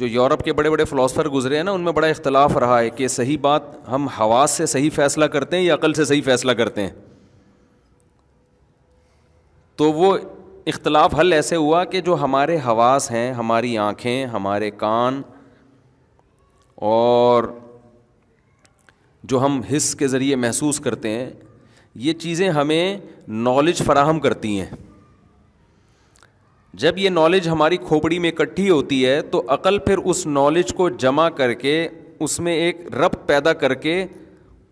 جو یورپ کے بڑے بڑے فلاسفر گزرے ہیں نا، ان میں بڑا اختلاف رہا ہے کہ صحیح بات ہم حواس سے صحیح فیصلہ کرتے ہیں یا عقل سے صحیح فیصلہ کرتے ہیں. تو وہ اختلاف حل ایسے ہوا کہ جو ہمارے حواس ہیں، ہماری آنکھیں، ہمارے کان، اور جو ہم حس کے ذریعے محسوس کرتے ہیں، یہ چیزیں ہمیں نالج فراہم کرتی ہیں. جب یہ نالج ہماری کھوپڑی میں اکٹھی ہوتی ہے تو عقل پھر اس نالج کو جمع کر کے اس میں ایک ربط پیدا کر کے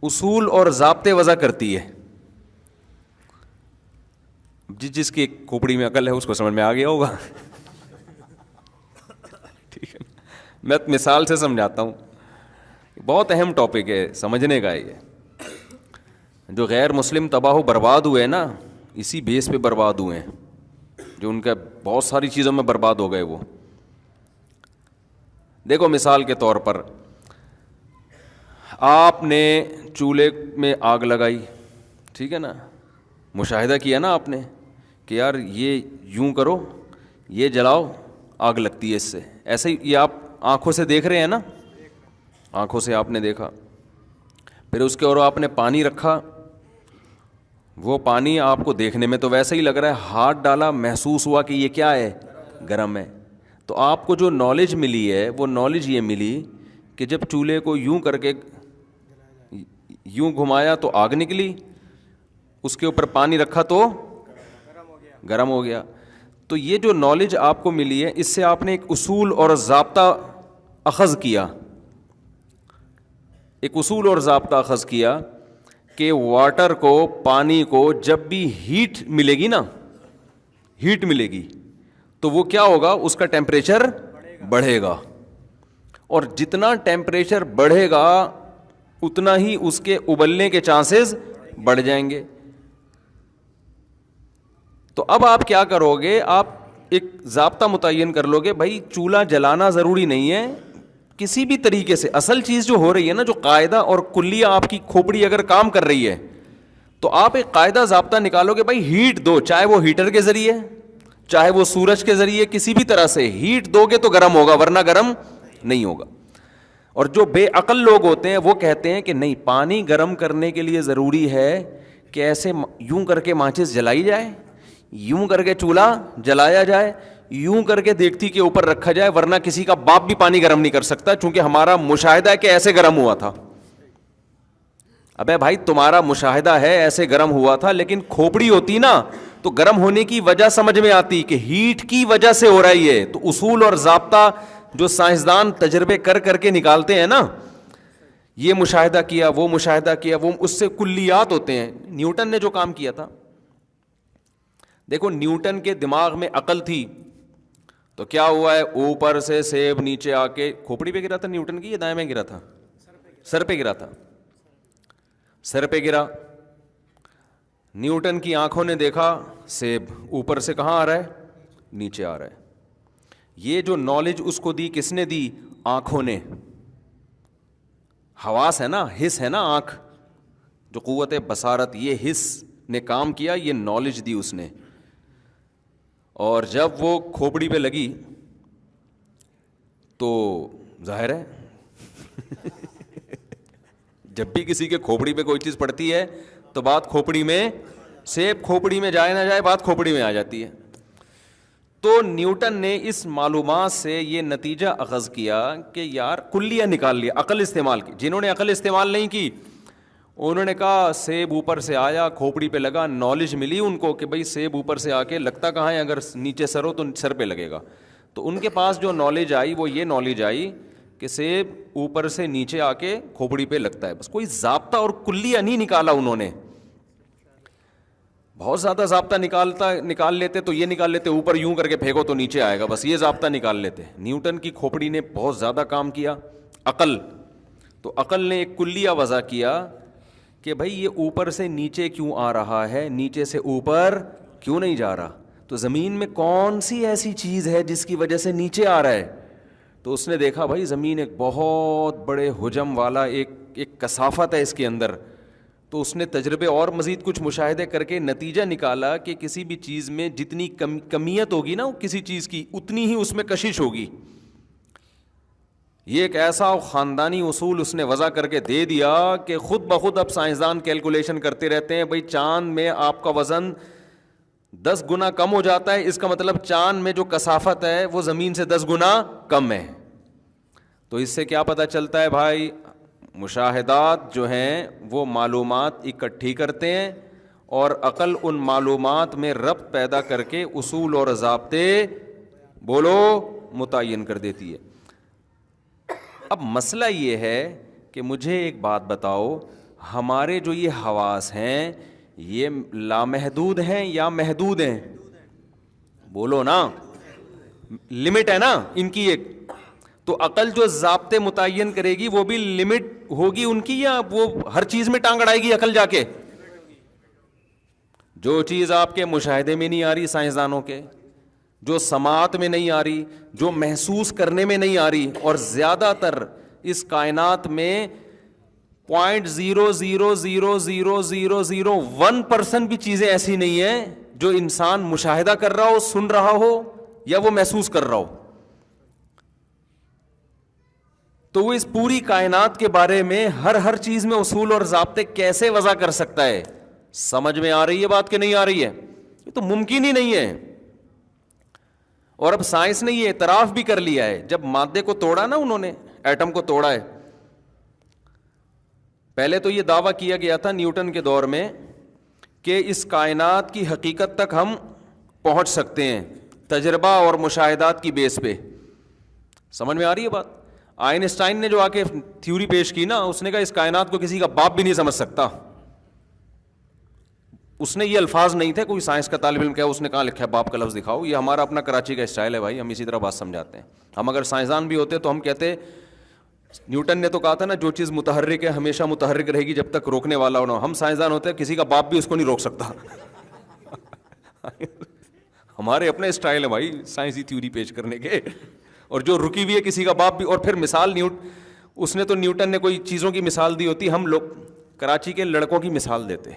اصول اور ضابطے وضع کرتی ہے. جس کی کھوپڑی میں عقل ہے اس کو سمجھ میں آ گیا ہوگا. ٹھیک ہے، میں مثال سے سمجھاتا ہوں. بہت اہم ٹاپک ہے سمجھنے کا. یہ جو غیر مسلم تباہ و برباد ہوئے نا، اسی بیس پہ برباد ہوئے ہیں، جو ان کا بہت ساری چیزوں میں برباد ہو گئے. وہ دیکھو مثال کے طور پر آپ نے چولہے میں آگ لگائی، ٹھیک ہے نا، مشاہدہ کیا نا آپ نے کہ یار یہ یوں کرو، یہ جلاؤ، آگ لگتی ہے اس سے. ایسے ہی یہ آپ آنکھوں سے دیکھ رہے ہیں نا، آنکھوں سے آپ نے دیکھا. پھر اس کے اور آپ نے پانی رکھا، وہ پانی آپ کو دیکھنے میں تو ویسے ہی لگ رہا ہے، ہاتھ ڈالا محسوس ہوا کہ یہ کیا ہے، گرم ہے. تو آپ کو جو نالج ملی ہے وہ نالج یہ ملی کہ جب چولہے کو یوں کر کے یوں گھمایا تو آگ نکلی، اس کے اوپر پانی رکھا تو گرم ہو گیا. تو یہ جو نالج آپ کو ملی ہے، اس سے آپ نے ایک اصول اور ضابطہ اخذ کیا، ایک اصول اور ضابطہ اخذ کیا کہ واٹر کو، پانی کو جب بھی ہیٹ ملے گی نا، ہیٹ ملے گی تو وہ کیا ہوگا، اس کا ٹیمپریچر بڑھے گا. اور جتنا ٹیمپریچر بڑھے گا اتنا ہی اس کے ابلنے کے چانسز بڑھ جائیں گے. تو اب آپ کیا کرو گے، آپ ایک ضابطہ متعین کر لو گے، بھائی چولہا جلانا ضروری نہیں ہے کسی بھی طریقے سے. اصل چیز جو ہو رہی ہے نا، جو قاعدہ اور کلیہ آپ کی کھوپڑی اگر کام کر رہی ہے تو آپ ایک قاعدہ ضابطہ نکالو گے، بھائی ہیٹ دو، چاہے وہ ہیٹر کے ذریعے، چاہے وہ سورج کے ذریعے، کسی بھی طرح سے ہیٹ دو گے تو گرم ہوگا، ورنہ گرم نہیں ہوگا. اور جو بے عقل لوگ ہوتے ہیں وہ کہتے ہیں کہ نہیں، پانی گرم کرنے کے لیے ضروری ہے کہ ایسے یوں کر کے ماچس جلائی جائے، یوں کر کے چولہا جلایا جائے، یوں کر کے دیگچی کے اوپر رکھا جائے، ورنہ کسی کا باپ بھی پانی گرم نہیں کر سکتا، چونکہ ہمارا مشاہدہ ہے کہ ایسے گرم ہوا تھا. ابے بھائی تمہارا مشاہدہ ہے ایسے گرم ہوا تھا، لیکن کھوپڑی ہوتی نا تو گرم ہونے کی وجہ سمجھ میں آتی کہ ہیٹ کی وجہ سے ہو رہی ہے. تو اصول اور ضابطہ جو سائنسدان تجربے کر کر کے نکالتے ہیں نا، یہ مشاہدہ کیا، وہ مشاہدہ کیا، وہ اس سے کلیات ہوتے ہیں. نیوٹن نے جو کام کیا تھا، دیکھو نیوٹن کے دماغ میں عقل تھی تو کیا ہوا ہے، اوپر سے سیب نیچے آ کے کھوپڑی پہ گرا تھا نیوٹن کی، یا دائیں میں گرا تھا، سر پہ گرا تھا، سر پہ گرا. نیوٹن کی آنکھوں نے دیکھا سیب اوپر سے کہاں آ رہا ہے، نیچے آ رہا ہے. یہ جو نالج اس کو دی کس نے دی، آنکھوں نے. حواس ہے نا، حس ہے نا، آنکھ جو قوت بصارت، یہ حس نے کام کیا، یہ نالج دی اس نے. اور جب وہ کھوپڑی پہ لگی تو ظاہر ہے جب بھی کسی کے کھوپڑی پہ کوئی چیز پڑتی ہے تو بات کھوپڑی میں، سیب کھوپڑی میں جائے نہ جائے بات کھوپڑی میں آ جاتی ہے. تو نیوٹن نے اس معلومات سے یہ نتیجہ اخذ کیا کہ یار کلیہ نکال لیا، عقل استعمال کی. جنہوں نے عقل استعمال نہیں کی انہوں نے کہا سیب اوپر سے آیا، کھوپڑی پہ لگا، نالج ملی ان کو کہ بھائی سیب اوپر سے آ کے لگتا کہاں ہے، اگر نیچے سر ہو تو سر پہ لگے گا. تو ان کے پاس جو نالج آئی وہ یہ نالج آئی کہ سیب اوپر سے نیچے آ کے کھوپڑی پہ لگتا ہے. بس کوئی ضابطہ اور کلیہ نہیں نکالا انہوں نے. بہت زیادہ ضابطہ نکال لیتے تو یہ نکال لیتے اوپر یوں کر کے پھینکو تو نیچے آئے گا، بس یہ ضابطہ نکال لیتے. نیوٹن کی کھوپڑی نے بہت زیادہ کام کیا، عقل. تو عقل نے ایک کلیہ وضع کیا کہ بھائی یہ اوپر سے نیچے کیوں آ رہا ہے، نیچے سے اوپر کیوں نہیں جا رہا. تو زمین میں کون سی ایسی چیز ہے جس کی وجہ سے نیچے آ رہا ہے. تو اس نے دیکھا بھائی زمین ایک بہت بڑے حجم والا ایک کثافت ہے اس کے اندر. تو اس نے تجربے اور مزید کچھ مشاہدے کر کے نتیجہ نکالا کہ کسی بھی چیز میں جتنی کمیت ہوگی نا کسی چیز کی، اتنی ہی اس میں کشش ہوگی. یہ ایک ایسا خاندانی اصول اس نے وضع کر کے دے دیا کہ خود بخود اب سائنسدان کیلکولیشن کرتے رہتے ہیں، بھائی چاند میں آپ کا وزن 10 گنا کم ہو جاتا ہے، اس کا مطلب چاند میں جو کثافت ہے وہ زمین سے 10 گنا کم ہے۔ تو اس سے کیا پتہ چلتا ہے بھائی، مشاہدات جو ہیں وہ معلومات اکٹھی کرتے ہیں، اور عقل ان معلومات میں ربط پیدا کر کے اصول اور ضابطے بولو متعین کر دیتی ہے۔ اب مسئلہ یہ ہے کہ مجھے ایک بات بتاؤ، ہمارے جو یہ حواس ہیں یہ لامحدود ہیں یا محدود ہیں؟ بولو نا، لمٹ ہے نا ان کی ایک، تو عقل جو ضابطے متعین کرے گی وہ بھی لمٹ ہوگی ان کی، یا وہ ہر چیز میں ٹانگ اڑائے گی عقل جا کے؟ جو چیز آپ کے مشاہدے میں نہیں آ رہی سائنسدانوں کے، جو سماعت میں نہیں آ رہی، جو محسوس کرنے میں نہیں آ رہی، اور زیادہ تر اس کائنات میں 0.0000001% بھی چیزیں ایسی نہیں ہیں جو انسان مشاہدہ کر رہا ہو، سن رہا ہو یا وہ محسوس کر رہا ہو۔ تو وہ اس پوری کائنات کے بارے میں ہر چیز میں اصول اور ضابطے کیسے وضع کر سکتا ہے؟ سمجھ میں آ رہی ہے بات کہ نہیں آ رہی ہے؟ یہ تو ممکن ہی نہیں ہے۔ اور اب سائنس نے یہ اعتراف بھی کر لیا ہے، جب مادے کو توڑا نا انہوں نے، ایٹم کو توڑا ہے، پہلے تو یہ دعویٰ کیا گیا تھا نیوٹن کے دور میں کہ اس کائنات کی حقیقت تک ہم پہنچ سکتے ہیں تجربہ اور مشاہدات کی بیس پہ۔ سمجھ میں آ رہی ہے بات؟ آئنسٹائن نے جو آ کے تھیوری پیش کی نا، اس نے کہا اس کائنات کو کسی کا باپ بھی نہیں سمجھ سکتا۔ اس نے یہ الفاظ نہیں تھے، کوئی سائنس کا طالب علم کیا اس نے کہاں لکھا ہے باپ کا لفظ دکھاؤ، یہ ہمارا اپنا کراچی کا اسٹائل ہے بھائی، ہم اسی طرح بات سمجھاتے ہیں۔ ہم اگر سائنسدان بھی ہوتے تو ہم کہتے، نیوٹن نے تو کہا تھا نا جو چیز متحرک ہے ہمیشہ متحرک رہے گی جب تک روکنے والا نہ ہو۔ ہم سائنسدان ہوتے ہیں کسی کا باپ بھی اس کو نہیں روک سکتا۔ ہمارے اپنے اسٹائل ہے بھائی سائنسی تھیوری پیش کرنے کے، اور جو رکی ہوئی ہے کسی کا باپ بھی۔ اور پھر مثال اس نے تو نیوٹن نے کوئی چیزوں کی مثال دی ہوتی، ہم لوگ کراچی کے لڑکوں کی مثال دیتے،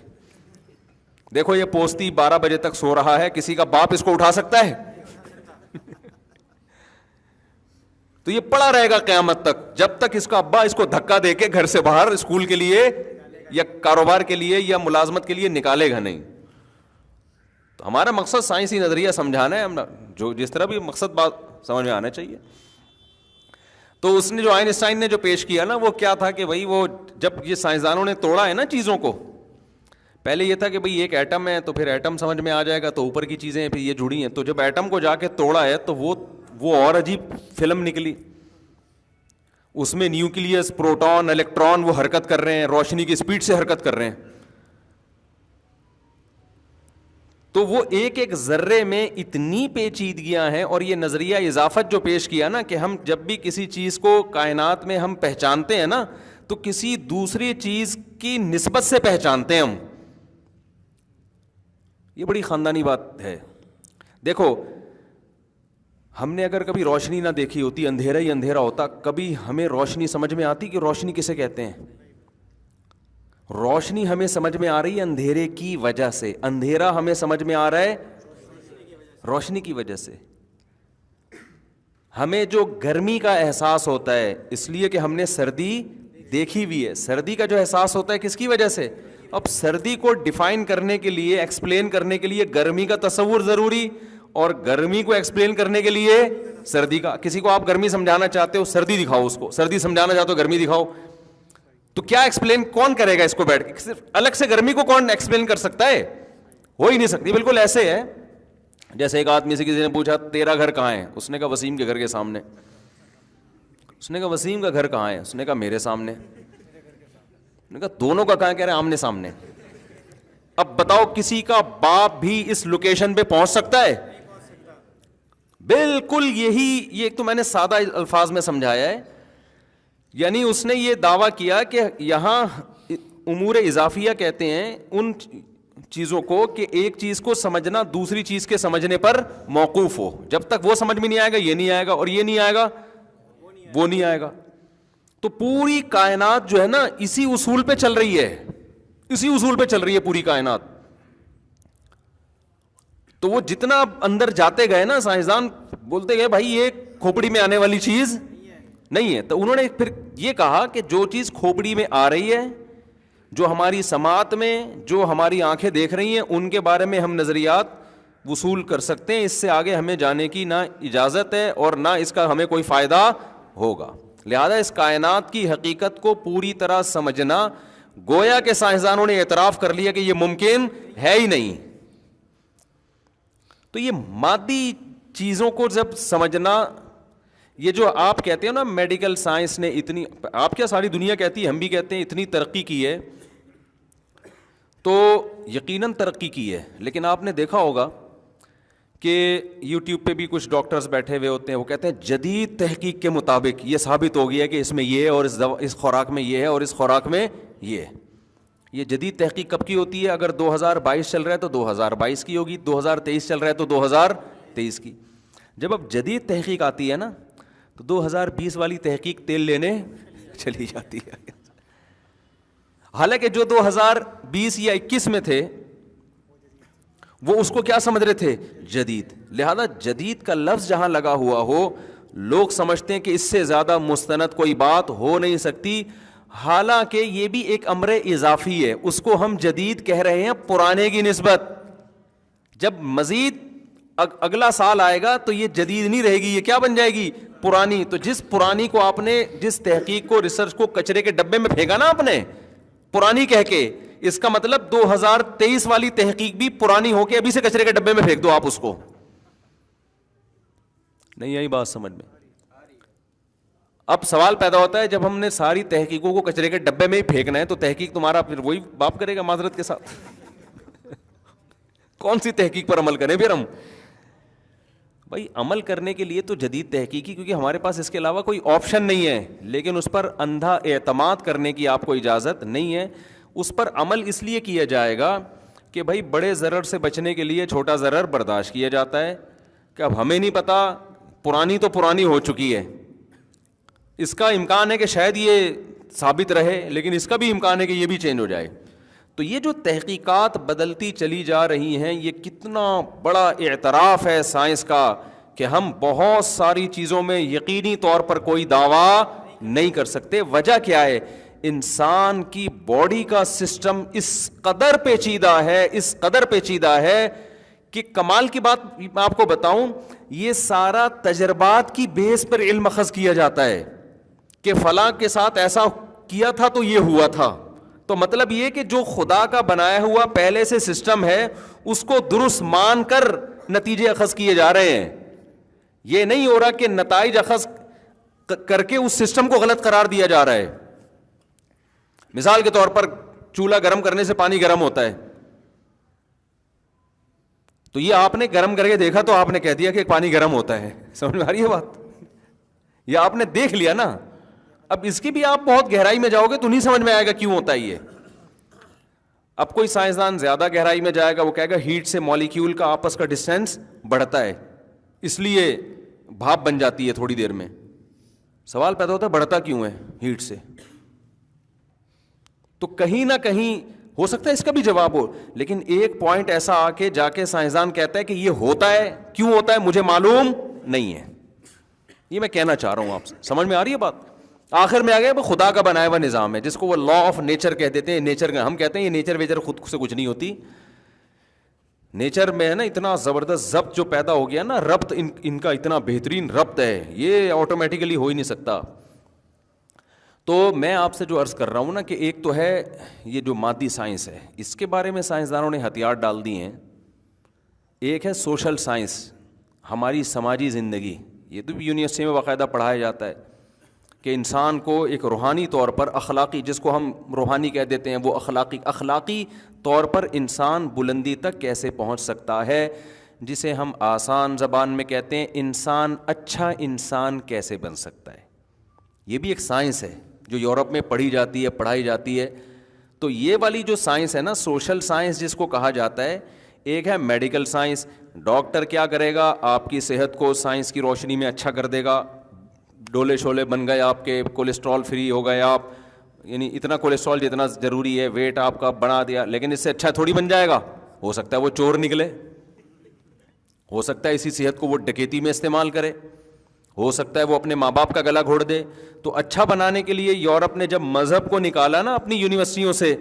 دیکھو یہ پوستی 12 بجے تک سو رہا ہے، کسی کا باپ اس کو اٹھا سکتا ہے؟ تو یہ پڑا رہے گا قیامت تک، جب تک اس کا ابا اس کو دھکا دے کے گھر سے باہر اسکول کے لیے یا کاروبار کے لیے یا ملازمت کے لیے نکالے گا نہیں۔ تو ہمارا مقصد سائنسی نظریہ سمجھانا ہے، ہم جو جس طرح بھی مقصد بات سمجھ میں آنا چاہیے۔ تو اس نے جو آئنسٹائن نے جو پیش کیا نا وہ کیا تھا کہ بھائی وہ جب یہ سائنسدانوں نے توڑا ہے نا چیزوں کو، پہلے یہ تھا کہ بھئی ایک ایٹم ہے تو پھر ایٹم سمجھ میں آ جائے گا، تو اوپر کی چیزیں پھر یہ جڑی ہیں، تو جب ایٹم کو جا کے توڑا ہے تو وہ اور عجیب فلم نکلی، اس میں نیوکلیس، پروٹون، الیکٹران وہ حرکت کر رہے ہیں، روشنی کی اسپیڈ سے حرکت کر رہے ہیں۔ تو وہ ایک ایک ذرے میں اتنی پیچیدگیاں ہیں، اور یہ نظریہ اضافت جو پیش کیا نا کہ ہم جب بھی کسی چیز کو کائنات میں ہم پہچانتے ہیں نا تو کسی دوسری چیز کی نسبت سے پہچانتے ہیں ہم، یہ بڑی خاندانی بات ہے۔ دیکھو ہم نے اگر کبھی روشنی نہ دیکھی ہوتی، اندھیرا ہی اندھیرا ہوتا، کبھی ہمیں روشنی سمجھ میں آتی کہ روشنی کسے کہتے ہیں؟ روشنی ہمیں سمجھ میں آ رہی ہے اندھیرے کی وجہ سے، اندھیرا ہمیں سمجھ میں آ رہا ہے روشنی کی وجہ سے۔ ہمیں جو گرمی کا احساس ہوتا ہے اس لیے کہ ہم نے سردی دیکھی ہوئی ہے، سردی کا جو احساس ہوتا ہے کس کی وجہ سے؟ اب سردی کو ڈیفائن کرنے کے لیے، ایکسپلین کرنے کے لیے گرمی کا تصور ضروری، اور گرمی کو ایکسپلین کرنے کے لیے سردی کا۔ کسی کو آپ گرمی سمجھانا چاہتے ہو سردی دکھاؤ، اس کو سردی سمجھانا چاہتے ہو گرمی دکھاؤ، تو کیا ایکسپلین کون کرے گا اس کو بیٹھ کے؟ صرف الگ سے گرمی کو کون ایکسپلین کر سکتا ہے؟ ہو ہی نہیں سکتی۔ بالکل ایسے ہے جیسے ایک آدمی سے کسی نے پوچھا تیرا گھر کہاں ہے، اس نے کہا وسیم کے گھر کے سامنے۔ اس نے کہا وسیم کا گھر کہاں ہے؟ اس نے کہا میرے سامنے۔ نے کہا دونوں کا کہاں؟ کہہ رہے آمنے سامنے۔ اب بتاؤ کسی کا باپ بھی اس لوکیشن پہ پہنچ سکتا ہے؟ بالکل یہی، یہ تو میں نے سادہ الفاظ میں سمجھایا ہے، یعنی اس نے یہ دعویٰ کیا کہ یہاں امور اضافیہ کہتے ہیں ان چیزوں کو کہ ایک چیز کو سمجھنا دوسری چیز کے سمجھنے پر موقوف ہو، جب تک وہ سمجھ میں نہیں آئے گا یہ نہیں آئے گا، اور یہ نہیں آئے گا وہ نہیں آئے گا۔ تو پوری کائنات جو ہے نا اسی اصول پہ چل رہی ہے، اسی اصول پہ چل رہی ہے پوری کائنات۔ تو وہ جتنا اندر جاتے گئے نا سائنسدان بولتے گئے بھائی یہ کھوپڑی میں آنے والی چیز نہیں ہے. تو انہوں نے پھر یہ کہا کہ جو چیز کھوپڑی میں آ رہی ہے, جو ہماری سماعت میں, جو ہماری آنکھیں دیکھ رہی ہیں, ان کے بارے میں ہم نظریات وصول کر سکتے ہیں, اس سے آگے ہمیں جانے کی نہ اجازت ہے اور نہ اس کا ہمیں کوئی فائدہ ہوگا. لہذا اس کائنات کی حقیقت کو پوری طرح سمجھنا, گویا کہ سائنسدانوں نے اعتراف کر لیا کہ یہ ممکن ہے ہی نہیں. تو یہ مادی چیزوں کو جب سمجھنا, یہ جو آپ کہتے ہیں نا میڈیکل سائنس نے اتنی, آپ کیا ساری دنیا کہتی ہے, ہم بھی کہتے ہیں اتنی ترقی کی ہے, تو یقیناً ترقی کی ہے. لیکن آپ نے دیکھا ہوگا کہ یوٹیوب پہ بھی کچھ ڈاکٹرز بیٹھے ہوئے ہوتے ہیں, وہ کہتے ہیں جدید تحقیق کے مطابق یہ ثابت ہو گیا کہ اس میں یہ ہے, اور اس خوراک میں یہ ہے, اور اس خوراک میں یہ ہے. یہ جدید تحقیق کب کی ہوتی ہے؟ اگر 2022 چل رہا ہے تو 2022 کی ہوگی, 2023 چل رہا ہے تو 2023 کی. جب اب جدید تحقیق آتی ہے نا تو 2020 والی تحقیق تیل لینے چلی جاتی ہے. حالانکہ جو 2020 یا 21 میں تھے وہ اس کو کیا سمجھ رہے تھے؟ جدید. لہذا جدید کا لفظ جہاں لگا ہوا ہو, لوگ سمجھتے ہیں کہ اس سے زیادہ مستند کوئی بات ہو نہیں سکتی. حالانکہ یہ بھی ایک امر اضافی ہے, اس کو ہم جدید کہہ رہے ہیں پرانے کی نسبت. جب مزید اگلا سال آئے گا تو یہ جدید نہیں رہے گی, یہ کیا بن جائے گی؟ پرانی. تو جس پرانی کو آپ نے, جس تحقیق کو, ریسرچ کو کچرے کے ڈبے میں پھینکا نا آپ نے پرانی کہہ کے, اس کا مطلب 2023 والی تحقیق بھی پرانی ہو کے ابھی سے کچرے کے ڈبے میں پھینک دو آپ اس کو. نہیں آئی بات سمجھ میں؟ اب سوال پیدا ہوتا ہے جب ہم نے ساری تحقیقوں کو کچرے کے ڈبے میں ہی پھینکنا ہے تو تحقیق تمہارا پھر وہی باپ کرے گا معذرت کے ساتھ. کون سی تحقیق پر عمل کریں پھر ہم؟ بھائی عمل کرنے کے لیے تو جدید تحقیقی, کیونکہ ہمارے پاس اس کے علاوہ کوئی آپشن نہیں ہے, لیکن اس پر اندھا اعتماد کرنے کی آپ کو اجازت نہیں ہے. اس پر عمل اس لیے کیا جائے گا کہ بھائی بڑے ضرر سے بچنے کے لیے چھوٹا ضرر برداشت کیا جاتا ہے, کہ اب ہمیں نہیں پتا, پرانی تو پرانی ہو چکی ہے, اس کا امکان ہے کہ شاید یہ ثابت رہے, لیکن اس کا بھی امکان ہے کہ یہ بھی چینج ہو جائے. تو یہ جو تحقیقات بدلتی چلی جا رہی ہیں, یہ کتنا بڑا اعتراف ہے سائنس کا کہ ہم بہت ساری چیزوں میں یقینی طور پر کوئی دعویٰ نہیں کر سکتے. وجہ کیا ہے؟ انسان کی باڈی کا سسٹم اس قدر پیچیدہ ہے, اس قدر پیچیدہ ہے کہ کمال کی بات آپ کو بتاؤں, یہ سارا تجربات کی بیس پر علم اخذ کیا جاتا ہے کہ فلاں کے ساتھ ایسا کیا تھا تو یہ ہوا تھا. تو مطلب یہ کہ جو خدا کا بنایا ہوا پہلے سے سسٹم ہے اس کو درست مان کر نتیجے اخذ کیے جا رہے ہیں. یہ نہیں ہو رہا کہ نتائج اخذ کر کے اس سسٹم کو غلط قرار دیا جا رہا ہے. مثال کے طور پر چولہا گرم کرنے سے پانی گرم ہوتا ہے, تو یہ آپ نے گرم کر کے دیکھا تو آپ نے کہہ دیا کہ پانی گرم ہوتا ہے. سمجھ میں آ رہی ہے بات؟ یہ آپ نے دیکھ لیا نا. اب اس کی بھی آپ بہت گہرائی میں جاؤ گے تو نہیں سمجھ میں آئے گا کیوں ہوتا ہے یہ. اب کوئی سائنسدان زیادہ گہرائی میں جائے گا, وہ کہے گا ہیٹ سے مالیکیول کا آپس کا ڈسٹینس بڑھتا ہے, اس لیے بھاپ بن جاتی ہے تھوڑی دیر میں. سوال پیدا ہوتا ہے بڑھتا کیوں ہے ہیٹ سے؟ تو کہیں نہ کہیں ہو سکتا ہے اس کا بھی جواب ہو, لیکن ایک پوائنٹ ایسا آ کے جا کے سائنسدان کہتا ہے کہ یہ ہوتا ہے, کیوں ہوتا ہے مجھے معلوم نہیں ہے. یہ میں کہنا چاہ رہا ہوں آپ سے, سمجھ میں آ رہی ہے بات؟ آخر میں آ گیا خدا کا بنایا ہوا نظام ہے جس کو وہ لا آف نیچر کہہ دیتے ہیں. نیچر کا ہم کہتے ہیں یہ نیچر ویچر خود سے کچھ نہیں ہوتی. نیچر میں ہے نا اتنا زبردست ضبط جو پیدا ہو گیا نا, ربط ان کا اتنا بہترین ربط ہے, یہ آٹومیٹیکلی ہو ہی نہیں سکتا. تو میں آپ سے جو عرض کر رہا ہوں نا کہ ایک تو ہے یہ جو مادی سائنس ہے, اس کے بارے میں سائنسدانوں نے ہتھیار ڈال دیے ہیں. ایک ہے سوشل سائنس, ہماری سماجی زندگی. یہ تو بھی یونیورسٹی میں باقاعدہ پڑھایا جاتا ہے کہ انسان کو ایک روحانی طور پر اخلاقی, جس کو ہم روحانی کہہ دیتے ہیں, وہ اخلاقی طور پر انسان بلندی تک کیسے پہنچ سکتا ہے, جسے ہم آسان زبان میں کہتے ہیں انسان اچھا انسان کیسے بن سکتا ہے. یہ بھی ایک سائنس ہے جو یورپ میں پڑھی جاتی ہے, پڑھائی جاتی ہے. تو یہ والی جو سائنس ہے نا, سوشل سائنس جس کو کہا جاتا ہے. ایک ہے میڈیکل سائنس, ڈاکٹر کیا کرے گا, آپ کی صحت کو سائنس کی روشنی میں اچھا کر دے گا. ڈولے شولے بن گئے آپ کے, کولیسٹرول فری ہو گئے آپ, یعنی اتنا کولیسٹرول جتنا ضروری ہے, ویٹ آپ کا بنا دیا, لیکن اس سے اچھا تھوڑی بن جائے گا. ہو سکتا ہے وہ چور نکلے, ہو سکتا ہے اسی صحت کو وہ ڈکیتی میں استعمال کرے, ہو سکتا ہے وہ اپنے ماں باپ کا گلا گھوڑ دے. تو اچھا بنانے کے لیے یورپ نے جب مذہب کو نکالا نا اپنی یونیورسٹیوں سے,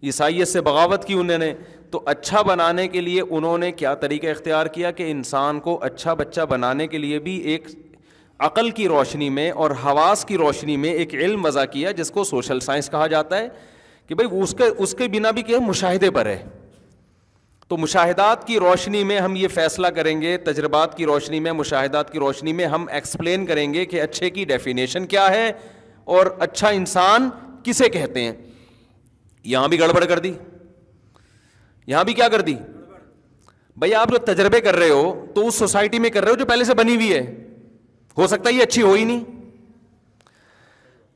عیسائیت سے بغاوت کی انہوں نے, تو اچھا بنانے کے لیے انہوں نے کیا طریقہ اختیار کیا کہ انسان کو اچھا بچہ بنانے کے لیے بھی ایک عقل کی روشنی میں اور حواس کی روشنی میں ایک علم وضع کیا جس کو سوشل سائنس کہا جاتا ہے, کہ بھائی اس کے بنا بھی کیا مشاہدے پر ہے. تو مشاہدات کی روشنی میں ہم یہ فیصلہ کریں گے, تجربات کی روشنی میں, مشاہدات کی روشنی میں ہم ایکسپلین کریں گے کہ اچھے کی ڈیفینیشن کیا ہے اور اچھا انسان کسے کہتے ہیں. یہاں بھی گڑبڑ کر دی, یہاں بھی کیا کر دی بھائی. آپ جو تجربے کر رہے ہو تو اس سوسائٹی میں کر رہے ہو جو پہلے سے بنی ہوئی ہے, ہو سکتا ہے یہ اچھی ہو ہی نہیں.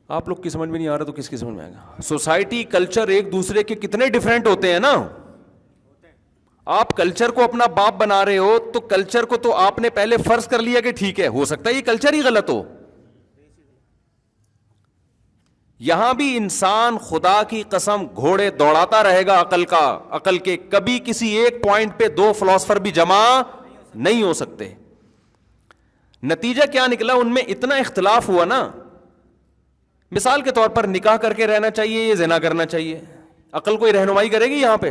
آپ لوگ کی سمجھ میں نہیں آ رہا تو کس کی سمجھ میں آئے گا. سوسائٹی کلچر ایک دوسرے کے کتنے ڈفرینٹ ہوتے ہیں نا. آپ کلچر کو اپنا باپ بنا رہے ہو تو کلچر کو تو آپ نے پہلے فرض کر لیا کہ ٹھیک ہے, ہو سکتا ہے یہ کلچر ہی غلط ہو. یہاں بھی انسان خدا کی قسم گھوڑے دوڑاتا رہے گا عقل کے, کبھی کسی ایک پوائنٹ پہ دو فلاسفر بھی جمع نہیں ہو سکتے. نتیجہ کیا نکلا, ان میں اتنا اختلاف ہوا نا. مثال کے طور پر نکاح کر کے رہنا چاہیے یا زنا کرنا چاہیے, عقل کوئی رہنمائی کرے گی یہاں پہ؟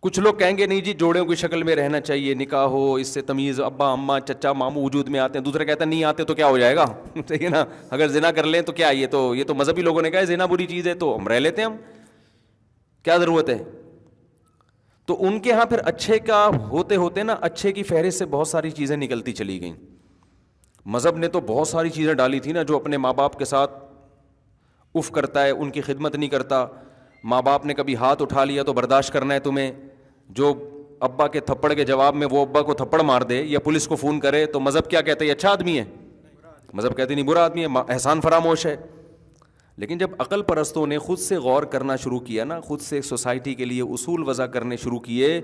کچھ لوگ کہیں گے نہیں جی جوڑوں کی شکل میں رہنا چاہیے, نکاح ہو, اس سے تمیز ابا اماں چچا ماموں وجود میں آتے ہیں. دوسرے کہتے ہیں نہیں آتے تو کیا ہو جائے گا, صحیح ہے نا, اگر زنا کر لیں تو کیا, یہ تو مذہبی لوگوں نے کہا ہے زنا بری چیز ہے تو ہم رہ لیتے ہیں, ہم کیا ضرورت ہے. تو ان کے ہاں پھر اچھے کا ہوتے ہوتے نا اچھے کی فہرست سے بہت ساری چیزیں نکلتی چلی گئیں. مذہب نے تو بہت ساری چیزیں ڈالی تھی نا, جو اپنے ماں باپ کے ساتھ اف کرتا ہے ان کی خدمت نہیں کرتا. ماں باپ نے کبھی ہاتھ اٹھا لیا تو برداشت کرنا ہے تمہیں, جو ابا کے تھپڑ کے جواب میں وہ ابا کو تھپڑ مار دے یا پولیس کو فون کرے تو مذہب کیا کہتا ہے, یہ اچھا آدمی ہے. مذہب کہتے نہیں برا آدمی ہے, احسان فراموش ہے. لیکن جب عقل پرستوں نے خود سے غور کرنا شروع کیا نا, خود سے سوسائٹی کے لیے اصول وضع کرنے شروع کیے,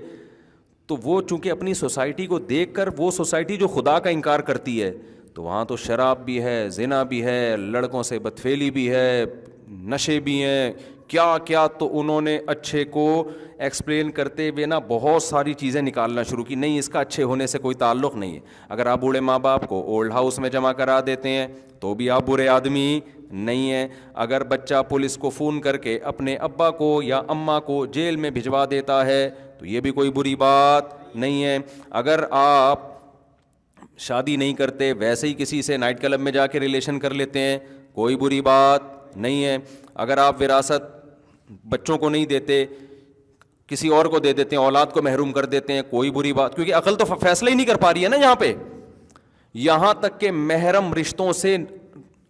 تو وہ چونکہ اپنی سوسائٹی کو دیکھ کر, وہ سوسائٹی جو خدا کا انکار کرتی ہے, تو وہاں تو شراب بھی ہے, زنا بھی ہے, لڑکوں سے بدفعلی بھی ہے, نشے بھی ہیں, کیا کیا. تو انہوں نے اچھے کو ایکسپلین کرتے ہوئے نا بہت ساری چیزیں نکالنا شروع کی. نہیں, اس کا اچھے ہونے سے کوئی تعلق نہیں ہے. اگر آپ بوڑھے ماں باپ کو اولڈ ہاؤس میں جمع کرا دیتے ہیں تو بھی آپ برے آدمی نہیں ہیں. اگر بچہ پولیس کو فون کر کے اپنے ابا کو یا اماں کو جیل میں بھجوا دیتا ہے تو یہ بھی کوئی بری بات نہیں ہے. اگر آپ شادی نہیں کرتے, ویسے ہی کسی سے نائٹ کلب میں جا کے ریلیشن کر لیتے ہیں, کوئی بری بات نہیں ہے. اگر آپ وراثت بچوں کو نہیں دیتے, کسی اور کو دے دیتے ہیں, اولاد کو محروم کر دیتے ہیں, کوئی بری بات, کیونکہ عقل تو فیصلہ ہی نہیں کر پا رہی ہے نا یہاں پہ. یہاں تک کہ محرم رشتوں سے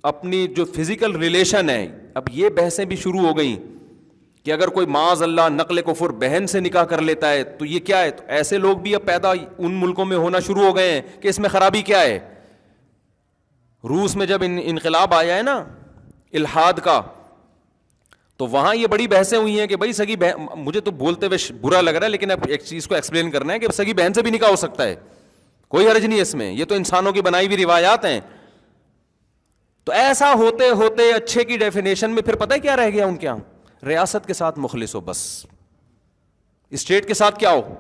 اپنی جو فزیکل ریلیشن ہے, اب یہ بحثیں بھی شروع ہو گئیں کہ اگر کوئی معاذ اللہ نقل کفر بہن سے نکاح کر لیتا ہے تو یہ کیا ہے. تو ایسے لوگ بھی اب پیدا ان ملکوں میں ہونا شروع ہو گئے ہیں کہ اس میں خرابی کیا ہے. روس میں جب انقلاب آیا ہے نا الحاد کا, تو وہاں یہ بڑی بحثیں ہوئی ہیں کہ بھائی سگی بہن, مجھے تو بولتے ہوئے برا لگ رہا ہے لیکن اب ایک چیز کو ایکسپلین کرنا ہے کہ سگی بہن سے بھی نکاح ہو سکتا ہے, کوئی حرج نہیں اس میں, یہ تو انسانوں کی بنائی ہوئی روایات ہیں. تو ایسا ہوتے ہوتے اچھے کی ڈیفینیشن میں پھر پتہ ہے کیا رہ گیا ان کے یہاں, ریاست کے ساتھ مخلص ہو, بس اسٹیٹ کے ساتھ کیا ہو,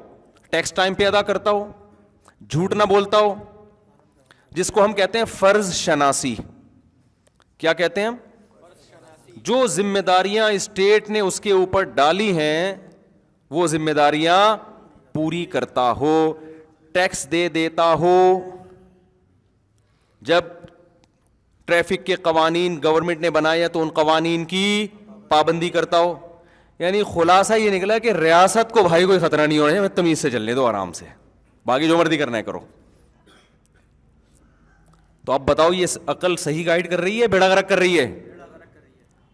ٹیکس ٹائم پہ ادا کرتا ہو, جھوٹ نہ بولتا ہو, جس کو ہم کہتے ہیں فرض شناسی. کیا کہتے ہیں ہم؟ جو ذمہ داریاں اسٹیٹ نے اس کے اوپر ڈالی ہیں وہ ذمہ داریاں پوری کرتا ہو, ٹیکس دے دیتا ہو. جب ٹریفک کے قوانین گورنمنٹ نے بنائے تو ان قوانین کی پابندی کرتا ہو. یعنی خلاصہ یہ نکلا کہ ریاست کو بھائی کوئی خطرہ نہیں ہونا ہے, تمیز سے چلنے دو آرام سے, باقی جو مرضی کرنا ہے کرو. تو اب بتاؤ یہ عقل صحیح گائیڈ کر رہی ہے بیڑا غرق کر رہی ہے؟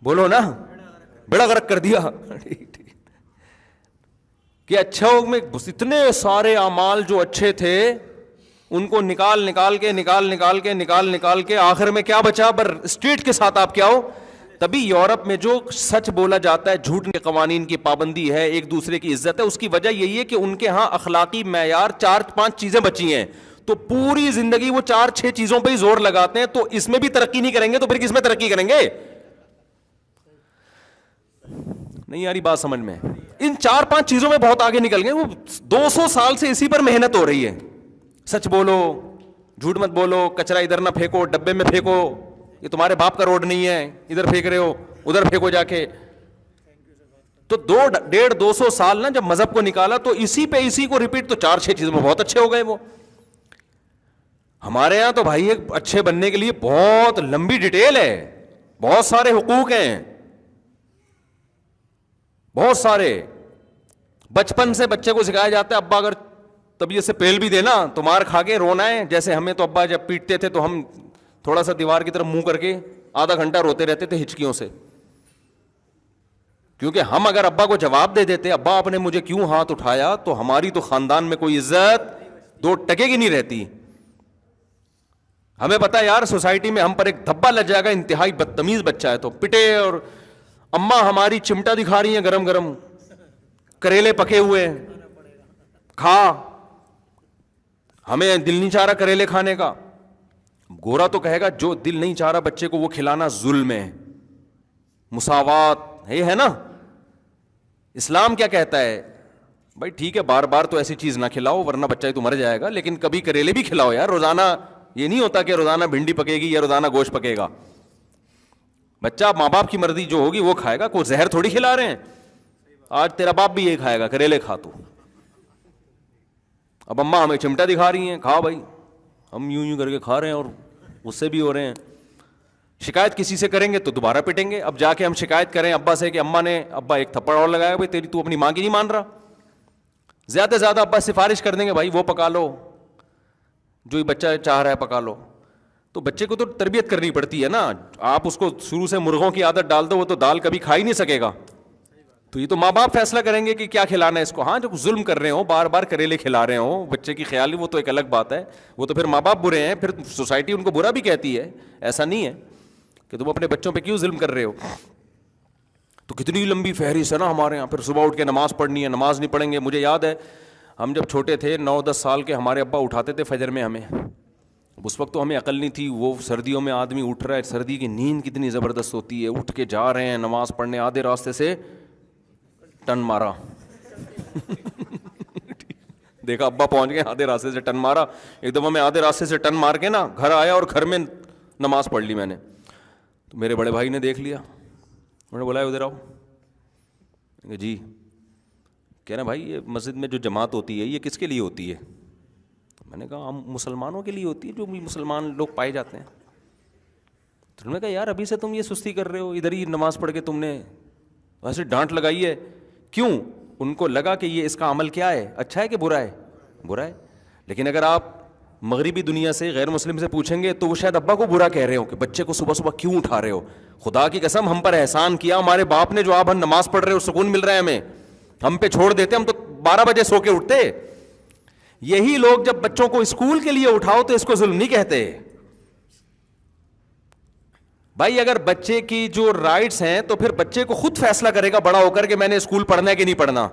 بولو نا, بیڑا غرق کر دیا. کہ اچھا میں اتنے سارے اعمال جو اچھے تھے ان کو نکال کے آخر میں کیا بچا, پر اسٹیٹ کے ساتھ آپ کیا ہو. تبھی یورپ میں جو سچ بولا جاتا ہے, جھوٹ کے قوانین کی پابندی ہے, ایک دوسرے کی عزت ہے, اس کی وجہ یہی ہے کہ ان کے ہاں اخلاقی معیار 4-5 چیزیں بچی ہیں. تو پوری زندگی وہ 4-6 چیزوں پہ ہی زور لگاتے ہیں. تو اس میں بھی ترقی نہیں کریں گے تو پھر کس میں ترقی کریں گے؟ نہیں یاری بات سمجھ میں. ان 4-5 چیزوں میں بہت آگے نکل گئے. وہ 200 سال سے اسی پر محنت ہو رہی ہے, سچ بولو, جھوٹ مت بولو, کچرا ادھر نہ پھینکو, ڈبے میں پھینکو, یہ تمہارے باپ کا روڈ نہیں ہے, ادھر پھینک رہے ہو, ادھر پھینکو جا کے. تو 150-200 سال نا جب مذہب کو نکالا تو اسی کو ریپیٹ, تو 4-6 چیزوں میں بہت اچھے ہو گئے وہ. ہمارے یہاں تو بھائی ایک اچھے بننے کے لیے بہت لمبی ڈیٹیل ہے, بہت سارے حقوق ہیں, بہت سارے. بچپن سے بچے کو سکھایا جاتا ہے ابا اگر طبیعت سے پیل بھی دینا تو مار کھا کے رونا ہے. جیسے ہمیں تو ابا جب پیٹتے تھے تو ہم تھوڑا سا دیوار کی طرف منہ کر کے آدھا گھنٹہ روتے رہتے تھے ہچکیوں سے, کیونکہ ہم اگر ابا کو جواب دے دیتے ابا آپ نے مجھے کیوں ہاتھ اٹھایا, تو ہماری تو خاندان میں کوئی عزت 2 ٹکے کی نہیں رہتی. ہمیں پتا یار سوسائٹی میں ہم پر ایک دھبا لگ جائے گا, انتہائی بدتمیز بچہ ہے تو پٹے. اور اماں ہماری چمٹا دکھا رہی ہیں گرم گرم, کریلے پکے ہوئے کھا, ہمیں دل نہیں چاہ رہا کریلے کھانے کا. گورا تو کہے گا جو دل نہیں چاہ رہا بچے کو وہ کھلانا ظلم ہے, مساوات ہے نا. اسلام کیا کہتا ہے, بھائی ٹھیک ہے بار بار تو ایسی چیز نہ کھلاؤ ورنہ بچہ ہی تو مر جائے گا, لیکن کبھی کریلے بھی کھلاؤ یار. روزانہ یہ نہیں ہوتا کہ روزانہ بھنڈی پکے گی یا روزانہ گوشت پکے گا. بچہ ماں باپ کی مرضی جو ہوگی وہ کھائے گا, کوئی زہر تھوڑی کھلا رہے ہیں. آج تیرا باپ بھی یہی کھائے گا, کریلے کھا تو. اب اماں ہمیں چمٹا دکھا رہی ہیں, کھا بھائی, ہم یوں کر کے کھا رہے ہیں اور اس سے بھی ہو رہے ہیں. شکایت کسی سے کریں گے تو دوبارہ پٹیں گے. اب جا کے ہم شکایت کریں ابا سے کہ اماں نے, ابا ایک تھپڑ اور لگایا, بھائی تیری تو اپنی ماں کی نہیں مان رہا. زیادہ سے زیادہ ابا سفارش کر دیں گے بھائی وہ پکا لو جو یہ بچہ چاہ رہا ہے پکا لو. تو بچے کو تو تربیت کرنی پڑتی ہے نا. آپ اس کو شروع سے مرغوں کی عادت ڈال دو وہ تو دال کبھی کھا ہی نہیں سکے گا. تو یہ تو ماں باپ فیصلہ کریں گے کہ کیا کھلانا ہے اس کو. ہاں جب ظلم کر رہے ہوں, بار بار کریلے کھلا رہے ہوں بچے کی خیال, وہ تو ایک الگ بات ہے, وہ تو پھر ماں باپ برے ہیں, پھر سوسائٹی ان کو برا بھی کہتی ہے. ایسا نہیں ہے کہ تم اپنے بچوں پہ کیوں ظلم کر رہے ہو. تو کتنی لمبی فہرست ہے نا ہمارے یہاں. پھر صبح اٹھ کے نماز پڑھنی ہے, نماز نہیں پڑھیں گے. مجھے یاد ہے ہم جب چھوٹے تھے 9-10 سال کے, ہمارے ابا اٹھاتے تھے فجر میں ہمیں. اس وقت تو ہمیں عقل نہیں تھی. وہ سردیوں میں آدمی اٹھ رہا ہے, سردی کی نیند کتنی زبردست ہوتی ہے, اٹھ کے جا رہے ہیں نماز پڑھنے, آدھے راستے سے ٹن مارا دیکھا ابا پہنچ گئے, آدھے راستے سے ٹن مارا. ایک دفعہ میں آدھے راستے سے ٹن مار کے نا گھر آیا اور گھر میں نماز پڑھ لی میں نے. تو میرے بڑے بھائی نے دیکھ لیا, انہوں نے بولا ادھر آؤ. جی. کہہ رہے بھائی یہ مسجد میں جو جماعت ہوتی ہے یہ کس کے لیے ہوتی ہے؟ میں نے کہا ہم مسلمانوں کے لیے ہوتی ہے, جو بھی مسلمان لوگ پائے جاتے ہیں. تو انہوں نے کہا یار ابھی سے تم یہ سستی کر رہے ہو, ادھر ہی نماز پڑھ کے تم نے ویسے ڈانٹ لگائی ہے. کیوں؟ ان کو لگا کہ یہ اس کا عمل کیا ہے, اچھا ہے کہ برا ہے؟ برا ہے. لیکن اگر آپ مغربی دنیا سے غیر مسلم سے پوچھیں گے تو وہ شاید ابا کو برا کہہ رہے ہو کہ بچے کو صبح صبح کیوں اٹھا رہے ہو. خدا کی قسم ہم پر احسان کیا ہمارے باپ نے, جو آپ ہم نماز پڑھ رہے ہو سکون مل رہا ہے ہمیں, ہم پہ چھوڑ دیتے, ہم تو 12 بجے سو کے اٹھتے. یہی لوگ جب بچوں کو اسکول کے لیے اٹھاؤ تو اس کو ظلم نہیں کہتے. بھائی اگر بچے کی جو رائٹس ہیں تو پھر بچے کو خود فیصلہ کرے گا بڑا ہو کر کہ میں نے اسکول پڑھنا ہے کہ نہیں پڑھنا.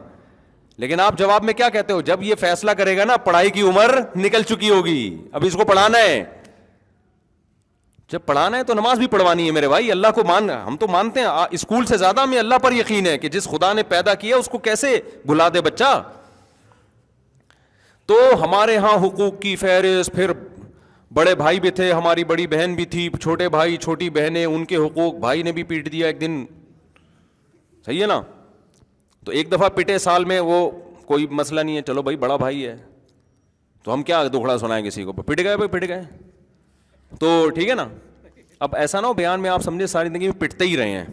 لیکن آپ جواب میں کیا کہتے ہو, جب یہ فیصلہ کرے گا نا پڑھائی کی عمر نکل چکی ہوگی, اب اس کو پڑھانا ہے. جب پڑھانا ہے تو نماز بھی پڑھوانی ہے میرے بھائی. اللہ کو ہم تو مانتے ہیں, اسکول سے زیادہ ہمیں اللہ پر یقین ہے کہ جس خدا نے پیدا کیا اس کو کیسے بھلا دے بچہ. تو ہمارے ہاں حقوق کی فہرست, پھر بڑے بھائی بھی تھے, ہماری بڑی بہن بھی تھی, چھوٹے بھائی چھوٹی بہنیں, ان کے حقوق. بھائی نے بھی پیٹ دیا ایک دن, صحیح ہے نا. تو ایک دفعہ پٹے سال میں, وہ کوئی مسئلہ نہیں ہے, چلو بھائی بڑا بھائی ہے تو ہم کیا دکھڑا سنائیں کسی کو. پٹ گئے بھائی, پٹ گئے تو ٹھیک ہے نا. اب ایسا نہ ہو بیان میں آپ سمجھے ساری زندگی میں پٹتے ہی رہے ہیں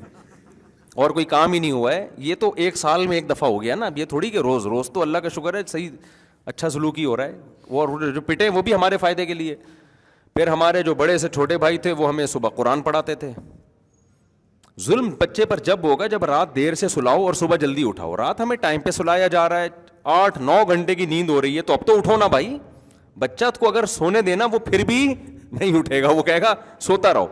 اور کوئی کام ہی نہیں ہوا ہے. یہ تو ایک سال میں ایک دفعہ ہو گیا نا. اب یہ تھوڑی کہ روز روز, تو اللہ کا شکر ہے صحیح اچھا سلوک ہی ہو رہا ہے. اور جو پٹے وہ بھی ہمارے فائدے کے لیے. پھر ہمارے جو بڑے سے چھوٹے بھائی تھے وہ ہمیں صبح قرآن پڑھاتے تھے. ظلم بچے پر جب ہوگا جب رات دیر سے سلاؤ اور صبح جلدی اٹھاؤ. رات ہمیں ٹائم پہ سلایا جا رہا ہے, 8-9 گھنٹے کی نیند ہو رہی ہے, تو اب تو اٹھو نا بھائی. بچہ کو اگر سونے دینا وہ پھر بھی نہیں اٹھے گا, وہ کہے گا سوتا رہو.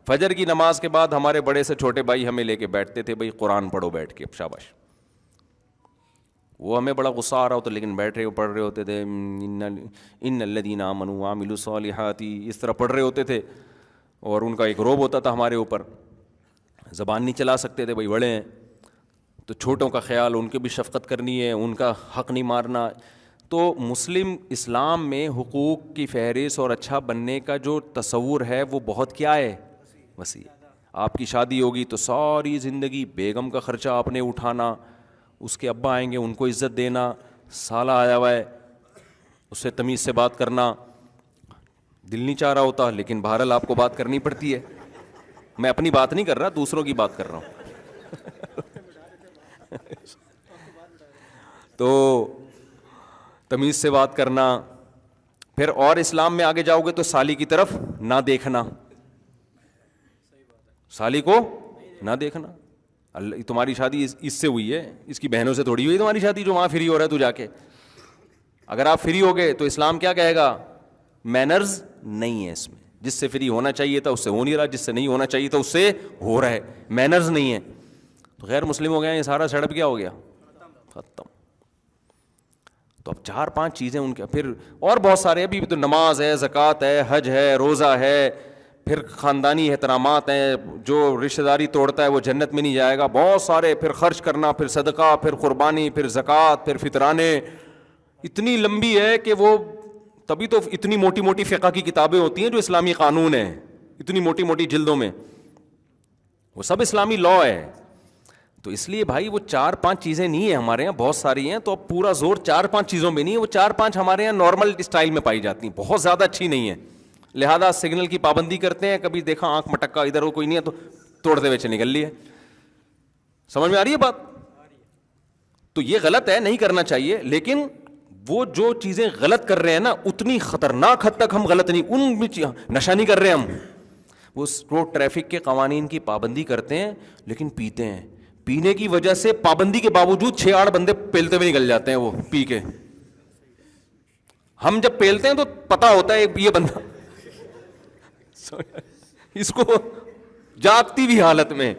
فجر کی نماز کے بعد ہمارے بڑے سے چھوٹے بھائی ہمیں لے کے بیٹھتے تھے, بھائی قرآن پڑھو بیٹھ کے. شاباش. وہ ہمیں بڑا غصہ آ رہا ہوتا لیکن بیٹھ رہے پڑھ رہے ہوتے تھے, ان الذین آمنوا وعملوا الصالحات, اس طرح پڑھ رہے ہوتے تھے. اور ان کا ایک روب ہوتا تھا ہمارے اوپر, زبان نہیں چلا سکتے تھے, بھائی بڑے ہیں تو چھوٹوں کا خیال, ان کے بھی شفقت کرنی ہے, ان کا حق نہیں مارنا. تو مسلم اسلام میں حقوق کی فہرست اور اچھا بننے کا جو تصور ہے وہ بہت کیا ہے، وسیع. آپ کی شادی ہوگی تو ساری زندگی بیگم کا خرچہ آپ نے اٹھانا، اس کے ابا آئیں گے ان کو عزت دینا، سالہ آیا ہوا ہے اس سے تمیز سے بات کرنا. دل نہیں چاہ رہا ہوتا لیکن بہرحال آپ کو بات کرنی پڑتی ہے. میں اپنی بات نہیں کر رہا، دوسروں کی بات کر رہا ہوں. تو تمیز سے بات کرنا. پھر اور اسلام میں آگے جاؤ گے تو سالی کی طرف نہ دیکھنا، سالی کو نہ دیکھنا. اللہ تمہاری شادی اس سے ہوئی ہے، اس کی بہنوں سے تھوڑی ہوئی تمہاری شادی جو وہاں فری ہو رہا ہے تو جا کے. اگر آپ فری ہو گئے تو اسلام کیا کہے گا، مینرز نہیں ہے اس میں. جس سے فری ہونا چاہیے تھا اس سے ہو نہیں رہا، جس سے نہیں ہونا چاہیے تھا اس سے ہو رہا ہے. مینرز نہیں ہے تو غیر مسلم ہو گئے. یہ سارا سیٹ اپ کیا ہو گیا، ختم. تو اب 4-5 چیزیں ان کے، پھر اور بہت سارے ابھی تو نماز ہے، زکوٰۃ ہے، حج ہے، روزہ ہے، پھر خاندانی احترامات ہیں. جو رشتہ داری توڑتا ہے وہ جنت میں نہیں جائے گا. بہت سارے، پھر خرچ کرنا، پھر صدقہ، پھر قربانی، پھر زکوٰۃ، پھر فطرانے. اتنی لمبی ہے کہ وہ تبھی تو اتنی موٹی موٹی فقہ کی کتابیں ہوتی ہیں جو اسلامی قانون ہیں، اتنی موٹی موٹی جلدوں میں، وہ سب اسلامی لاء ہے. تو اس لیے بھائی وہ 4-5 چیزیں نہیں ہیں ہمارے یہاں، بہت ساری ہیں. تو اب پورا زور 4-5 چیزوں میں نہیں ہے، وہ 4-5 ہمارے یہاں نارمل اسٹائل میں پائی جاتی ہیں، بہت زیادہ اچھی نہیں ہے. لہذا سگنل کی پابندی کرتے ہیں. کبھی دیکھا آنکھ مٹکا ادھر ہو کوئی نہیں ہے تو توڑتے ہوئے چلے نکل لیے. سمجھ میں آ رہی ہے بات؟ تو یہ غلط ہے، نہیں کرنا چاہیے. لیکن وہ جو چیزیں غلط کر رہے ہیں نا، اتنی خطرناک حد تک ہم غلط نہیں، ان بھی نشہ نہیں کر رہے ہم. وہ روڈ ٹریفک کے قوانین کی پابندی کرتے ہیں لیکن پیتے ہیں. پینے کی وجہ سے پابندی کے باوجود 6-8 بندے پیلتے ہوئے نکل جاتے ہیں وہ پی کے. ہم جب پیلتے ہیں تو پتا ہوتا ہے یہ بندہ اس کو جاگتی ہوئی حالت میں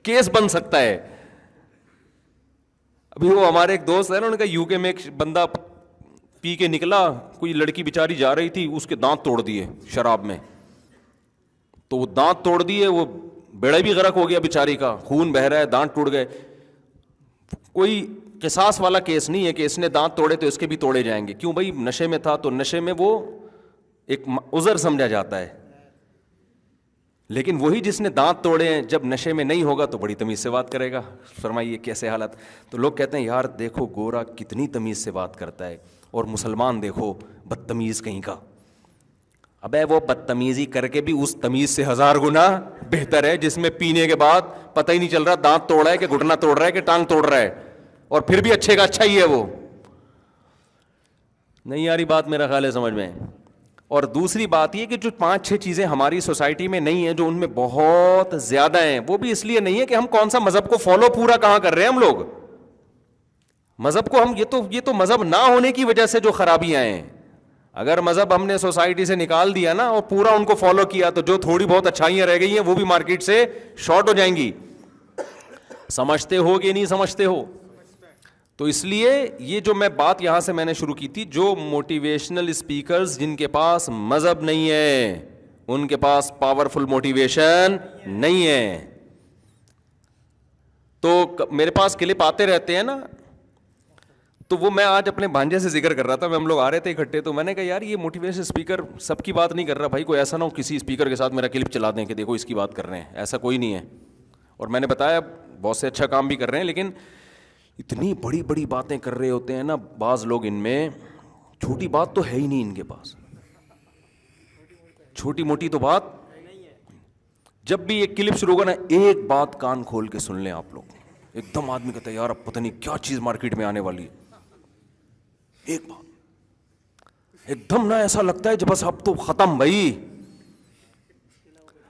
کیس بن سکتا ہے. ابھی وہ ہمارے ایک دوست ہے نا، انہوں نے کہا یو کے میں ایک بندہ پی کے نکلا، کوئی لڑکی بیچاری جا رہی تھی، اس کے دانت توڑ دیے شراب میں. تو وہ دانت توڑ دیے، وہ بیڑا بھی غرق ہو گیا بیچاری کا، خون بہ رہا ہے، دانت ٹوٹ گئے. کوئی قصاص والا کیس نہیں ہے کہ اس نے دانت توڑے تو اس کے بھی توڑے جائیں گے. کیوں بھائی؟ نشے میں تھا تو نشے میں وہ ایک عذر سمجھا جاتا ہے. لیکن وہی جس نے دانت توڑے ہیں جب نشے میں نہیں ہوگا تو بڑی تمیز سے بات کرے گا. فرمائیے کیسے حالت. تو لوگ کہتے ہیں یار دیکھو گورا کتنی تمیز سے بات کرتا ہے، اور مسلمان دیکھو بدتمیز کہیں کا. ابے وہ بدتمیزی کر کے بھی اس تمیز سے 1000 گنا بہتر ہے جس میں پینے کے بعد پتہ ہی نہیں چل رہا دانت توڑ رہا ہے کہ گھٹنا توڑ رہا ہے کہ ٹانگ توڑ رہا ہے، اور پھر بھی اچھے کا اچھا ہی ہے. وہ نہیں یاری بات میرا خیال ہے سمجھ میں. اور دوسری بات یہ کہ جو 5-6 چیزیں ہماری سوسائٹی میں نہیں ہیں، جو ان میں بہت زیادہ ہیں، وہ بھی اس لیے نہیں ہے کہ ہم کون سا مذہب کو فالو پورا کہاں کر رہے ہیں. ہم لوگ مذہب کو ہم یہ تو مذہب نہ ہونے کی وجہ سے جو خرابیاں ہیں. اگر مذہب ہم نے سوسائٹی سے نکال دیا نا اور پورا ان کو فالو کیا تو جو تھوڑی بہت اچھائیاں رہ گئی ہیں وہ بھی مارکیٹ سے شارٹ ہو جائیں گی. سمجھتے ہو کہ نہیں سمجھتے ہو؟ تو اس لیے یہ جو میں بات یہاں سے میں نے شروع کی تھی، جو موٹیویشنل اسپیکرز جن کے پاس مذہب نہیں ہے، ان کے پاس پاورفل موٹیویشن نہیں ہے. تو میرے پاس کلپ آتے رہتے ہیں نا، تو وہ میں آج اپنے بھانجے سے ذکر کر رہا تھا. ہم لوگ آ رہے تھے اکٹھے، تو میں نے کہا یار یہ موٹیویشن اسپیکر سب کی بات نہیں کر رہا بھائی، کوئی ایسا نہ ہو کسی اسپیکر کے ساتھ میرا کلپ چلا دیں کہ دیکھو اس کی بات کر رہے ہیں. ایسا کوئی نہیں ہے. اور میں نے بتایا بہت سے اچھا کام بھی کر رہے ہیں، لیکن اتنی بڑی بڑی باتیں کر رہے ہوتے ہیں نا بعض لوگ، ان میں چھوٹی بات تو ہے ہی نہیں ان کے پاس. چھوٹی موٹی تو بات، جب بھی ایک کلپ شروع ہوگا نا ایک بات کان کھول کے سن لیں آپ لوگ. ایک دم آدمی کہتا ہے یار اب پتہ نہیں کیا چیز مارکیٹ میں آنے والی ہے. ایک بات ایک دم نا ایسا لگتا ہے جب بس اب تو ختم بھائی.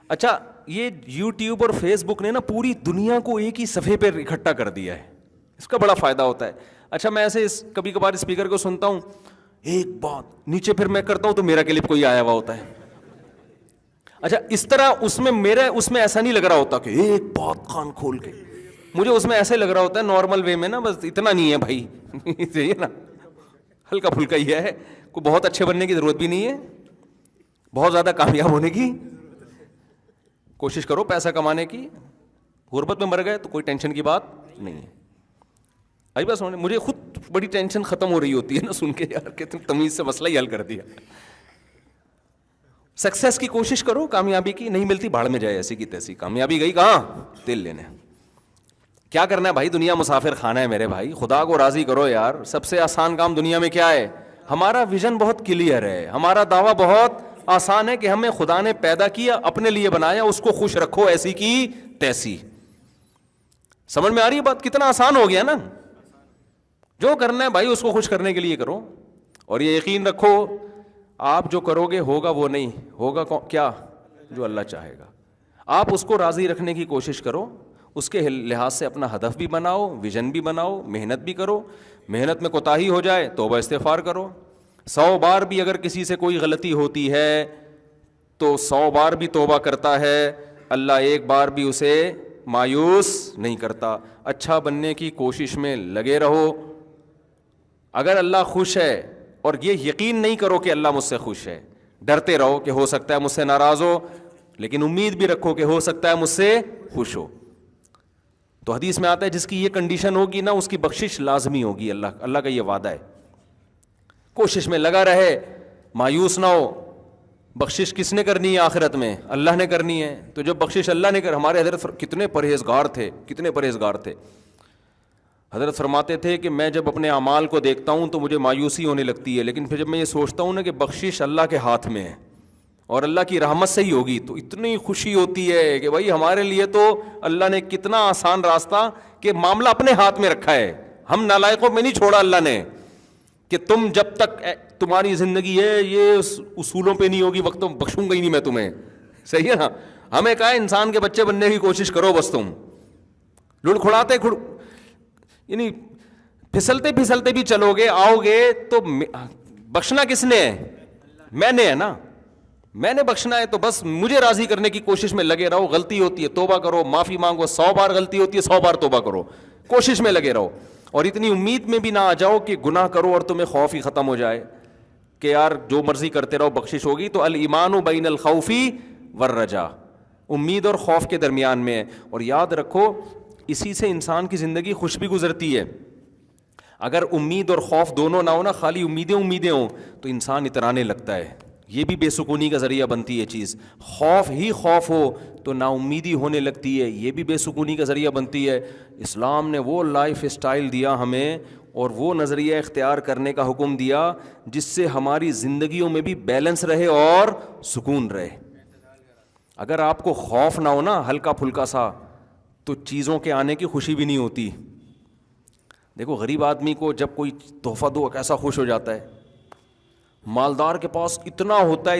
اچھا یہ یوٹیوب اور فیس بک نے نا پوری دنیا کو ایک ہی صفحے پہ اکٹھا کر دیا ہے. اس کا بڑا فائدہ ہوتا ہے. اچھا میں ایسے کبھی کبھار اسپیکر کو سنتا ہوں، ایک بات نیچے پھر میں کرتا ہوں تو میرا کلپ کوئی آیا ہوا ہوتا ہے. اچھا اس طرح اس میں ایسا نہیں لگ رہا ہوتا کہ ایک بات کان کھول کے. مجھے اس میں ایسے لگ رہا ہوتا ہے نارمل وے میں نا، بس اتنا نہیں ہے بھائی صحیح ہے نا، ہلکا پھلکا ہی ہے. کوئی بہت اچھے بننے کی ضرورت بھی نہیں ہے، بہت زیادہ کامیاب ہونے کی کوشش کرو، پیسہ کمانے کی. غربت میں مر گئے تو کوئی ٹینشن کی بات نہیں ہے. آئی بس مجھے خود بڑی ٹینشن ختم ہو رہی ہوتی ہے نا سن کے یار کہ تم تمیز سے مسئلہ ہی حل کر دیا. سکسیس کی کوشش کرو, کامیابی کی نہیں ملتی بھاڑ میں جائے, ایسی کی تیسی. کامیابی گئی کہاں؟ تل لینے. کیا کرنا ہے بھائی؟ دنیا مسافر خانہ ہے میرے بھائی, خدا کو راضی کرو یار. سب سے آسان کام دنیا میں کیا ہے؟ ہمارا ویژن بہت کلیئر ہے, ہمارا دعویٰ بہت آسان ہے کہ ہمیں خدا نے پیدا کیا, اپنے لیے بنایا, اس کو خوش رکھو ایسی کی تیسی. سمجھ میں آ رہی ہے بات؟ کتنا آسان ہو گیا نا. جو کرنا ہے بھائی اس کو خوش کرنے کے لیے کرو, اور یہ یقین رکھو آپ جو کرو گے ہوگا وہ نہیں ہوگا کیا جو اللہ چاہے گا. آپ اس کو راضی رکھنے کی کوشش کرو, اس کے لحاظ سے اپنا ہدف بھی بناؤ, ویژن بھی بناؤ, محنت بھی کرو. محنت میں کوتاہی ہو جائے توبہ استغفار کرو. 100 بار بھی اگر کسی سے کوئی غلطی ہوتی ہے تو 100 بار بھی توبہ کرتا ہے, اللہ ایک بار بھی اسے مایوس نہیں کرتا. اچھا بننے کی کوشش میں لگے رہو. اگر اللہ خوش ہے, اور یہ یقین نہیں کرو کہ اللہ مجھ سے خوش ہے, ڈرتے رہو کہ ہو سکتا ہے مجھ سے ناراض ہو, لیکن امید بھی رکھو کہ ہو سکتا ہے مجھ سے خوش ہو. تو حدیث میں آتا ہے جس کی یہ کنڈیشن ہوگی نا اس کی بخشش لازمی ہوگی. اللہ کا یہ وعدہ ہے. کوشش میں لگا رہے, مایوس نہ ہو. بخشش کس نے کرنی ہے آخرت میں؟ اللہ نے کرنی ہے. تو جب بخشش اللہ نے ہمارے حضرت کتنے پرہیزگار تھے, کتنے پرہیزگار تھے. حضرت فرماتے تھے کہ میں جب اپنے اعمال کو دیکھتا ہوں تو مجھے مایوسی ہونے لگتی ہے, لیکن پھر جب میں یہ سوچتا ہوں نا کہ بخشش اللہ کے ہاتھ میں ہے اور اللہ کی رحمت سے ہی ہوگی, تو اتنی خوشی ہوتی ہے کہ بھائی ہمارے لیے تو اللہ نے کتنا آسان راستہ کہ معاملہ اپنے ہاتھ میں رکھا ہے. ہم نالائقوں میں نہیں چھوڑا اللہ نے کہ تم جب تک تمہاری زندگی ہے یہ اصولوں پہ نہیں ہوگی وقت بخشوں گا ہی نہیں میں تمہیں. صحیح ہے نا؟ ہمیں کہا ہے انسان کے بچے بننے کی کوشش کرو بس. تم لڑکھڑاتے یعنی پھسلتے پھسلتے بھی چلو گے, آؤ گے تو بخشنا کس نے ہے؟ میں نے ہے نا, میں نے بخشنا ہے. تو بس مجھے راضی کرنے کی کوشش میں لگے رہو. غلطی ہوتی ہے توبہ کرو, معافی مانگو. 100 بار غلطی ہوتی ہے 100 بار توبہ کرو, کوشش میں لگے رہو. اور اتنی امید میں بھی نہ آ جاؤ کہ گناہ کرو اور تمہیں خوف ہی ختم ہو جائے کہ یار جو مرضی کرتے رہو بخشش ہوگی. تو الایمان بین الخوف والرجا, امید اور خوف کے درمیان میں ہے. اور یاد رکھو اسی سے انسان کی زندگی خوش بھی گزرتی ہے. اگر امید اور خوف دونوں نہ ہو نا, خالی امیدیں ہوں تو انسان اترانے لگتا ہے. یہ بھی بے سکونی کا ذریعہ بنتی ہے چیز. خوف ہی خوف ہو تو نا امیدی ہونے لگتی ہے, یہ بھی بے سکونی کا ذریعہ بنتی ہے. اسلام نے وہ لائف اسٹائل دیا ہمیں اور وہ نظریہ اختیار کرنے کا حکم دیا جس سے ہماری زندگیوں میں بھی بیلنس رہے اور سکون رہے. اگر آپ کو خوف نہ ہو نا ہلکا پھلکا سا, تو چیزوں کے آنے کی خوشی بھی نہیں ہوتی. دیکھو غریب آدمی کو جب کوئی تحفہ دو کیسا خوش ہو جاتا ہے. مالدار کے پاس اتنا ہوتا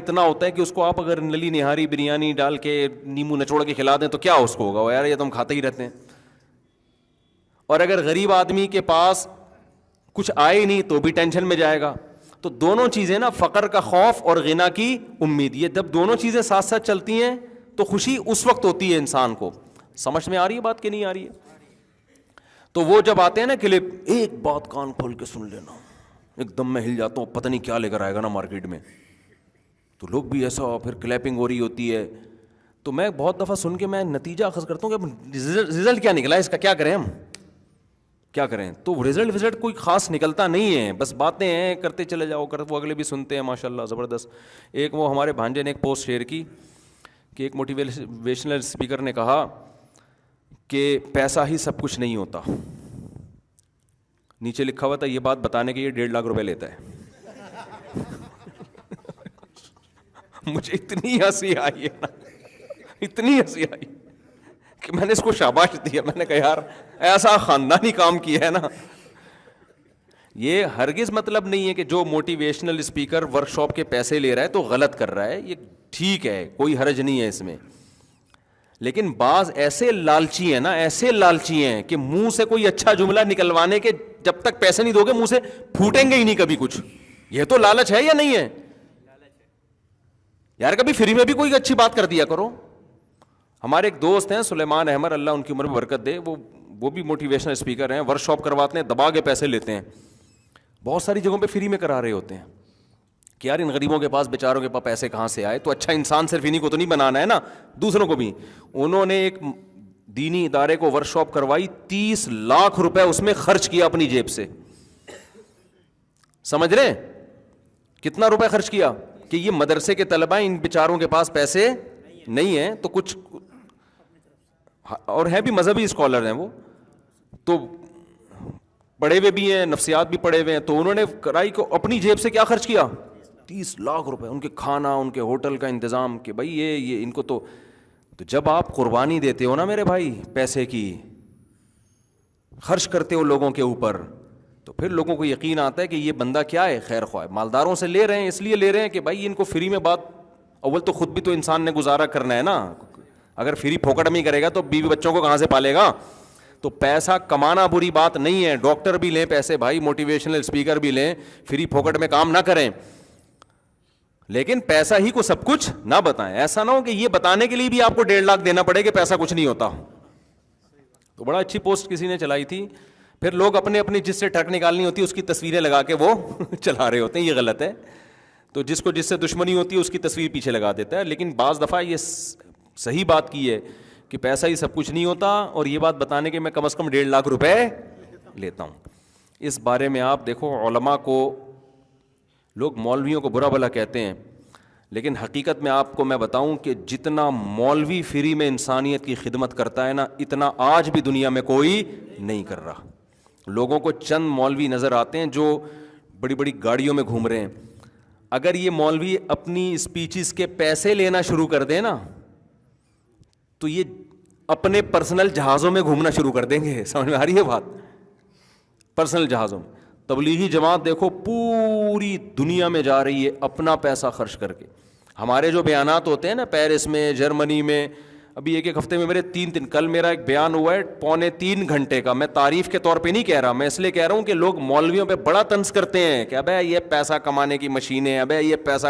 ہے کہ اس کو آپ اگر نلی نہاری بریانی ڈال کے نیمبو نچوڑ کے کھلا دیں تو کیا اس کو ہوگا, وہ یار یہ تو ہم کھاتے ہی رہتے ہیں. اور اگر غریب آدمی کے پاس کچھ آئے ہی نہیں تو بھی ٹینشن میں جائے گا. تو دونوں چیزیں نا, فقر کا خوف اور غنا کی امید, یہ جب دونوں چیزیں ساتھ ساتھ چلتی ہیں تو خوشی اس وقت ہوتی ہے انسان کو. سمجھ میں آ رہی ہے بات کہ نہیں آ رہی ہے؟ تو وہ جب آتے ہیں نا کلپ, ایک بات کان کھول کے سن لینا, ایک دم میں ہل جاتا ہوں, پتہ نہیں کیا لے کر آئے گا نا مارکیٹ میں. تو لوگ بھی ایسا, پھر کلیپنگ ہو رہی ہوتی ہے. تو میں بہت دفعہ سن کے میں نتیجہ اخذ کرتا ہوں کہ رزلٹ کیا نکلا ہے اس کا, کیا کریں ہم, کیا کریں. تو رزلٹ کوئی خاص نکلتا نہیں ہے, بس باتیں ہیں کرتے چلے جاؤ. وہ اگلے بھی سنتے ہیں ماشاء اللہ زبردست. ایک وہ ہمارے بھانجے نے ایک پوسٹ شیئر کی کہ ایک موٹیویشنل اسپیکر نے کہا کہ پیسہ ہی سب کچھ نہیں ہوتا. نیچے لکھا ہوا تھا یہ بات بتانے کے لیے 1.5 لاکھ روپے لیتا ہے. مجھے اتنی ہنسی آئی ہے نا, اتنی ہنسی آئی کہ میں نے اس کو شاباش دیا. میں نے کہا یار ایسا خاندانی کام کیا ہے نا. یہ ہرگز مطلب نہیں ہے کہ جو موٹیویشنل اسپیکر ورک شاپ کے پیسے لے رہا ہے تو غلط کر رہا ہے, یہ ٹھیک ہے, کوئی حرج نہیں ہے اس میں. لیکن بعض ایسے لالچی ہیں نا, ایسے لالچی ہیں کہ منہ سے کوئی اچھا جملہ نکلوانے کے جب تک پیسے نہیں دو گے منہ سے پھوٹیں گے ہی نہیں کبھی کچھ. یہ تو لالچ ہے یا نہیں ہے یار؟ کبھی فری میں بھی کوئی اچھی بات کر دیا کرو. ہمارے ایک دوست ہیں سلیمان احمد, اللہ ان کی عمر میں برکت دے, وہ بھی موٹیویشنل اسپیکر ہیں, ورک شاپ کرواتے ہیں, دبا کے پیسے لیتے ہیں. بہت ساری جگہوں پہ فری میں کرا رہے ہوتے ہیں کہ یار ان غریبوں کے پاس بیچاروں کے پاس پیسے کہاں سے آئے. تو اچھا انسان صرف انہیں کو تو نہیں بنانا ہے نا, دوسروں کو بھی. انہوں نے ایک دینی ادارے کو ورک شاپ کروائی, 30 لاکھ روپے اس میں خرچ کیا اپنی جیب سے. سمجھ رہے ہیں کتنا روپے خرچ کیا کہ یہ مدرسے کے طلبہ ان بیچاروں کے پاس پیسے نہیں ہیں تو کچھ, اور ہیں بھی مذہبی اسکالر ہیں وہ تو پڑھے ہوئے بھی ہیں, نفسیات بھی پڑھے ہوئے ہیں, تو انہوں نے کرائی کو اپنی جیب سے کیا خرچ کیا 30 لاکھ روپے, ان کے کھانا, ان کے ہوٹل کا انتظام, کہ بھائی یہ ان کو تو جب آپ قربانی دیتے ہو نا میرے بھائی پیسے کی, خرچ کرتے ہو لوگوں کے اوپر, تو پھر لوگوں کو یقین آتا ہے کہ یہ بندہ کیا ہے, خیر خواہ. مالداروں سے لے رہے ہیں اس لیے لے رہے ہیں کہ بھائی ان کو فری میں بات, اول تو خود بھی تو انسان نے گزارا کرنا ہے نا, اگر فری پھوکٹ میں ہی کرے گا تو بیوی بچوں کو کہاں سے پالے گا. تو پیسہ کمانا بری بات نہیں ہے, ڈاکٹر بھی لیں پیسے بھائی, موٹیویشنل اسپیکر بھی لیں, فری پھوکٹ میں کام نہ کریں, لیکن پیسہ ہی کو سب کچھ نہ بتائیں. ایسا نہ ہو کہ یہ بتانے کے لیے بھی آپ کو 1.5 لاکھ دینا پڑے کہ پیسہ کچھ نہیں ہوتا. تو بڑا اچھی پوسٹ کسی نے چلائی تھی, پھر لوگ اپنے اپنی جس سے ٹرک نکالنی ہوتی ہے اس کی تصویریں لگا کے وہ چلا رہے ہوتے ہیں, یہ غلط ہے. تو جس کو جس سے دشمنی ہوتی ہے اس کی تصویر پیچھے لگا دیتا ہے. لیکن بعض دفعہ یہ صحیح بات کی ہے کہ پیسہ ہی سب کچھ نہیں ہوتا, اور یہ بات بتانے کے میں کم از کم 1.5 لاکھ روپے لیتا ہوں. اس بارے میں آپ دیکھو, علماء کو لوگ مولویوں کو برا بھلا کہتے ہیں, لیکن حقیقت میں آپ کو میں بتاؤں کہ جتنا مولوی فری میں انسانیت کی خدمت کرتا ہے نا, اتنا آج بھی دنیا میں کوئی نہیں کر رہا. لوگوں کو چند مولوی نظر آتے ہیں جو بڑی بڑی گاڑیوں میں گھوم رہے ہیں. اگر یہ مولوی اپنی اسپیچز کے پیسے لینا شروع کر دیں نا تو یہ اپنے پرسنل جہازوں میں گھومنا شروع کر دیں گے. سمجھ میں آ رہی ہے بات؟ پرسنل جہازوں میں. تبلیغی جماعت دیکھو پوری دنیا میں جا رہی ہے اپنا پیسہ خرچ کر کے. ہمارے جو بیانات ہوتے ہیں نا پیرس میں, جرمنی میں, ابھی ایک ہفتے میں میرے 3 کل میرا ایک بیان ہوا ہے 2.25 گھنٹے کا. میں تعریف کے طور پہ نہیں کہہ رہا, میں اس لیے کہہ رہا ہوں کہ لوگ مولویوں پہ بڑا طنز کرتے ہیں کہ ابے یہ پیسہ کمانے کی مشینیں, ابے یہ پیسہ.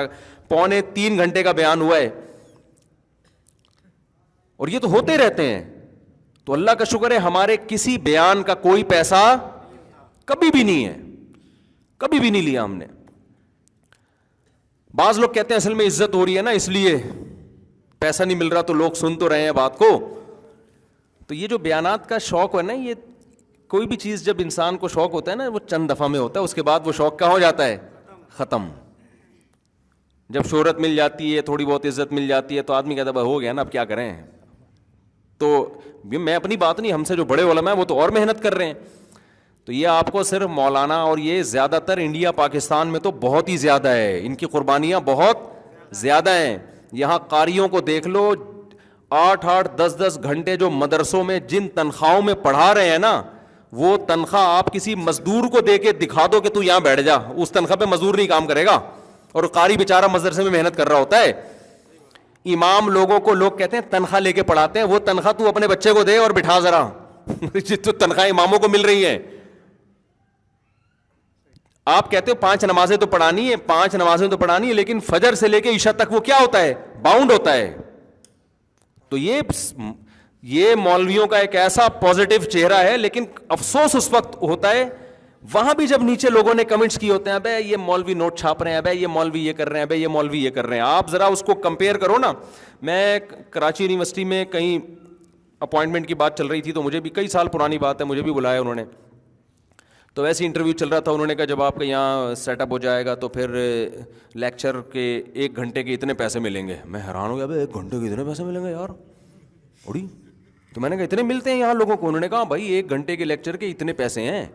2.25 گھنٹے کا بیان ہوا ہے, اور یہ تو ہوتے رہتے ہیں. تو اللہ کا شکر ہے ہمارے کسی بیان کا کوئی پیسہ کبھی بھی نہیں ہے, کبھی بھی نہیں لیا ہم نے. بعض لوگ کہتے ہیں اصل میں عزت ہو رہی ہے نا اس لیے پیسہ نہیں مل رہا, تو لوگ سن تو رہے ہیں بات کو. تو یہ جو بیانات کا شوق ہے نا, یہ کوئی بھی چیز جب انسان کو شوق ہوتا ہے نا وہ چند دفعہ میں ہوتا ہے, اس کے بعد وہ شوق کیا ہو جاتا ہے, ختم. جب شہرت مل جاتی ہے, تھوڑی بہت عزت مل جاتی ہے, تو آدمی کہتا ہے ہو گیا نا اب کیا کریں. تو میں اپنی بات نہیں, ہم سے جو بڑے علماء ہیں وہ تو اور محنت کر رہے ہیں. تو یہ آپ کو صرف مولانا, اور یہ زیادہ تر انڈیا پاکستان میں تو بہت ہی زیادہ ہے, ان کی قربانیاں بہت زیادہ ہیں. یہاں قاریوں کو دیکھ لو, 8-8 10-10 گھنٹے جو مدرسوں میں جن تنخواہوں میں پڑھا رہے ہیں نا, وہ تنخواہ آپ کسی مزدور کو دے کے دکھا دو کہ تو یہاں بیٹھ جا, اس تنخواہ پہ مزدور نہیں کام کرے گا, اور قاری بیچارہ مدرسے میں محنت کر رہا ہوتا ہے. امام لوگوں کو لوگ کہتے ہیں تنخواہ لے کے پڑھاتے ہیں, وہ تنخواہ تو اپنے بچے کو دے اور بٹھا ذرا تو تنخواہ اماموں کو مل رہی ہیں. آپ کہتے ہو 5 نمازیں تو پڑھانی ہے, 5 نمازیں تو پڑھانی ہے, لیکن فجر سے لے کے عشاء تک وہ کیا ہوتا ہے, باؤنڈ ہوتا ہے. تو یہ مولویوں کا ایک ایسا پازیٹیو چہرہ ہے, لیکن افسوس اس وقت ہوتا ہے وہاں بھی جب نیچے لوگوں نے کمنٹس کیے ہوتے ہیں ابے یہ مولوی نوٹ چھاپ رہے ہیں, ابے یہ مولوی یہ کر رہے ہیں, ابے یہ مولوی یہ کر رہے ہیں. آپ ذرا اس کو کمپیئر کرو نا. میں کراچی یونیورسٹی میں کہیں اپوائنٹمنٹ کی بات چل رہی تھی, تو مجھے بھی کئی سال پرانی بات ہے, مجھے بھی بلایا انہوں نے. تو ایسے انٹرویو چل رہا تھا, انہوں نے کہا جب آپ کا یہاں سیٹ اپ ہو جائے گا تو پھر لیکچر کے 1 گھنٹے کے اتنے پیسے ملیں گے. میں حیران ہو گیا, ابے 1 گھنٹے کے اتنے پیسے ملیں گے یار بڑی. تو میں نے کہا اتنے ملتے ہیں یہاں لوگوں کو؟ انہوں نے کہا بھائی 1 گھنٹے کے لیکچر کے اتنے پیسے ہیں.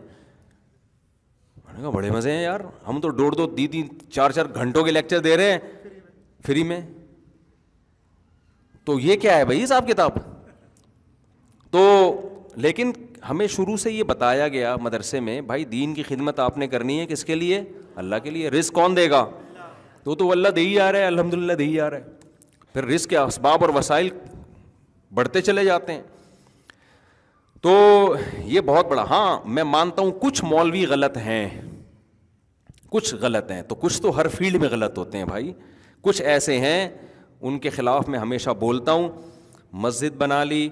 میں نے کہا بڑے مزے ہیں یار, ہم تو 2-2 3-4 گھنٹوں کے لیکچر دے رہے ہیں فری میں. تو یہ کیا ہے بھائی حساب کتاب؟ تو لیکن ہمیں شروع سے یہ بتایا گیا مدرسے میں, بھائی دین کی خدمت آپ نے کرنی ہے, کس کے لیے؟ اللہ کے لیے. رزق کون دے گا؟ تو اللہ دے ہی آ رہا ہے, الحمدللہ دے ہی آ رہا ہے. پھر رزق کے اسباب اور وسائل بڑھتے چلے جاتے ہیں. تو یہ بہت بڑا, ہاں میں مانتا ہوں کچھ مولوی غلط ہیں, کچھ غلط ہیں, تو کچھ تو ہر فیلڈ میں غلط ہوتے ہیں بھائی. کچھ ایسے ہیں ان کے خلاف میں ہمیشہ بولتا ہوں. مسجد بنا لی,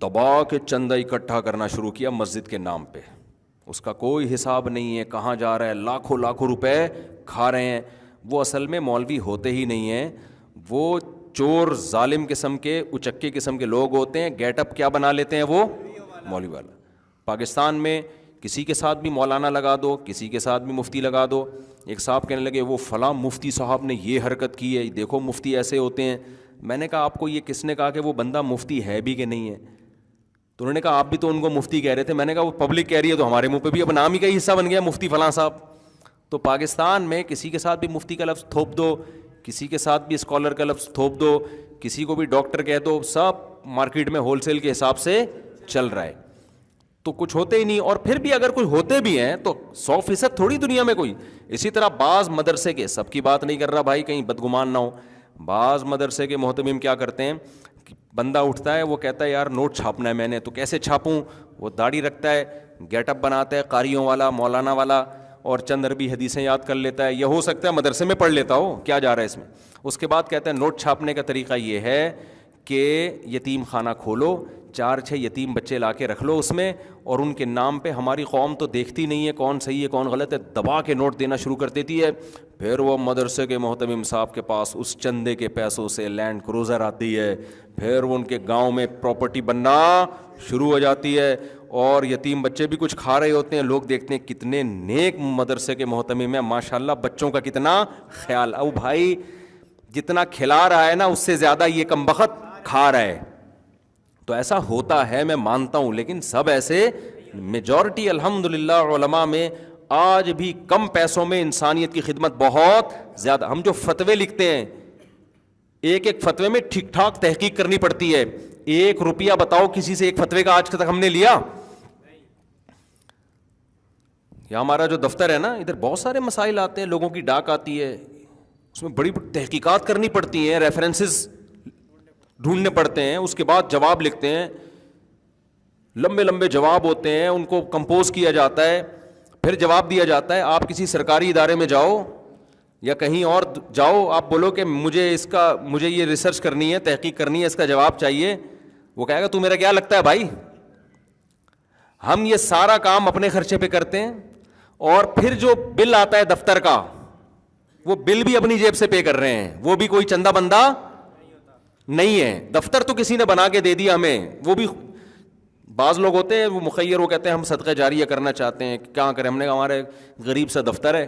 دبا کے چندہ اکٹھا کرنا شروع کیا مسجد کے نام پہ, اس کا کوئی حساب نہیں ہے کہاں جا رہا ہے, لاکھوں لاکھوں روپے کھا رہے ہیں. وہ اصل میں مولوی ہوتے ہی نہیں ہیں, وہ چور ظالم قسم کے اچکے قسم کے لوگ ہوتے ہیں. گیٹ اپ کیا بنا لیتے ہیں وہ؟ مولوی والا. پاکستان میں کسی کے ساتھ بھی مولانا لگا دو, کسی کے ساتھ بھی مفتی لگا دو. ایک صاحب کہنے لگے وہ فلاں مفتی صاحب نے یہ حرکت کی ہے, دیکھو مفتی ایسے ہوتے ہیں. میں نے کہا آپ کو یہ کس نے کہا کہ وہ بندہ مفتی ہے بھی کہ نہیں ہے؟ تو انہوں نے کہا آپ بھی تو ان کو مفتی کہہ رہے تھے. میں نے کہا وہ پبلک کہہ رہی ہے تو ہمارے منہ پہ بھی اب نام ہی کا حصہ بن گیا مفتی فلاں صاحب. تو پاکستان میں کسی کے ساتھ بھی مفتی کا لفظ تھوپ دو, کسی کے ساتھ بھی اسکالر کا لفظ تھوپ دو, کسی کو بھی ڈاکٹر کہہ دو, سب مارکیٹ میں ہول سیل کے حساب سے چل رہا ہے. تو کچھ ہوتے ہی نہیں. اور پھر بھی اگر کچھ ہوتے بھی ہیں تو 100% تھوڑی دنیا میں کوئی. اسی طرح بعض مدرسے کے, سب کی بات نہیں کر رہا بھائی کہیں بدگمان نہ ہو, بعض مدرسے کے محتمم کیا کرتے ہیں, بندہ اٹھتا ہے وہ کہتا ہے یار نوٹ چھاپنا ہے میں نے, تو کیسے چھاپوں؟ وہ داڑھی رکھتا ہے, گیٹ اپ بناتا ہے قاریوں والا, مولانا والا, اور چند عربی حدیثیں یاد کر لیتا ہے. یہ ہو سکتا ہے مدرسے میں پڑھ لیتا ہو, کیا جا رہا ہے اس میں. اس کے بعد کہتا ہے نوٹ چھاپنے کا طریقہ یہ ہے کہ یتیم خانہ کھولو, 4-6 یتیم بچے لا کے رکھ لو اس میں, اور ان کے نام پہ ہماری قوم تو دیکھتی نہیں ہے کون صحیح ہے کون غلط ہے, دبا کے نوٹ دینا شروع کر دیتی ہے. پھر وہ مدرسے کے محتمم صاحب کے پاس اس چندے کے پیسوں سے لینڈ کروزر آتی ہے, پھر وہ ان کے گاؤں میں پراپرٹی بننا شروع ہو جاتی ہے, اور یتیم بچے بھی کچھ کھا رہے ہوتے ہیں. لوگ دیکھتے ہیں کتنے نیک مدرسے کے محتمم ہیں, ماشاءاللہ بچوں کا کتنا خیال. او بھائی جتنا کھلا رہا ہے نا اس سے زیادہ یہ کمبخت کھا رہا ہے. تو ایسا ہوتا ہے میں مانتا ہوں, لیکن سب ایسے میجورٹی الحمدللہ علماء میں آج بھی کم پیسوں میں انسانیت کی خدمت بہت زیادہ. ہم جو فتوے لکھتے ہیں ایک ایک فتوے میں ٹھیک ٹھاک تحقیق کرنی پڑتی ہے. 1 روپیہ بتاؤ کسی سے ایک فتوے کا آج تک ہم نے لیا؟ یا ہمارا جو دفتر ہے نا ادھر بہت سارے مسائل آتے ہیں, لوگوں کی ڈاک آتی ہے, اس میں بڑی بڑی تحقیقات کرنی پڑتی ہیں, ریفرنسز ڈھونڈنے پڑتے ہیں, اس کے بعد جواب لکھتے ہیں, لمبے لمبے جواب ہوتے ہیں, ان کو کمپوز کیا جاتا ہے, پھر جواب دیا جاتا ہے. آپ کسی سرکاری ادارے میں جاؤ یا کہیں اور جاؤ, آپ بولو کہ مجھے یہ ریسرچ کرنی ہے, تحقیق کرنی ہے, اس کا جواب چاہیے, وہ کہے گا تو میرا کیا لگتا ہے بھائی. ہم یہ سارا کام اپنے خرچے پہ کرتے ہیں, اور پھر جو بل آتا ہے دفتر کا وہ بل بھی اپنی جیب سے پے کر رہے ہیں, وہ بھی کوئی چندہ بندہ نہیں ہے. دفتر تو کسی نے بنا کے دے دیا ہمیں, وہ بھی بعض لوگ ہوتے ہیں وہ مخیر, وہ کہتے ہیں ہم صدقہ جاریہ کرنا چاہتے ہیں, کیا کریں. ہم نے کہا ہمارے غریب سا دفتر ہے,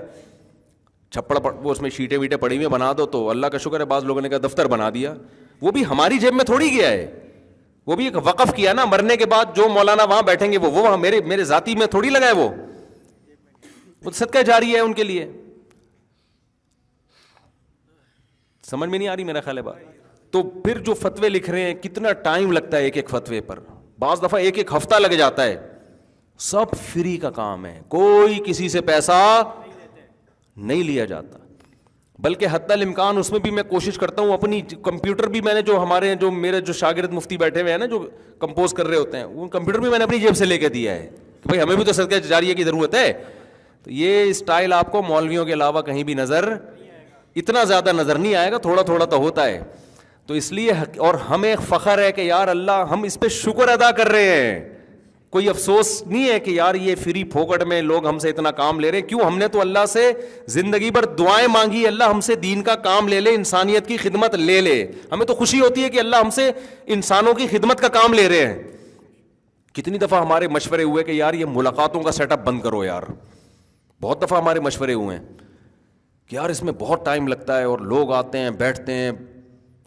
چھپڑ وہ اس میں شیٹیں ویٹیں پڑی ہوئی بنا دو, تو اللہ کا شکر ہے بعض لوگوں نے کہا دفتر بنا دیا. وہ بھی ہماری جیب میں تھوڑی گیا ہے, وہ بھی ایک وقف کیا نا, مرنے کے بعد جو مولانا وہاں بیٹھیں گے وہ میرے ذاتی میں تھوڑی لگا ہے, وہ صدقہ جاریہ ہے ان کے لیے. سمجھ میں نہیں آ رہی میرا خیال ہے بات. تو پھر جو فتوے لکھ رہے ہیں کتنا ٹائم لگتا ہے ایک ایک فتوے پر, بعض دفعہ ایک ایک ہفتہ لگ جاتا ہے. سب فری کا کام ہے, کوئی کسی سے پیسہ نہیں لیا جاتا, بلکہ حتی الامکان اس میں بھی میں کوشش کرتا ہوں اپنی کمپیوٹر بھی میں نے جو ہمارے جو میرے جو شاگرد مفتی بیٹھے ہوئے ہیں نا جو کمپوز کر رہے ہوتے ہیں, وہ کمپیوٹر بھی میں نے اپنی جیب سے لے کے دیا ہے کہ بھائی ہمیں بھی تو صدقہ جاریہ کی ضرورت ہے. تو یہ اسٹائل آپ کو مولویوں کے علاوہ کہیں بھی اتنا زیادہ نظر نہیں آئے گا, تھوڑا تھوڑا تو ہوتا ہے. تو اس لیے اور ہمیں فخر ہے کہ یار اللہ ہم اس پہ شکر ادا کر رہے ہیں, کوئی افسوس نہیں ہے کہ یار یہ فری پھوکٹ میں لوگ ہم سے اتنا کام لے رہے ہیں. کیوں؟ ہم نے تو اللہ سے زندگی بھر دعائیں مانگی, اللہ ہم سے دین کا کام لے لے, انسانیت کی خدمت لے لے. ہمیں تو خوشی ہوتی ہے کہ اللہ ہم سے انسانوں کی خدمت کا کام لے رہے ہیں. کتنی دفعہ ہمارے مشورے ہوئے کہ یار یہ ملاقاتوں کا سیٹ اپ بند کرو یار, بہت دفعہ ہمارے مشورے ہوئے ہیں کہ یار اس میں بہت ٹائم لگتا ہے, اور لوگ آتے ہیں بیٹھتے ہیں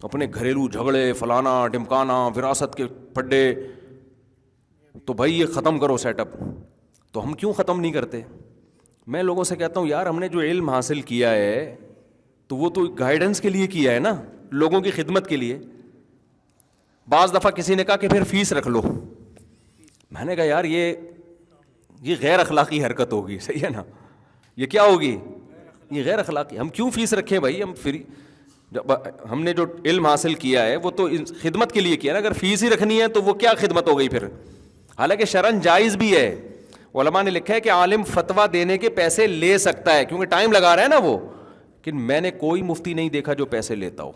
اپنے گھریلو جھگڑے فلانا ڈمکانا وراثت کے پڈے, تو بھائی یہ ختم کرو سیٹ اپ. تو ہم کیوں ختم نہیں کرتے؟ میں لوگوں سے کہتا ہوں یار ہم نے جو علم حاصل کیا ہے تو وہ تو گائیڈنس کے لیے کیا ہے نا, لوگوں کی خدمت کے لیے. بعض دفعہ کسی نے کہا کہ پھر فیس رکھ لو, میں نے کہا یار یہ غیر اخلاقی حرکت ہوگی, صحیح ہے نا, یہ کیا ہوگی, یہ غیر اخلاقی. ہم کیوں فیس رکھیں بھائی, ہم فری ہم نے جو علم حاصل کیا ہے وہ تو خدمت کے لیے کیا نا, اگر فیس ہی رکھنی ہے تو وہ کیا خدمت ہو گئی پھر. حالانکہ شرعاً جائز بھی ہے, علماء نے لکھا ہے کہ عالم فتویٰ دینے کے پیسے لے سکتا ہے کیونکہ ٹائم لگا رہا ہے نا وہ, لیکن میں نے کوئی مفتی نہیں دیکھا جو پیسے لیتا ہو.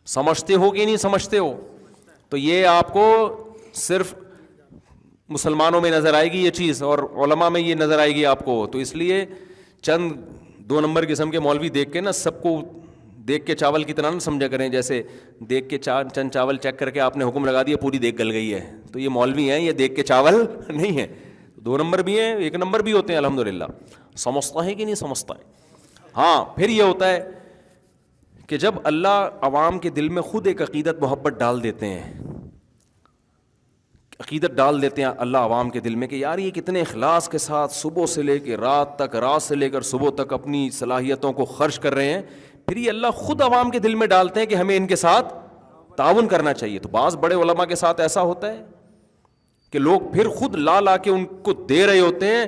سمجھتے ہو کہ نہیں سمجھتے ہو؟ تو یہ آپ کو صرف مسلمانوں میں نظر آئے گی یہ چیز, اور علماء میں یہ نظر آئے گی آپ کو. تو اس لیے چند 2 نمبر قسم کے مولوی دیکھ کے نا, سب کو دیکھ کے چاول کی طرح نہ سمجھا کریں, جیسے دیکھ کے چند چاول چیک کر کے آپ نے حکم لگا دیا پوری دیکھ گل گئی ہے, تو یہ مولوی ہیں, یہ دیکھ کے چاول نہیں ہے. 2 نمبر بھی ہیں, 1 نمبر بھی ہوتے ہیں الحمدللہ. سمجھتا ہے کہ نہیں سمجھتا ہے؟ ہاں. پھر یہ ہوتا ہے کہ جب اللہ عوام کے دل میں خود ایک عقیدت محبت ڈال دیتے ہیں, عقیدت ڈال دیتے ہیں اللہ عوام کے دل میں کہ یار یہ کتنے اخلاص کے ساتھ صبح سے لے کے رات تک, رات سے لے کر صبح تک اپنی صلاحیتوں کو خرچ کر رہے ہیں, پھر یہ اللہ خود عوام کے دل میں ڈالتے ہیں کہ ہمیں ان کے ساتھ تعاون کرنا چاہیے. تو بعض بڑے علماء کے ساتھ ایسا ہوتا ہے کہ لوگ پھر خود لا کے ان کو دے رہے ہوتے ہیں.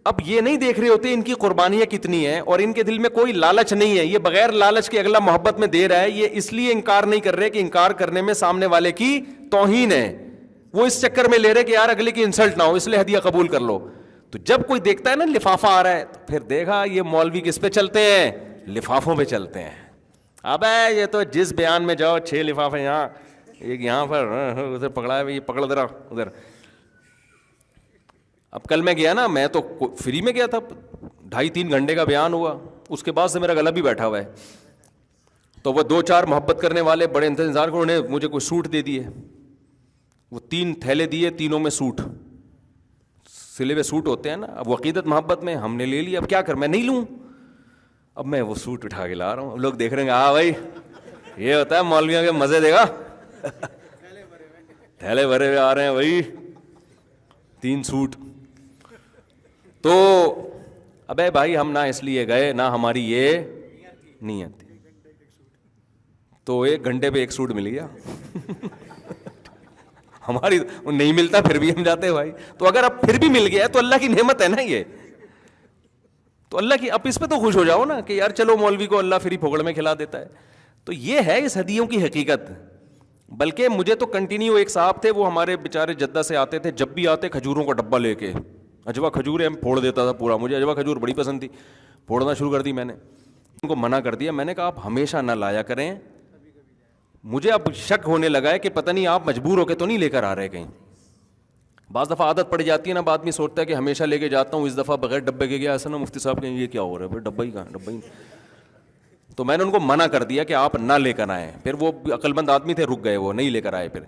اب یہ نہیں دیکھ رہے ہوتے ان کی قربانیاں کتنی ہیں, اور ان کے دل میں کوئی لالچ نہیں ہے, یہ بغیر لالچ کے اگلا محبت میں دے رہا ہے. یہ اس لیے انکار نہیں کر رہے کہ انکار کرنے میں سامنے والے کی توہین ہے, وہ اس چکر میں لے رہے کہ یار اگلے کی انسلٹ نہ ہو اس لیے ہدیہ قبول کر لو. تو جب کوئی دیکھتا ہے نا لفافہ آ رہا ہے تو پھر دیکھا یہ مولوی کس پہ چلتے ہیں, لفافوں پہ چلتے ہیں. اب یہ تو جس بیان میں جاؤ 6 لفافے یہاں, ایک یہاں پر ادھر پکڑا ہے, یہ پکڑ ذرا ادھر. اب کل میں گیا نا, میں تو فری میں گیا تھا, 2.5-3 گھنٹے کا بیان ہوا, اس کے بعد سے میرا گلا بھی بیٹھا ہوا ہے. تو وہ 2-4 محبت کرنے والے بڑے انتظار کو, انہوں نے مجھے کوئی سوٹ دے دیے, وہ 3 تھیلے دیے, تینوں میں سوٹ, سلے ہوئے سوٹ ہوتے ہیں نا. اب وہ عقیدت محبت میں ہم نے لے لیا, اب کیا کر, میں نہیں لوں. اب میں وہ سوٹ اٹھا کے لا رہا ہوں, لوگ دیکھ رہے ہیں ہاں بھائی یہ ہوتا ہے مولویوں کے مزے دے گا, تھیلے بھرے ہوئے آ رہے ہیں بھائی 3 سوٹ. تو ابے بھائی ہم نہ اس لیے گئے, نہ ہماری یہ نیت تھی. تو 1 گھنٹے پہ 1 سوٹ مل گیا. ہماری نہیں ملتا پھر بھی ہم جاتے بھائی. تو اگر اب پھر بھی مل گیا تو اللہ کی نعمت ہے نا یہ, تو اللہ کی, اب اس پہ تو خوش ہو جاؤ نا کہ یار چلو مولوی کو اللہ فری پھوگڑ میں کھلا دیتا ہے. تو یہ ہے اس ہدیوں کی حقیقت. بلکہ مجھے تو کنٹینیو ایک صاحب تھے, وہ ہمارے بیچارے جدہ سے آتے تھے, جب بھی آتے کھجوروں کا ڈبہ لے کے, اجوا کھجور ہے, پھوڑ دیتا تھا پورا. مجھے اجوا کھجور بڑی پسند تھی, پھوڑنا شروع کر دی میں نے. ان کو منع کر دیا, میں نے کہا آپ ہمیشہ نہ لایا کریں. مجھے اب شک ہونے لگا ہے کہ پتہ نہیں آپ مجبور ہو کے تو نہیں لے کر آ رہے کہیں. بعض دفعہ عادت پڑ جاتی ہے نا, آدمی سوچتا ہے کہ ہمیشہ لے کے جاتا ہوں, اس دفعہ بغیر ڈبے کے گیا, ایسا نا مفتی صاحب کہیں یہ کیا ہو رہا ہے بھائی, ڈبہ ہی کہاں, ڈبہ ہی. تو میں نے ان کو منع کر دیا کہ آپ نہ لے کر آئیں. پھر وہ عقل مند آدمی تھے, رک گئے, وہ نہیں لے کر آئے پھر.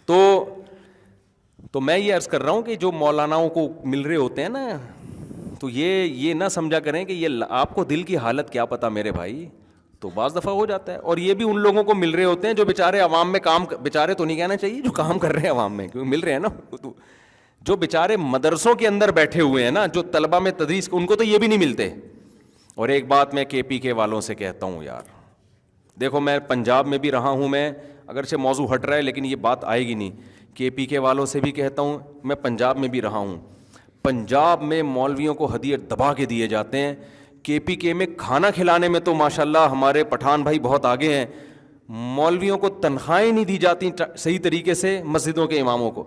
تو میں یہ عرض کر رہا ہوں کہ جو مولاناؤں کو مل رہے ہوتے ہیں نا, تو یہ نہ سمجھا کریں کہ یہ آپ کو دل کی حالت کیا پتہ میرے بھائی. تو بعض دفعہ ہو جاتا ہے. اور یہ بھی ان لوگوں کو مل رہے ہوتے ہیں جو بیچارے عوام میں کام, بیچارے تو نہیں کہنا چاہیے, جو کام کر رہے ہیں عوام میں, کیونکہ مل رہے ہیں نا. جو بیچارے مدرسوں کے اندر بیٹھے ہوئے ہیں نا, جو طلبہ میں تدریس, ان کو تو یہ بھی نہیں ملتے. اور ایک بات میں KPK والوں سے کہتا ہوں یار, دیکھو میں پنجاب میں بھی رہا ہوں, میں اگرچہ موضوع ہٹ رہا ہے لیکن یہ بات آئے گی نہیں. KPK والوں سے بھی کہتا ہوں, میں پنجاب میں بھی رہا ہوں. پنجاب میں مولویوں کو ہدیے دبا کے دیے جاتے ہیں. KPK میں کھانا کھلانے میں تو ماشاءاللہ ہمارے پٹھان بھائی بہت آگے ہیں. مولویوں کو تنخواہیں نہیں دی جاتی صحیح طریقے سے, مسجدوں کے اماموں کو.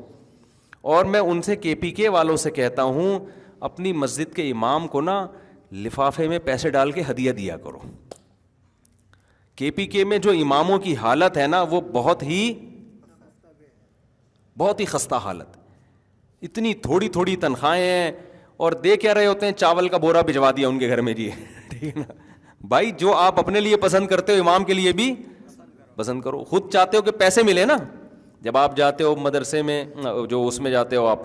اور میں ان سے KPK والوں سے کہتا ہوں, اپنی مسجد کے امام کو نا لفافے میں پیسے ڈال کے ہدیہ دیا کرو. KPK میں جو اماموں کی حالت ہے نا, وہ بہت ہی خستہ حالت. اتنی تھوڑی تھوڑی تنخواہیں ہیں, اور دے کیا رہے ہوتے ہیں, چاول کا بورا بھجوا دیا ان کے گھر میں جی. ٹھیک ہے نا بھائی, جو آپ اپنے لیے پسند کرتے ہو امام کے لیے بھی پسند کرو. خود چاہتے ہو کہ پیسے ملے نا, جب آپ جاتے ہو مدرسے میں, جو اس میں جاتے ہو آپ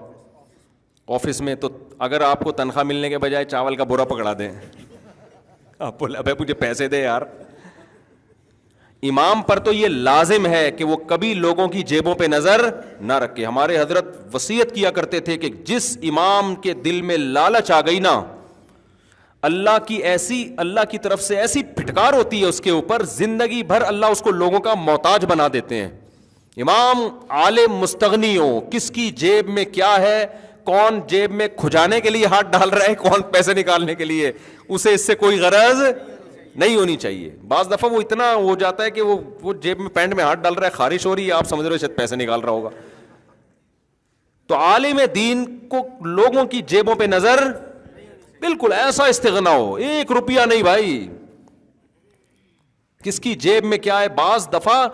آفس میں, تو اگر آپ کو تنخواہ ملنے کے بجائے چاول کا بورا پکڑا دیں, آپ بولے ابے مجھے پیسے دے یار. امام پر تو یہ لازم ہے کہ وہ کبھی لوگوں کی جیبوں پہ نظر نہ رکھے. ہمارے حضرت وصیت کیا کرتے تھے کہ جس امام کے دل میں لالچ آ گئی نا, اللہ کی طرف سے ایسی پھٹکار ہوتی ہے اس کے اوپر, زندگی بھر اللہ اس کو لوگوں کا محتاج بنا دیتے ہیں. امام عالم مستغنی ہو, کس کی جیب میں کیا ہے, کون جیب میں کھجانے کے لیے ہاتھ ڈال رہا ہے, کون پیسے نکالنے کے لیے, اسے اس سے کوئی غرض نہیں ہونی چاہیے. بعض دفعہ وہ اتنا ہو جاتا ہے کہ وہ جیب میں پینٹ میں ہاتھ ڈال رہا ہے, خارش ہو رہی ہے, آپ سمجھ رہے ہو شاید پیسے نکال رہا ہوگا. تو عالم دین کو لوگوں کی جیبوں پہ نظر, بالکل ایسا استغنا ہو, 1 روپیہ نہیں بھائی, کس کی جیب میں کیا ہے. بعض دفعہ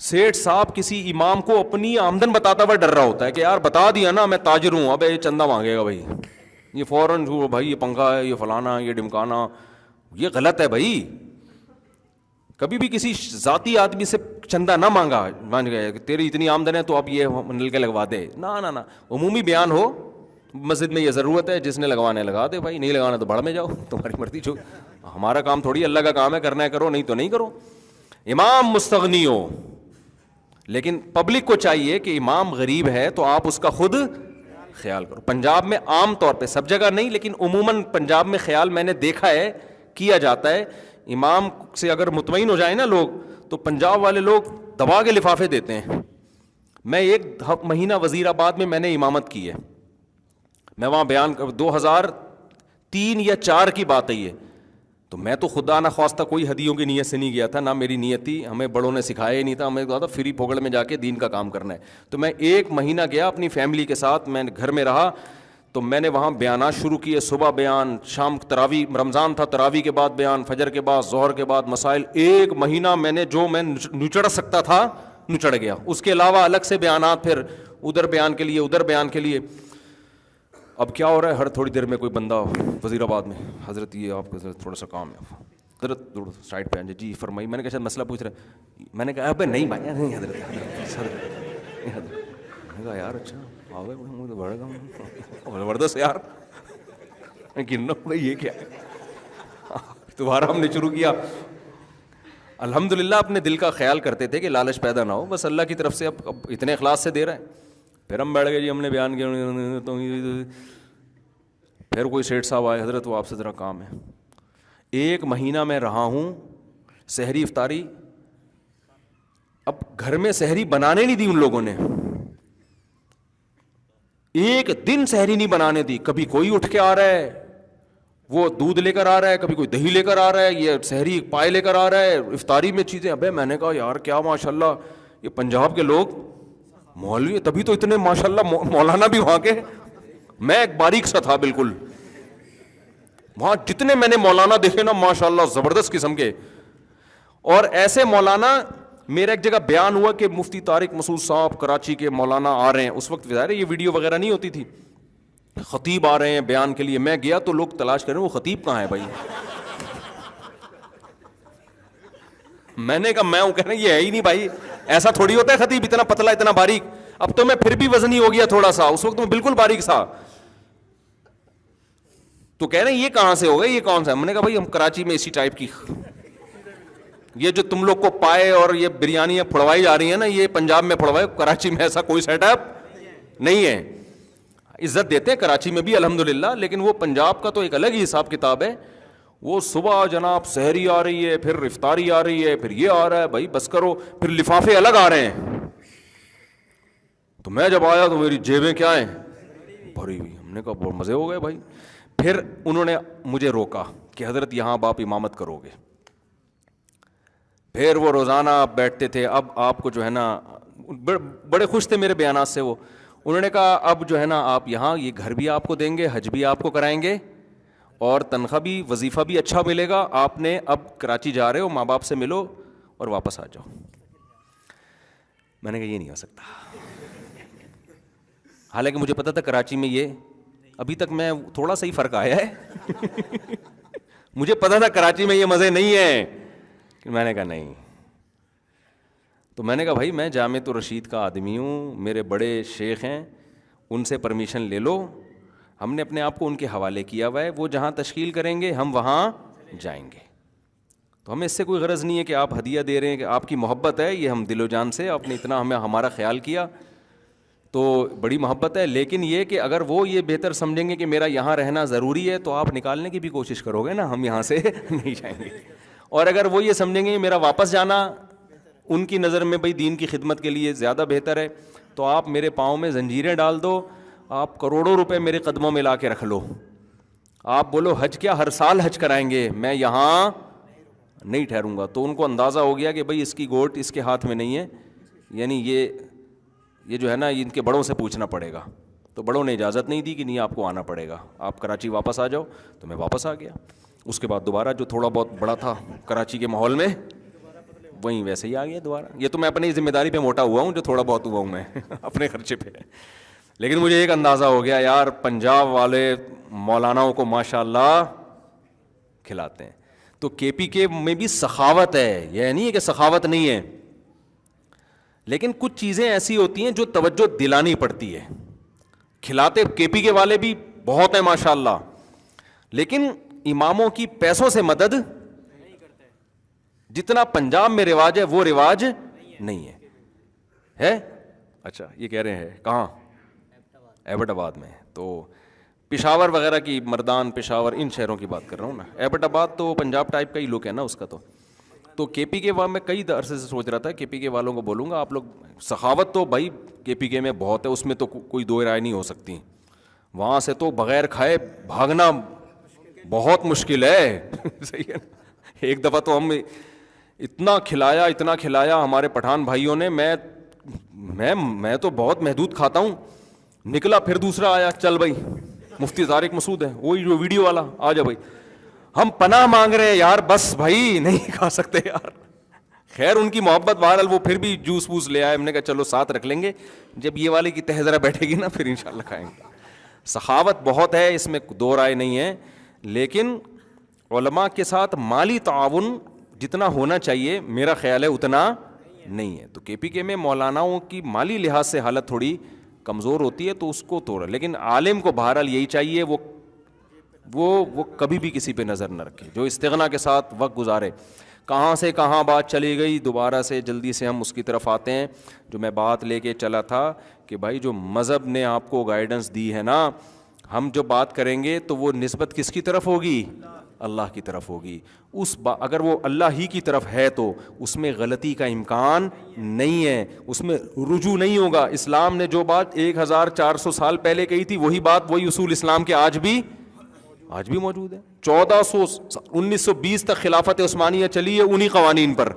سیٹھ صاحب کسی امام کو اپنی آمدن بتاتا ہوا ڈر رہا ہوتا ہے کہ یار بتا دیا نا میں تاجر ہوں, اب یہ چندہ مانگے گا بھائی, یہ فوراً بھائی یہ پنکھا ہے, یہ فلانا, یہ ڈمکانا. یہ غلط ہے بھائی. کبھی بھی کسی ذاتی آدمی سے چندہ نہ مان گئے کہ تیری اتنی آمدن ہے تو اب یہ نل کے لگوا دے, نہ. عمومی بیان ہو, مسجد میں یہ ضرورت ہے, جس نے لگوانا ہے لگا دے بھائی, نہیں لگانا تو بھاڑ میں جاؤ, تمہاری مرضی. جو ہمارا کام تھوڑی, اللہ کا کام ہے, کرنا ہے کرو, نہیں تو نہیں کرو. امام مستغنی ہو, لیکن پبلک کو چاہیے کہ امام غریب ہے تو آپ اس کا خود خیال کرو. پنجاب میں عام طور پہ, سب جگہ نہیں لیکن عموماً پنجاب میں خیال میں نے دیکھا ہے کیا جاتا ہے, امام سے اگر مطمئن ہو جائیں نا لوگ تو پنجاب والے لوگ دبا کے لفافے دیتے ہیں. میں 1 مہینہ وزیر آباد میں نے امامت کی ہے, میں وہاں بیان 2003 یا 4 کی بات ہے یہ, تو میں تو خدا نہ خواستہ کوئی ہدیوں کی نیت سے نہیں گیا تھا, نہ میری نیت تھی, ہمیں بڑوں نے سکھایا ہی نہیں تھا, ہمیں کہا تھا فری پھوگڑ میں جا کے دین کا کام کرنا ہے. تو میں 1 مہینہ گیا اپنی فیملی کے ساتھ, میں گھر میں رہا, تو میں نے وہاں بیانات شروع کیے, صبح بیان, شام تراویح, رمضان تھا تراویح کے بعد بیان, فجر کے بعد, ظہر کے بعد مسائل. 1 مہینہ میں نے جو میں نچڑ سکتا تھا نچڑ گیا. اس کے علاوہ الگ سے بیانات, پھر ادھر بیان کے لیے ادھر بیان کے لیے. اب کیا ہو رہا ہے, ہر تھوڑی دیر میں کوئی بندہ وزیر آباد میں, حضرت یہ آپ کا تھوڑا سا کام ہے, حضرت سائڈ پہ آ جائے, جی فرمائی. میں نے کہا مسئلہ پوچھ رہے, میں نے کہا ابے نہیں بھائی نہیں حضرت, میں نے کہا یار اچھا آ گئے بڑا کام زبردست یار, گننا بھائی یہ کیا ہے. دوبارہ ہم نے شروع کیا. الحمدللہ اپنے دل کا خیال کرتے تھے کہ لالچ پیدا نہ ہو, بس اللہ کی طرف سے اب اتنے اخلاص سے دے رہے ہیں. پھر ہم بیٹھ گئے, جی ہم نے بیان کیا, پھر کوئی سیٹھ صاحب آئے, حضرت وہ آپ سے ذرا کام ہے. 1 مہینہ میں رہا ہوں, سحری افطاری, اب گھر میں سحری بنانے نہیں دی ان لوگوں نے, 1 دن سحری نہیں بنانے دی. کبھی کوئی اٹھ کے آ رہا ہے وہ دودھ لے کر آ رہا ہے, کبھی کوئی دہی لے کر آ رہا ہے, یہ سحری پائے لے کر آ رہا ہے, افطاری میں چیزیں. ابے میں نے کہا یار کیا ماشاء اللہ یہ پنجاب کے لوگ مولوی, تبھی تو اتنے ماشاء اللہ مولانا بھی وہاں کے. میں ایک باریک سا تھا بالکل, وہاں جتنے میں نے مولانا دیکھے نا ماشاء اللہ زبردست قسم کے. اور ایسے مولانا, میرا ایک جگہ بیان ہوا کہ مفتی طارق مسعود صاحب کراچی کے مولانا آ رہے ہیں, اس وقت ظاہر ہے یہ ویڈیو وغیرہ نہیں ہوتی تھی, خطیب آ رہے ہیں بیان کے لیے. میں گیا تو لوگ تلاش کر رہے ہیں وہ خطیب کہاں ہے بھائی. میں نے کہا میں ہوں, کہہ رہے ہیں یہ ہے ہی نہیں بھائی, ایسا تھوڑی ہوتا ہے خطیب اتنا پتلا اتنا باریک. اب تو میں پھر بھی وزنی ہو گیا تھوڑا سا, اس وقت میں بالکل باریک تھا. تو کہہ رہے ہیں یہ کہاں سے ہو گئے, یہ کون سا ہے. میں نے کہا بھائی ہم کراچی میں اسی ٹائپ کی, یہ جو تم لوگ کو پائے اور یہ بریانی پھڑوائی جا رہی ہے نا, یہ پنجاب میں پھڑوائے, کراچی میں ایسا کوئی سیٹ اپ نہیں ہے. عزت دیتے ہیں کراچی میں بھی الحمدللہ, لیکن وہ پنجاب کا تو ایک الگ ہی حساب کتاب ہے. وہ صبح جناب سحری آ رہی ہے, پھر افطاری آ رہی ہے, پھر یہ آ رہا ہے, بھائی بس کرو, پھر لفافے الگ آ رہے ہیں. تو میں جب آیا تو میری جیبیں کیا ہیں بھری ہوئی. ہم نے کہا بہت مزے ہو گئے بھائی. پھر انہوں نے مجھے روکا کہ حضرت یہاں اب آپ امامت کرو گے. پھر وہ روزانہ آپ بیٹھتے تھے, اب آپ کو جو ہے نا, بڑے خوش تھے میرے بیانات سے وہ. انہوں نے کہا اب جو ہے نا آپ یہاں یہ گھر بھی آپ کو دیں گے, حج بھی آپ کو کرائیں گے, اور تنخواہ بھی, وظیفہ بھی اچھا ملے گا. آپ نے اب کراچی جا رہے ہو, ماں باپ سے ملو اور واپس آ جاؤ. میں نے کہا یہ نہیں ہو سکتا. حالانکہ مجھے پتا تھا کراچی میں یہ, ابھی تک میں تھوڑا سا ہی فرق آیا ہے. مجھے پتا تھا کراچی میں یہ مزے نہیں ہیں. میں نے کہا نہیں. تو میں نے کہا بھائی میں جامعۃ الرشید کا آدمی ہوں, میرے بڑے شیخ ہیں, ان سے پرمیشن لے لو. ہم نے اپنے آپ کو ان کے حوالے کیا ہوا ہے, وہ جہاں تشکیل کریں گے ہم وہاں جائیں گے. تو ہمیں اس سے کوئی غرض نہیں ہے کہ آپ ہدیہ دے رہے ہیں, کہ آپ کی محبت ہے, یہ ہم دل و جان سے, آپ نے اتنا ہمارا خیال کیا تو بڑی محبت ہے. لیکن یہ کہ اگر وہ یہ بہتر سمجھیں گے کہ میرا یہاں رہنا ضروری ہے تو آپ نکالنے کی بھی کوشش کرو گے نا, ہم یہاں سے نہیں جائیں گے. اور اگر وہ یہ سمجھیں گے میرا واپس جانا ان کی نظر میں بھائی دین کی خدمت کے لیے زیادہ بہتر ہے, تو آپ میرے پاؤں میں زنجیریں ڈال دو, آپ کروڑوں روپے میرے قدموں میں لا کے رکھ لو, آپ بولو حج کیا ہر سال حج کرائیں گے, میں یہاں نہیں ٹھہروں گا. تو ان کو اندازہ ہو گیا کہ بھائی اس کی گوٹ اس کے ہاتھ میں نہیں ہے, یعنی یہ جو ہے نا ان کے بڑوں سے پوچھنا پڑے گا. تو بڑوں نے اجازت نہیں دی کہ نہیں آپ کو آنا پڑے گا, آپ کراچی واپس آ جاؤ. تو میں واپس آ گیا. اس کے بعد دوبارہ جو تھوڑا بہت بڑا تھا کراچی کے ماحول میں وہیں ویسے ہی آ گیا دوبارہ. یہ تو میں اپنی ذمہ داری پہ موٹا ہوا ہوں, جو تھوڑا بہت ہوا ہوں میں اپنے خرچے پہ. لیکن مجھے ایک اندازہ ہو گیا یار پنجاب والے مولاناؤں کو ماشاء اللہ کھلاتے ہیں. تو کے پی کے میں بھی سخاوت ہے, یہ نہیں ہے کہ سخاوت نہیں ہے, لیکن کچھ چیزیں ایسی ہوتی ہیں جو توجہ دلانی پڑتی ہے. کھلاتے کے پی کے والے بھی بہت ہیں ماشاء اللہ, لیکن اماموں کی پیسوں سے مدد جتنا پنجاب میں رواج ہے وہ رواج نہیں ہے. اچھا یہ کہہ رہے ہیں کہاں؟ ایبٹ آباد میں. تو پشاور وغیرہ کی, مردان, پشاور, ان شہروں کی بات کر رہا ہوں نا. ایبٹ آباد تو پنجاب ٹائپ کا ہی لک ہے نا اس کا. تو کے پی کے میں کئی عرصے سے سوچ رہا تھا کے پی کے والوں کو بولوں گا آپ لوگ, سخاوت تو بھائی کے پی کے میں بہت ہے, اس میں تو کوئی دو رائے نہیں ہو سکتی. وہاں سے تو بغیر کھائے بھاگنا بہت مشکل ہے. صحیح ہے. ایک دفعہ تو ہم اتنا کھلایا ہمارے پٹھان بھائیوں نے, میں تو بہت محدود کھاتا ہوں, نکلا پھر دوسرا آیا, چل بھائی مفتی طارق مسعود ہے وہی جو ویڈیو والا, آ جا بھائی, ہم پناہ مانگ رہے ہیں یار, بس بھائی نہیں کھا سکتے یار. خیر ان کی محبت بہرحال, وہ پھر بھی جوس ووس لے آئے, ہم نے کہا چلو ساتھ رکھ لیں گے, جب یہ والے کی تہ ذرا بیٹھے گی نا پھر انشاءاللہ کھائیں گے. سخاوت بہت ہے, اس میں دو رائے نہیں ہے, لیکن علماء کے ساتھ مالی تعاون جتنا ہونا چاہیے میرا خیال ہے اتنا نہیں ہے. تو کے پی کے میں مولاناؤں کی مالی لحاظ سے حالت تھوڑی کمزور ہوتی ہے, تو اس کو توڑا. لیکن عالم کو بہرحال یہی چاہیے وہ کبھی بھی کسی پہ نظر نہ رکھے, جو استغنا کے ساتھ وقت گزارے. کہاں سے کہاں بات چلی گئی, دوبارہ سے جلدی سے ہم اس کی طرف آتے ہیں جو میں بات لے کے چلا تھا کہ بھائی جو مذہب نے آپ کو گائیڈنس دی ہے نا, ہم جو بات کریں گے تو وہ نسبت کس کی طرف ہوگی؟ اللہ کی طرف ہوگی. اگر وہ اللہ ہی کی طرف ہے تو اس میں غلطی کا امکان نہیں ہے, اس میں رجوع نہیں ہوگا. اسلام نے جو بات 1400 سال پہلے کہی تھی وہی بات, وہی اصول اسلام کے آج بھی موجود ہے. 1920 تک خلافت عثمانیہ چلی ہے انہی قوانین پر.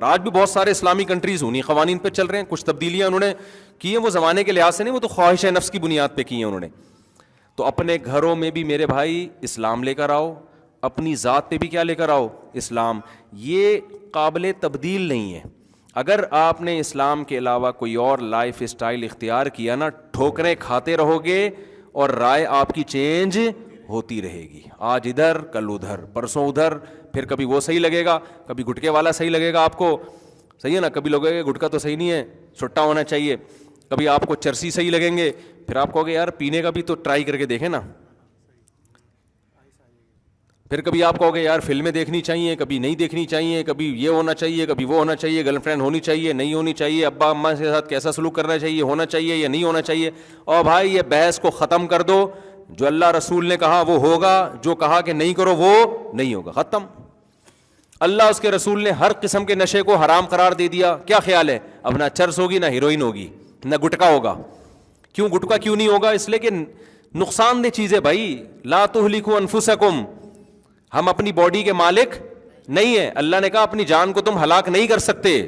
آج بھی بہت سارے اسلامی کنٹریز انہی قوانین پہ چل رہے ہیں. کچھ تبدیلیاں انہوں نے کی ہیں, وہ زمانے کے لحاظ سے نہیں, وہ تو خواہش نفس کی بنیاد پہ کی ہیں انہوں نے. تو اپنے گھروں میں بھی میرے بھائی اسلام لے کر آؤ, اپنی ذات پہ بھی کیا لے کر آؤ؟ اسلام. یہ قابل تبدیل نہیں ہے. اگر آپ نے اسلام کے علاوہ کوئی اور لائف اسٹائل اختیار کیا نا, ٹھوکریں کھاتے رہو گے اور رائے آپ کی چینج ہوتی رہے گی. آج ادھر, کل ادھر, پرسوں ادھر, پھر کبھی وہ صحیح لگے گا, کبھی گٹکے والا صحیح لگے گا آپ کو, صحیح ہے نا, کبھی لوگ کہیں گے گٹکا تو صحیح نہیں ہے, چھٹا ہونا چاہیے, کبھی آپ کو چرسی صحیح لگیں گے, پھر آپ کہو گے یار پینے کا بھی تو ٹرائی کر کے دیکھیں نا, پھر کبھی آپ کہو گے یار فلمیں دیکھنی چاہیے, کبھی نہیں دیکھنی چاہیے, کبھی یہ ہونا چاہیے, کبھی وہ ہونا چاہیے, گرل فرینڈ ہونی چاہیے, نہیں ہونی چاہیے, ابا اماں کے ساتھ کیسا سلوک کرنا چاہیے, ہونا چاہیے یا نہیں ہونا چاہیے. اور بھائی یہ بحث کو ختم کر دو, جو اللہ رسول نے کہا وہ ہوگا, جو کہا کہ نہیں کرو وہ نہیں ہوگا, ختم. اللہ اس کے رسول نے ہر قسم کے نشے کو حرام قرار دے دیا. کیا خیال ہے, اب نہ چرس ہوگی, نہ ہیروئن ہوگی, نہ گٹکا ہوگا. کیوں گٹکا کیوں نہیں ہوگا؟ اس لیے کہ نقصان دہ چیز ہے بھائی. لا تہلکوا انفسکم, ہم اپنی باڈی کے مالک نہیں ہیں. اللہ نے کہا اپنی جان کو تم ہلاک نہیں کر سکتے.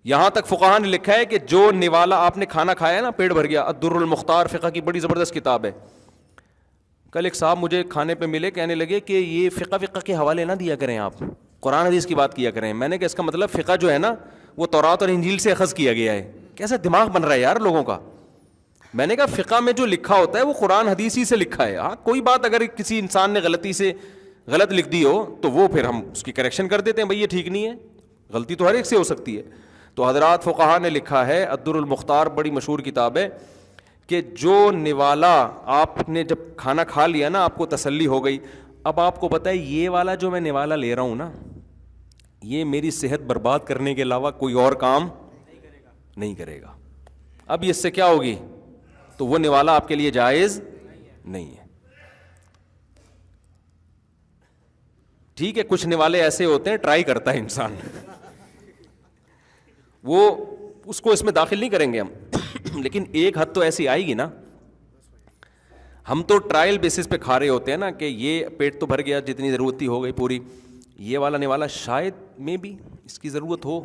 یہاں تک فقہاء نے لکھا ہے کہ جو نوالا آپ نے کھانا کھایا نا, پیٹ بھر گیا, الدر المختار فقہ کی بڑی زبردست کتاب ہے. کل ایک صاحب مجھے کھانے پہ ملے, کہنے لگے کہ یہ فقہ کے حوالے نہ دیا کریں آپ, قرآن حدیث کی بات کیا کریں. میں نے کہا اس کا مطلب فقہ جو ہے نا وہ تورات اور انجیل سے اخذ کیا گیا ہے. کیسا دماغ بن رہا ہے یار لوگوں کا. میں نے کہا فقہ میں جو لکھا ہوتا ہے وہ قرآن حدیث ہی سے لکھا ہے. ہاں کوئی بات اگر کسی انسان نے غلطی سے غلط لکھ دی ہو تو وہ پھر ہم اس کی کریکشن کر دیتے ہیں, بھائی یہ ٹھیک نہیں ہے, غلطی تو ہر ایک سے ہو سکتی ہے. تو حضرات فقہاء نے لکھا ہے, الدر المختار بڑی مشہور کتاب ہے, کہ جو نوالا آپ نے جب کھانا کھا لیا نا, آپ کو تسلی ہو گئی, اب آپ کو پتہ ہے یہ والا جو میں نوالا لے رہا ہوں نا, یہ میری صحت برباد کرنے کے علاوہ کوئی اور کام نہیں کرے گا. اب اس سے کیا ہوگی, تو وہ نوالا آپ کے لیے جائز نہیں ہے. ٹھیک ہے, کچھ نوالے ایسے ہوتے ہیں ٹرائی کرتا ہے انسان, وہ اس کو اس میں داخل نہیں کریں گے ہم. لیکن ایک حد تو ایسی آئے گی نا, ہم تو ٹرائل بیسس پہ کھا رہے ہوتے ہیں نا, کہ یہ پیٹ تو بھر گیا, جتنی ضرورت تھی ہو گئی پوری, یہ والا نوالا شاید میں بھی اس کی ضرورت ہو,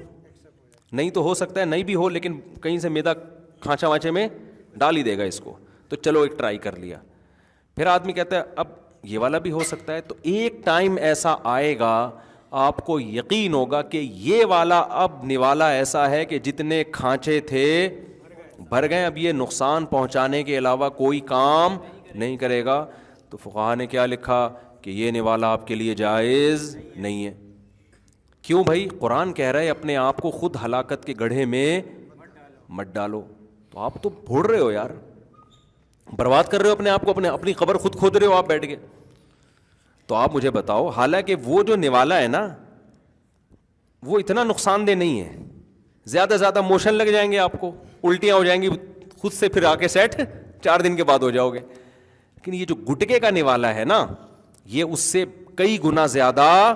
نہیں تو ہو سکتا ہے نہیں بھی ہو, لیکن کہیں سے میدا کھانچا وانچے میں ڈال ہی دے گا اس کو, تو چلو ایک ٹرائی کر لیا. پھر آدمی کہتا ہے اب یہ والا بھی ہو سکتا ہے, تو ایک ٹائم ایسا آئے گا آپ کو یقین ہوگا کہ یہ والا اب نوالا ایسا ہے کہ جتنے کھانچے تھے بھر گئے, اب یہ نقصان پہنچانے کے علاوہ کوئی کام نہیں کرے گا. تو فقہاء نے کیا لکھا کہ یہ نوالا آپ کے لیے جائز نہیں ہے. کیوں بھائی؟ قرآن کہہ رہا ہے اپنے آپ کو خود ہلاکت کے گڑھے میں مت ڈالو. تو آپ تو بھوڑ رہے ہو یار, برباد کر رہے ہو اپنے آپ کو, اپنی قبر خود کھود رہے ہو آپ بیٹھ کے. تو آپ مجھے بتاؤ, حالانکہ وہ جو نوالا ہے نا وہ اتنا نقصان دہ نہیں ہے, زیادہ سے زیادہ موشن لگ جائیں گے, آپ کو الٹیاں ہو جائیں گی, خود سے پھر آ کے سیٹ 4 دن کے بعد ہو جاؤ گے. لیکن یہ جو گٹکے کا نوالا ہے نا, یہ اس سے کئی گنا زیادہ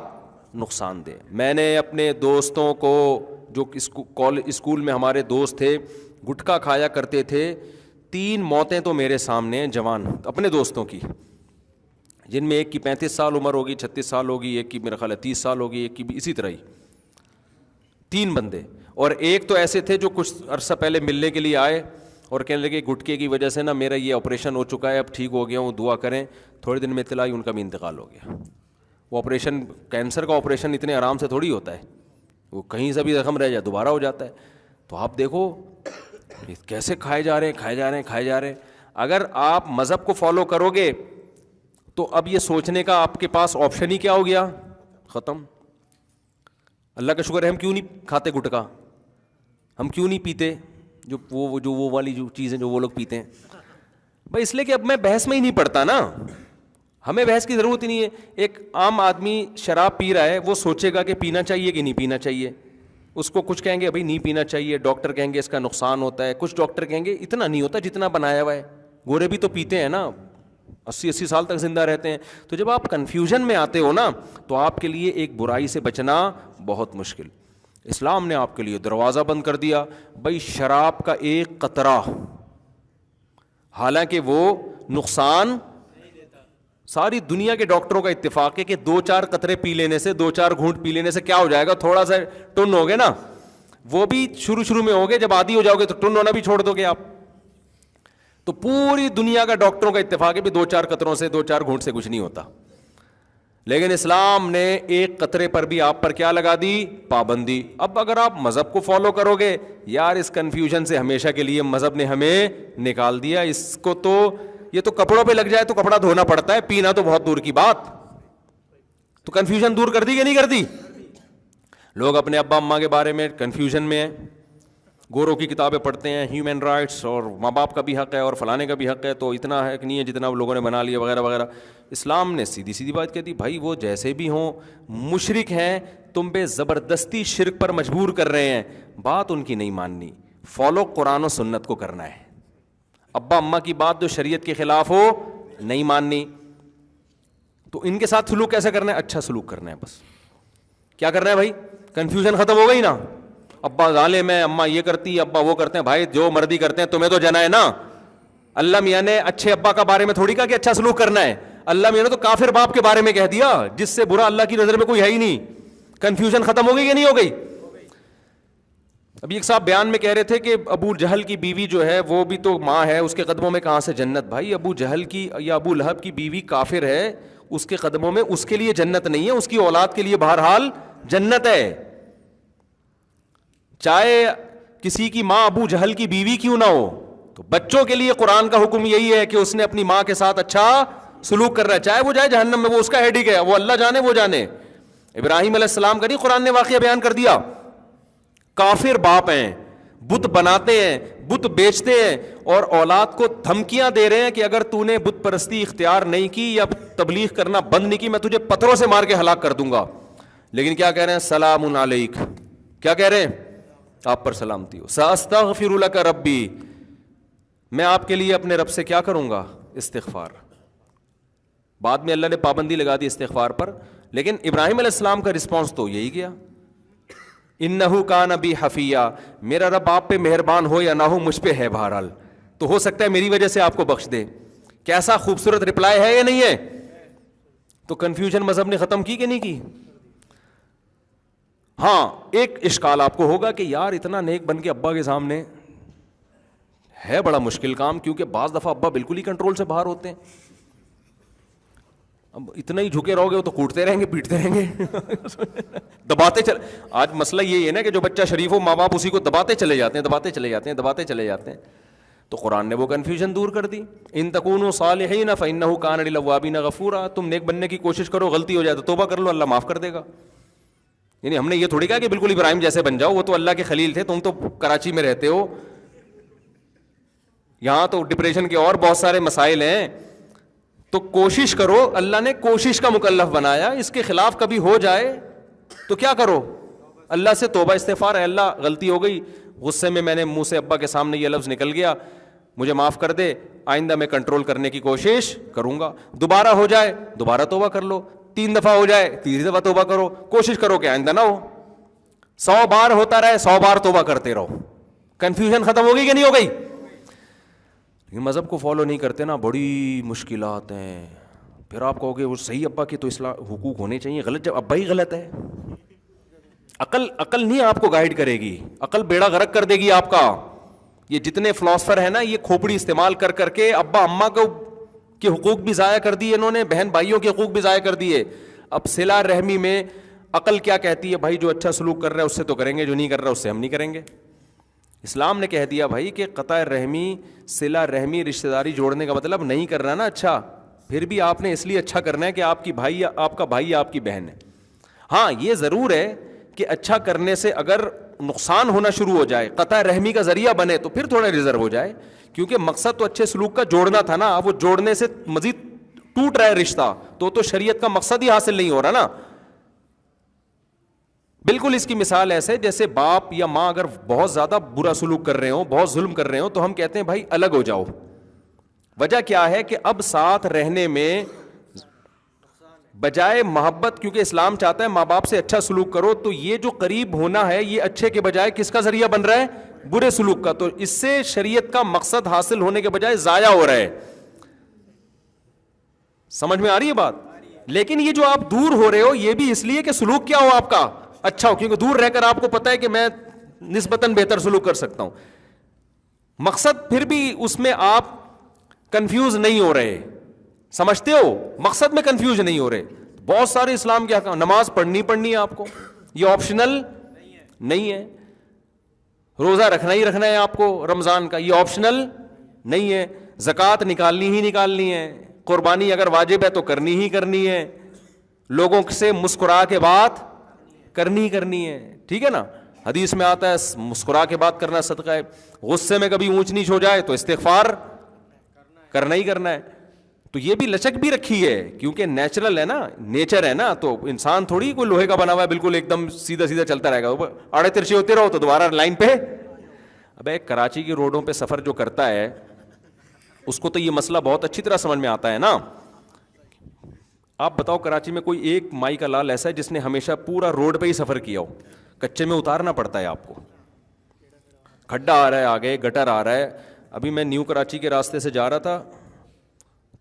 نقصان دہ. میں نے اپنے دوستوں کو, جو اسکول میں ہمارے دوست تھے گٹکا کھایا کرتے تھے, 3 موتیں تو میرے سامنے ہیں جوان اپنے دوستوں کی, جن میں ایک کی 35 سال عمر ہوگی, 36 سال ہوگی, ایک کی میرا خیال ہے 30 سال ہوگی, ایک کی بھی اسی طرح ہی, 3 بندے. اور ایک تو ایسے تھے جو کچھ عرصہ پہلے ملنے کے لیے آئے اور کہنے لگے گٹکے کی وجہ سے نا میرا یہ آپریشن ہو چکا ہے, اب ٹھیک ہو گیا ہوں, دعا کریں. تھوڑے دن میں اطلاع آئی ان کا بھی انتقال ہو گیا. وہ آپریشن, کینسر کا آپریشن اتنے آرام سے تھوڑی ہوتا ہے, وہ کہیں سے بھی زخم رہ جائے دوبارہ ہو جاتا ہے. تو آپ دیکھو کیسے کھائے جا رہے ہیں. اگر آپ مذہب کو فالو کرو گے تو اب یہ سوچنے کا آپ کے پاس آپشن ہی کیا ہو گیا, ختم. اللہ کا شکر ہے ہم کیوں نہیں کھاتے گٹکا, ہم کیوں نہیں پیتے جو وہ والی جو چیزیں جو وہ لوگ پیتے ہیں بھائی, اس لیے کہ اب میں بحث میں ہی نہیں پڑتا نا, ہمیں بحث کی ضرورت ہی نہیں ہے. ایک عام آدمی شراب پی رہا ہے, وہ سوچے گا کہ پینا چاہیے کہ نہیں پینا چاہیے. اس کو کچھ کہیں گے بھائی نہیں پینا چاہیے, ڈاکٹر کہیں گے اس کا نقصان ہوتا ہے, کچھ ڈاکٹر کہیں گے اتنا نہیں ہوتا جتنا بنایا ہوا ہے. گورے بھی تو پیتے ہیں نا, 80 سال تک زندہ رہتے ہیں. تو جب آپ کنفیوژن میں آتے ہو نا تو آپ کے لیے ایک برائی سے بچنا بہت مشکل. اسلام نے آپ کے لیے دروازہ بند کر دیا بھائی, شراب کا ایک قطرہ, حالانکہ وہ نقصان, ساری دنیا کے ڈاکٹروں کا اتفاق ہے کہ 2-4 قطرے پی لینے سے, 2-4 گھونٹ پی لینے سے کیا ہو جائے گا, تھوڑا سا ٹن ہوگے نا, وہ بھی شروع میں ہوگے, جب عادی ہو جاؤ گے تو ٹن ہونا بھی چھوڑ دو گے آپ. تو پوری دنیا کا ڈاکٹروں کا اتفاق ہے کہ 2-4 قطروں سے, 2-4 گھونٹ سے کچھ نہیں ہوتا. لیکن اسلام نے ایک قطرے پر بھی آپ پر کیا لگا دی, پابندی. اب اگر آپ مذہب کو فالو کرو گے, یار اس کنفیوژن سے ہمیشہ کے لیے مذہب نے ہمیں نکال دیا. اس کو تو یہ تو کپڑوں پہ لگ جائے تو کپڑا دھونا پڑتا ہے, پینا تو بہت دور کی بات. تو کنفیوژن دور کر دی کہ نہیں کر دی؟ لوگ اپنے ابا اماں کے بارے میں کنفیوژن میں ہیں, گوروں کی کتابیں پڑھتے ہیں, ہیومن رائٹس اور ماں باپ کا بھی حق ہے اور فلانے کا بھی حق ہے, تو اتنا حق نہیں ہے جتنا لوگوں نے بنا لیا وغیرہ وغیرہ. اسلام نے سیدھی بات کہہ دی, بھائی وہ جیسے بھی ہوں مشرک ہیں, تم پہ زبردستی شرک پر مجبور کر رہے ہیں, بات ان کی نہیں ماننی, فالو قرآن و سنت کو کرنا ہے. ابا اماں کی بات جو شریعت کے خلاف ہو نہیں ماننی. تو ان کے ساتھ سلوک کیسے کرنا ہے, اچھا سلوک کرنا ہے. بس کیا کرنا ہے بھائی, کنفیوژن ختم ہو گئی نا. ابا ظالم ہے, اماں یہ کرتی ہے, ابا وہ کرتے ہیں, بھائی جو مرضی کرتے ہیں, تمہیں تو جنا ہے نا. اللہ میاں نے اچھے ابا کا بارے میں تھوڑی کہا کہ اچھا سلوک کرنا ہے, اللہ میاں نے تو کافر باپ کے بارے میں کہہ دیا جس سے برا اللہ کی نظر میں کوئی ہے ہی نہیں. کنفیوژن ختم ہو گئی کہ نہیں ہو گئی؟ ابھی ایک صاحب بیان میں کہہ رہے تھے کہ ابو جہل کی بیوی جو ہے وہ بھی تو ماں ہے, اس کے قدموں میں کہاں سے جنت. بھائی ابو جہل کی یا ابو لہب کی بیوی کافر ہے, اس کے قدموں میں اس کے لیے جنت نہیں ہے, اس کی اولاد کے لیے بہرحال جنت ہے. چاہے کسی کی ماں ابو جہل کی بیوی کیوں نہ ہو, تو بچوں کے لیے قرآن کا حکم یہی ہے کہ اس نے اپنی ماں کے ساتھ اچھا سلوک کرنا ہے, چاہے وہ جائے جہنم میں, وہ اس کا ہیڈک ہے, وہ اللہ جانے وہ جانے. ابراہیم علیہ السلام کا نہیں قرآن نے واقعہ بیان کر دیا, کافر باپ ہیں, بت بناتے ہیں, بت بیچتے ہیں, اور اولاد کو دھمکیاں دے رہے ہیں کہ اگر تو نے بت پرستی اختیار نہیں کی یا تبلیغ کرنا بند نہیں کی, میں تجھے پتھروں سے مار کے ہلاک کر دوں گا. لیکن کیا کہہ رہے ہیں, سلام علیک, کیا کہہ رہے ہیں, آپ پر سلامتی ہو. ساستغفر لک ربی, میں آپ کے لیے اپنے رب سے کیا کروں گا, استغفار. بعد میں اللہ نے پابندی لگا دی استغفار پر, لیکن ابراہیم علیہ السلام کا رسپانس تو یہی گیا, انہو کان بی حفیہ, میرا رب آپ پہ مہربان ہو یا نہ ہو, مجھ پہ ہے بہرحال, تو ہو سکتا ہے میری وجہ سے آپ کو بخش دے. کیسا خوبصورت رپلائی ہے یا نہیں ہے؟ تو کنفیوژن مذہب نے ختم کی کہ نہیں کی؟ ہاں ایک اشکال آپ کو ہوگا کہ یار اتنا نیک بن کے ابا کے سامنے ہے بڑا مشکل کام, کیونکہ بعض دفعہ ابا بالکل ہی کنٹرول سے باہر ہوتے ہیں. اب اتنا ہی جھکے رہو گے تو کوٹتے رہیں گے, پیٹتے رہیں گے, دباتے چل. آج مسئلہ یہی ہے نا کہ جو بچہ شریف ہو, ماں باپ اسی کو دباتے چلے جاتے ہیں. تو قرآن نے وہ کنفیوژن دور کر دی. ان تکونوا صالحین فانہ کان للأوابین غفورا, تم نیک بننے کی کوشش کرو, غلطی ہو جائے تو توبہ کر لو, اللہ معاف کر دے گا. یعنی ہم نے یہ تھوڑی کہا کہ بالکل ابراہیم جیسے بن جاؤ, وہ تو اللہ کے خلیل تھے, تم تو کراچی میں رہتے ہو, یہاں تو ڈپریشن کے اور بہت سارے مسائل ہیں. تو کوشش کرو, اللہ نے کوشش کا مکلف بنایا, اس کے خلاف کبھی ہو جائے تو کیا کرو, اللہ سے توبہ استغفار, ہے اللہ غلطی ہو گئی, غصے میں نے منہ سے ابا کے سامنے یہ لفظ نکل گیا, مجھے معاف کر دے, آئندہ میں کنٹرول کرنے کی کوشش کروں گا. دوبارہ ہو جائے دوبارہ توبہ کر لو, 3 دفعہ ہو جائے 3 دفعہ توبہ کرو, کوشش کرو کہ آئندہ نہ ہو. 100 بار ہوتا رہے 100 بار توبہ کرتے رہو. کنفیوژن ختم ہو گئی کہ نہیں ہو گئی؟ مذہب کو فالو نہیں کرتے نا, بڑی مشکلات ہیں. پھر آپ کہو گے وہ صحیح ابا کے تو اسلام حقوق ہونے چاہیے, غلط جب ابا ہی غلط ہے. عقل نہیں آپ کو گائیڈ کرے گی, عقل بیڑا غرق کر دے گی آپ کا. یہ جتنے فلاسفر ہیں نا, یہ کھوپڑی استعمال کر کر کے ابا اماں کے حقوق بھی ضائع کر دیے انہوں نے, بہن بھائیوں کے حقوق بھی ضائع کر دیے. اب صلہ رحمی میں عقل کیا کہتی ہے, بھائی جو اچھا سلوک کر رہا ہے اس سے تو کریں گے, جو نہیں کر رہا اس سے ہم نہیں کریں گے. اسلام نے کہہ دیا بھائی کہ قطع رحمی, صلہ رحمی, رشتہ داری جوڑنے کا مطلب نہیں کرنا نا اچھا, پھر بھی آپ نے اس لیے اچھا کرنا ہے کہ آپ کی بھائی, آپ کا بھائی آپ کی بہن ہے. ہاں یہ ضرور ہے کہ اچھا کرنے سے اگر نقصان ہونا شروع ہو جائے, قطع رحمی کا ذریعہ بنے, تو پھر تھوڑا ریزرو ہو جائے, کیونکہ مقصد تو اچھے سلوک کا جوڑنا تھا نا. اب وہ جوڑنے سے مزید ٹوٹ رہا ہے رشتہ, تو شریعت کا مقصد ہی حاصل نہیں ہو رہا نا. بالکل اس کی مثال ایسے جیسے باپ یا ماں اگر بہت زیادہ برا سلوک کر رہے ہوں, بہت ظلم کر رہے ہوں, تو ہم کہتے ہیں بھائی الگ ہو جاؤ. وجہ کیا ہے کہ اب ساتھ رہنے میں بجائے محبت, کیونکہ اسلام چاہتا ہے ماں باپ سے اچھا سلوک کرو, تو یہ جو قریب ہونا ہے یہ اچھے کے بجائے کس کا ذریعہ بن رہا ہے, برے سلوک کا. تو اس سے شریعت کا مقصد حاصل ہونے کے بجائے ضائع ہو رہا ہے. سمجھ میں آ رہی ہے بات؟ لیکن یہ جو آپ دور ہو رہے ہو یہ بھی اس لیے کہ سلوک کیا ہو آپ کا, اچھا ہو, کیونکہ دور رہ کر آپ کو پتا ہے کہ میں نسبتاً بہتر سلوک کر سکتا ہوں. مقصد پھر بھی اس میں آپ کنفیوز نہیں ہو رہے, سمجھتے ہو, مقصد میں کنفیوز نہیں ہو رہے. بہت سارے اسلام کے احکام, نماز پڑھنی ہے آپ کو, یہ آپشنل نہیں ہے. روزہ رکھنا ہی رکھنا ہے آپ کو رمضان کا, یہ آپشنل نہیں ہے. زکوٰۃ نکالنی ہے, قربانی اگر واجب ہے تو کرنی ہی کرنی ہے, لوگوں سے مسکرا کے بات کرنی ہے, ٹھیک ہے نا. حدیث میں آتا ہے مسکرا کے بات کرنا صدقہ ہے. غصے میں کبھی اونچ نیچ ہو جائے تو استغفار کرنا ہی کرنا ہے. تو یہ بھی لچک بھی رکھی ہے, کیونکہ نیچرل ہے نا, نیچر ہے نا. تو انسان تھوڑی کوئی لوہے کا بنا ہوا ہے بالکل ایک دم سیدھا چلتا رہے گا, آڑے ترچے ہوتے رہو تو دوبارہ لائن پہ. ابے کراچی کی روڈوں پہ سفر جو کرتا ہے اس کو تو یہ مسئلہ بہت اچھی طرح سمجھ میں آتا ہے نا. آپ بتاؤ کراچی میں کوئی ایک مائی کا لال ایسا ہے جس نے ہمیشہ پورا روڈ پہ ہی سفر کیا ہو؟ کچے میں اتارنا پڑتا ہے آپ کو, کھڈا آ رہا ہے آگے, گٹر آ رہا ہے. ابھی میں نیو کراچی کے راستے سے جا رہا تھا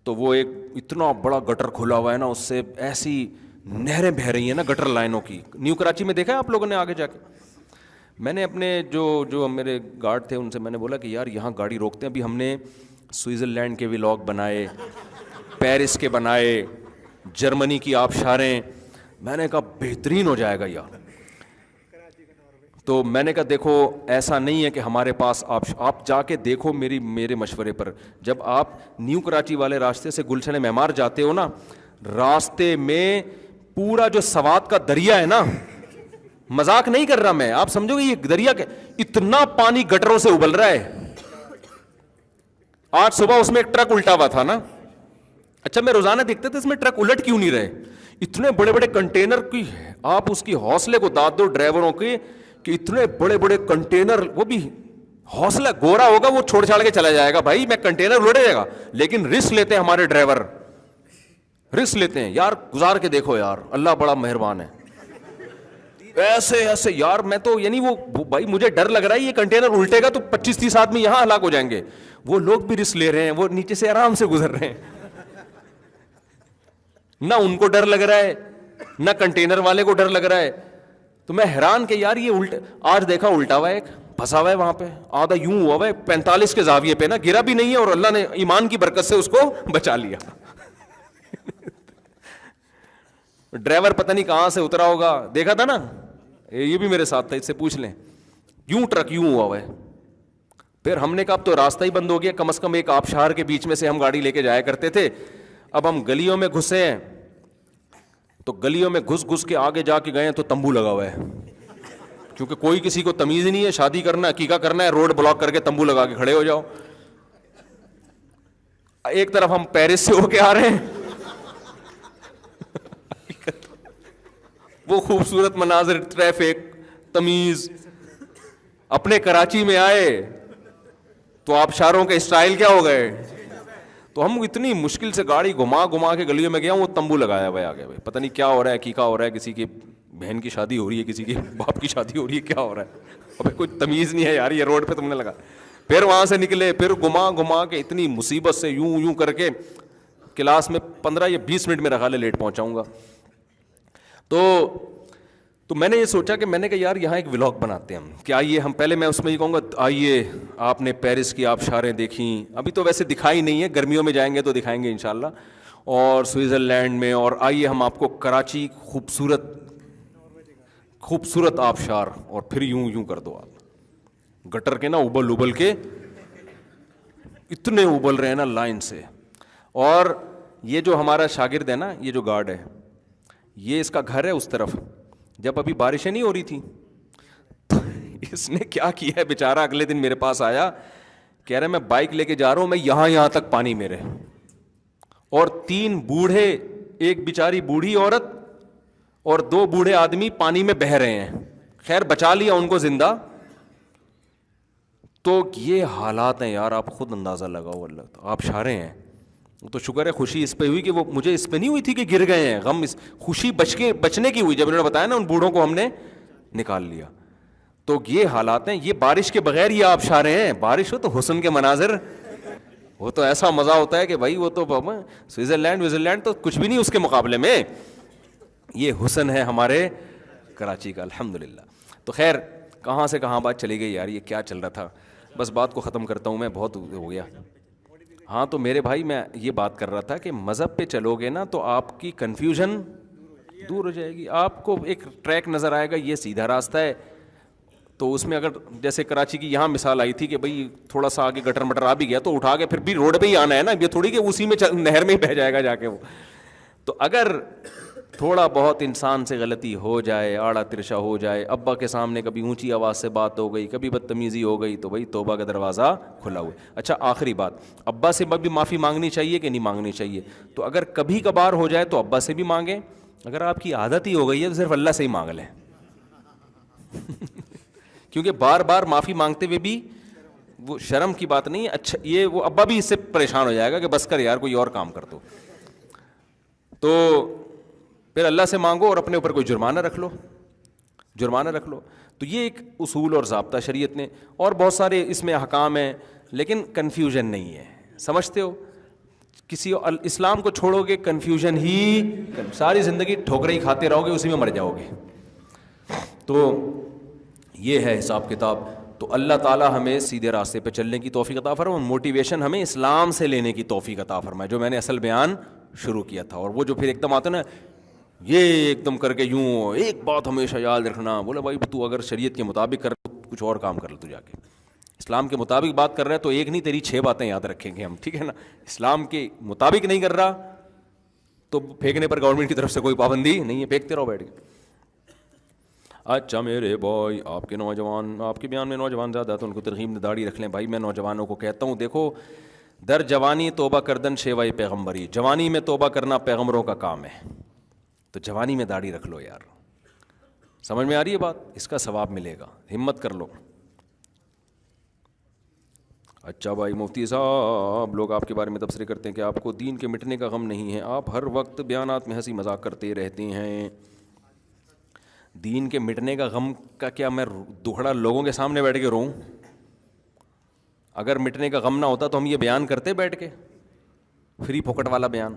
تو وہ ایک اتنا بڑا گٹر کھلا ہوا ہے نا, اس سے ایسی نہریں بہہ رہی ہیں نا گٹر لائنوں کی. نیو کراچی میں دیکھا ہے آپ لوگوں نے آگے جا کے؟ میں نے اپنے جو میرے گارڈ تھے ان سے میں نے بولا کہ یار یہاں گاڑی روکتے ہیں. ابھی ہم نے سوئٹزرلینڈ کے ولاگ بنائے, پیرس کے بنائے, جرمنی کی آبشاریں, میں نے کہا بہترین ہو جائے گا یار. تو میں نے کہا دیکھو ایسا نہیں ہے کہ ہمارے پاس آپ جا کے دیکھو میرے مشورے پر. جب آپ نیو کراچی والے راستے سے گلشن معمار جاتے ہو نا, راستے میں پورا جو سوات کا دریا ہے نا, مذاق نہیں کر رہا میں, آپ سمجھو گے یہ دریا اتنا پانی گٹروں سے ابل رہا ہے. آج صبح اس میں ایک ٹرک الٹا ہوا تھا نا. اچھا میں روزانہ دیکھتے تھے اس میں ٹرک الٹ کیوں نہیں رہے, اتنے بڑے بڑے کنٹینر کی, آپ اس کی حوصلے کو داد دو ڈرائیوروں کے کہ اتنے بڑے بڑے کنٹینر, وہ بھی حوصلہ گورا ہوگا وہ چھوڑ چھاڑ کے چلا جائے گا, بھائی میں کنٹینر الٹ جائے گا, لیکن رسک لیتے ہیں ہمارے ڈرائیور, رسک لیتے ہیں. یار گزار کے دیکھو یار, اللہ بڑا مہربان ہے. ایسے یار میں تو یعنی وہ بھائی مجھے ڈر لگ رہا ہے یہ کنٹینر الٹے گا تو 25-30 آدمی یہاں ہلاک ہو جائیں گے. وہ لوگ بھی رسک لے رہے ہیں, وہ نیچے سے آرام سے گزر رہے ہیں, نہ ان کو ڈر لگ رہا ہے نہ کنٹینر والے کو ڈر لگ رہا ہے. تو میں حیران کہ یار یہ الٹا, آج دیکھا الٹا ہوا ہے, ایک پھنسا ہوا ہے وہاں پہ, آدھا یوں ہوا ہے 45 کے زاویے پہ نا, گرا بھی نہیں ہے اور اللہ نے ایمان کی برکت سے اس کو بچا لیا. ڈرائیور پتہ نہیں کہاں سے اترا ہوگا, دیکھا تھا نا, یہ بھی میرے ساتھ تھا, اس سے پوچھ لیں, یوں ٹرک یوں ہوا ہے. پھر ہم نے کہا اب تو راستہ ہی بند ہو گیا, کم از کم ایک آبشار کے بیچ میں سے ہم گاڑی لے کے جایا کرتے تھے. اب ہم گلیوں میں گھسے ہیں تو گلیوں میں گھس کے آگے جا کے گئے ہیں تو تمبو لگا ہوا ہے, کیونکہ کوئی کسی کو تمیز ہی نہیں ہے, شادی کرنا عقیقہ کرنا ہے, روڈ بلاک کر کے تمبو لگا کے کھڑے ہو جاؤ. ایک طرف ہم پیرس سے ہو کے آ رہے ہیں, وہ خوبصورت مناظر, ٹریفک, تمیز. اپنے کراچی میں آئے تو آبشاروں کے اسٹائل کیا ہو گئے. تو ہم اتنی مشکل سے گاڑی گھما گھما کے گلیوں میں گیا ہوں, وہ تمبو لگایا ہوا ہے آگے, بھائی پتہ نہیں کیا ہو رہا ہے, عقیقہ ہو رہا ہے, کسی کی بہن کی شادی ہو رہی ہے, کسی کی باپ کی شادی ہو رہی ہے, کیا ہو رہا ہے, ابھی کوئی تمیز نہیں ہے یار یہ روڈ پہ تم نے لگا. پھر وہاں سے نکلے, پھر گھما گھما کے اتنی مصیبت سے یوں کر کے کلاس میں 15 یا 20 منٹ میں رکھا لے لیٹ پہنچاؤں گا. تو میں نے یہ سوچا کہ میں نے کہا یار یہاں ایک ولاگ بناتے ہیں ہم, کہ آئیے ہم پہلے, میں اس میں یہ کہوں گا آئیے آپ نے پیرس کی آبشاریں دیکھیں, ابھی تو ویسے دکھائی نہیں ہے, گرمیوں میں جائیں گے تو دکھائیں گے انشاءاللہ, اور سوئٹزرلینڈ میں, اور آئیے ہم آپ کو کراچی خوبصورت آبشار, اور پھر یوں کر دو آپ گٹر کے نا ابل کے اتنے ابل رہے ہیں نا لائن سے. اور یہ جو ہمارا شاگرد ہے نا, یہ جو گارڈ ہے, یہ اس کا گھر ہے اس طرف. جب ابھی بارشیں نہیں ہو رہی تھیں تو اس نے کیا کیا ہے بیچارہ, اگلے دن میرے پاس آیا, کہہ رہا میں بائک لے کے جا رہا ہوں, میں یہاں تک پانی میرے, اور 3 بوڑھے, ایک بیچاری بوڑھی عورت اور 2 بوڑھے آدمی پانی میں بہہ رہے ہیں. خیر بچا لیا ان کو زندہ. تو یہ حالات ہیں یار, آپ خود اندازہ لگاؤ, اللہ آپ شارے ہیں. تو شکر ہے خوشی اس پہ ہوئی کہ وہ مجھے اس پہ نہیں ہوئی تھی کہ گر گئے ہیں, غم خوشی بچنے کی ہوئی جب انہوں نے بتایا نا ان بوڑھوں کو ہم نے نکال لیا. تو یہ حالات ہیں, یہ بارش کے بغیر یہ آبشاریں ہیں. بارش ہو تو حسن کے مناظر, وہ تو ایسا مزہ ہوتا ہے کہ بھائی وہ تو سوئٹزرلینڈ تو کچھ بھی نہیں اس کے مقابلے میں. یہ حسن ہے ہمارے کراچی کا الحمدللہ. تو خیر کہاں سے کہاں بات چلی گئی یار, یہ کیا چل رہا تھا. بس بات کو ختم کرتا ہوں میں, بہت ہو گیا. ہاں تو میرے بھائی میں یہ بات کر رہا تھا کہ مذہب پہ چلو گے نا تو آپ کی کنفیوژن دور ہو جائے گی. آپ کو ایک ٹریک نظر آئے گا, یہ سیدھا راستہ ہے. تو اس میں اگر جیسے کراچی کی یہاں مثال آئی تھی کہ بھائی تھوڑا سا آگے گٹر مٹر آ بھی گیا تو اٹھا کے پھر بھی روڈ پہ ہی آنا ہے نا, یہ تھوڑی کہ اسی میں نہر میں ہی بہہ جائے گا جا کے وہ. تو اگر تھوڑا بہت انسان سے غلطی ہو جائے, آڑا ترشا ہو جائے, ابا کے سامنے کبھی اونچی آواز سے بات ہو گئی, کبھی بدتمیزی ہو گئی, تو بھائی توبہ کا دروازہ کھلا ہوا ہے. اچھا آخری بات, ابا سے بھی معافی مانگنی چاہیے کہ نہیں مانگنی چاہیے؟ تو اگر کبھی کبھار ہو جائے تو ابا سے بھی مانگیں, اگر آپ کی عادت ہی ہو گئی ہے تو صرف اللہ سے ہی مانگ لیں. کیونکہ بار بار معافی مانگتے ہوئے بھی وہ شرم کی بات نہیں ہے. اچھا یہ وہ ابا بھی اس سے پریشان ہو جائے گا کہ بس کر یار کوئی اور کام کر دو. تو پھر اللہ سے مانگو اور اپنے اوپر کوئی جرمانہ رکھ لو. تو یہ ایک اصول اور ضابطہ شریعت نے, اور بہت سارے اس میں احکام ہیں, لیکن کنفیوژن نہیں ہے. سمجھتے ہو, کسی اسلام کو چھوڑو گے کنفیوژن ہی, ساری زندگی ٹھوکریں ہی کھاتے رہو گے, اسی میں مر جاؤ گے. تو یہ ہے حساب کتاب. تو اللہ تعالیٰ ہمیں سیدھے راستے پہ چلنے کی توفیق عطا فرمائے, موٹیویشن ہمیں اسلام سے لینے کی توفیق عطا فرمائے, جو میں نے اصل بیان شروع کیا تھا. اور وہ جو پھر ایک دم آتا نا, یہ ایک دم کر کے یوں ایک بات ہمیشہ یاد رکھنا, بولا بھائی تو اگر شریعت کے مطابق کر کچھ اور کام کر لو, تو جا کے اسلام کے مطابق بات کر رہا ہے تو ایک نہیں تیری 6 باتیں یاد رکھیں گے ہم, ٹھیک ہے نا. اسلام کے مطابق نہیں کر رہا تو پھینکنے پر گورنمنٹ کی طرف سے کوئی پابندی نہیں ہے, پھینکتے رہو بیٹھ کے. اچھا میرے بھائی, آپ کے نوجوان, آپ کے بیان میں نوجوان زیادہ تو ان کو ترغیب میں داڑھی رکھ لیں. بھائی میں نوجوانوں کو کہتا ہوں, دیکھو در جوانی توبہ کردن شیوائے پیغمبری, جوانی میں توبہ کرنا پیغمبروں کا کام ہے. تو جوانی میں داڑھی رکھ لو یار, سمجھ میں آ رہی ہے بات, اس کا ثواب ملے گا, ہمت کر لو. اچھا بھائی مفتی صاحب, لوگ آپ کے بارے میں تبصرے کرتے ہیں کہ آپ کو دین کے مٹنے کا غم نہیں ہے, آپ ہر وقت بیانات میں ہنسی مذاق کرتے رہتے ہیں. دین کے مٹنے کا غم کا کیا میں دکھڑا لوگوں کے سامنے بیٹھ کے روؤں؟ اگر مٹنے کا غم نہ ہوتا تو ہم یہ بیان کرتے بیٹھ کے, فری پھوکٹ والا بیان.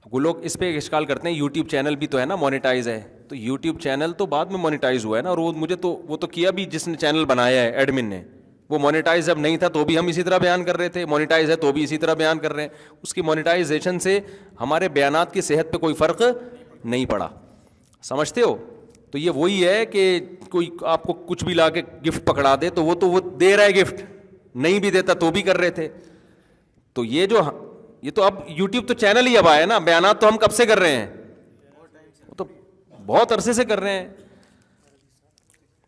وہ لوگ اس پہ اشکال کرتے ہیں, یوٹیوب چینل بھی تو ہے نا مونیٹائز ہے, تو یوٹیوب چینل تو بعد میں مونیٹائز ہوا ہے نا, اور وہ مجھے تو وہ تو کیا بھی جس نے چینل بنایا ہے ایڈمن نے, وہ مونیٹائز جب نہیں تھا تو بھی ہم اسی طرح بیان کر رہے تھے, مونیٹائز ہے تو بھی اسی طرح بیان کر رہے ہیں. اس کی مونیٹائزیشن سے ہمارے بیانات کی صحت پہ کوئی فرق نہیں پڑا, سمجھتے ہو. تو یہ وہی ہے کہ کوئی آپ کو کچھ بھی لا کے گفٹ پکڑا دے تو وہ دے رہا ہے گفٹ, نہیں بھی دیتا تو بھی کر رہے تھے. تو یہ تو اب یوٹیوب تو چینل ہی اب آیا نا, بیانات تو ہم کب سے کر رہے ہیں, وہ تو بہت عرصے سے کر رہے ہیں.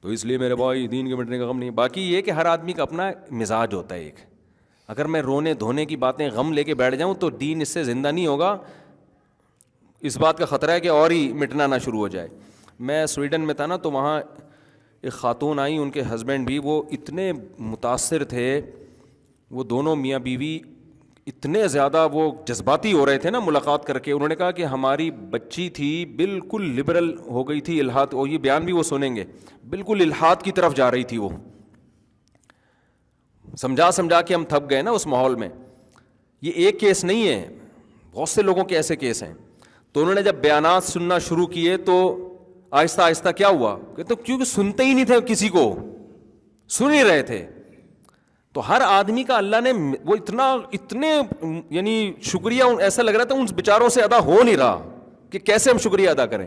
تو اس لیے میرے بھائی دین کے مٹنے کا غم نہیں. باقی یہ کہ ہر آدمی کا اپنا مزاج ہوتا ہے, ایک اگر میں رونے دھونے کی باتیں غم لے کے بیٹھ جاؤں تو دین اس سے زندہ نہیں ہوگا. اس بات کا خطرہ ہے کہ اور ہی مٹنا نہ شروع ہو جائے. میں سویڈن میں تھا نا, تو وہاں ایک خاتون آئی, ان کے ہسبینڈ بھی وہ اتنے متاثر تھے, وہ دونوں میاں بیوی اتنے زیادہ وہ جذباتی ہو رہے تھے نا ملاقات کر کے. انہوں نے کہا کہ ہماری بچی تھی بالکل لبرل ہو گئی تھی, الحاد, اور یہ بیان بھی وہ سنیں گے, بالکل الحاد کی طرف جا رہی تھی. وہ سمجھا کے ہم تھک گئے نا اس ماحول میں. یہ ایک کیس نہیں ہے, بہت سے لوگوں کے ایسے کیس ہیں. تو انہوں نے جب بیانات سننا شروع کیے تو آہستہ آہستہ کیا ہوا کہ تو کیونکہ سنتے ہی نہیں تھے, کسی کو سن ہی رہے تھے. تو ہر آدمی کا اللہ نے وہ اتنے یعنی شکریہ ایسا لگ رہا تھا ان بیچاروں سے ادا ہو نہیں رہا کہ کیسے ہم شکریہ ادا کریں.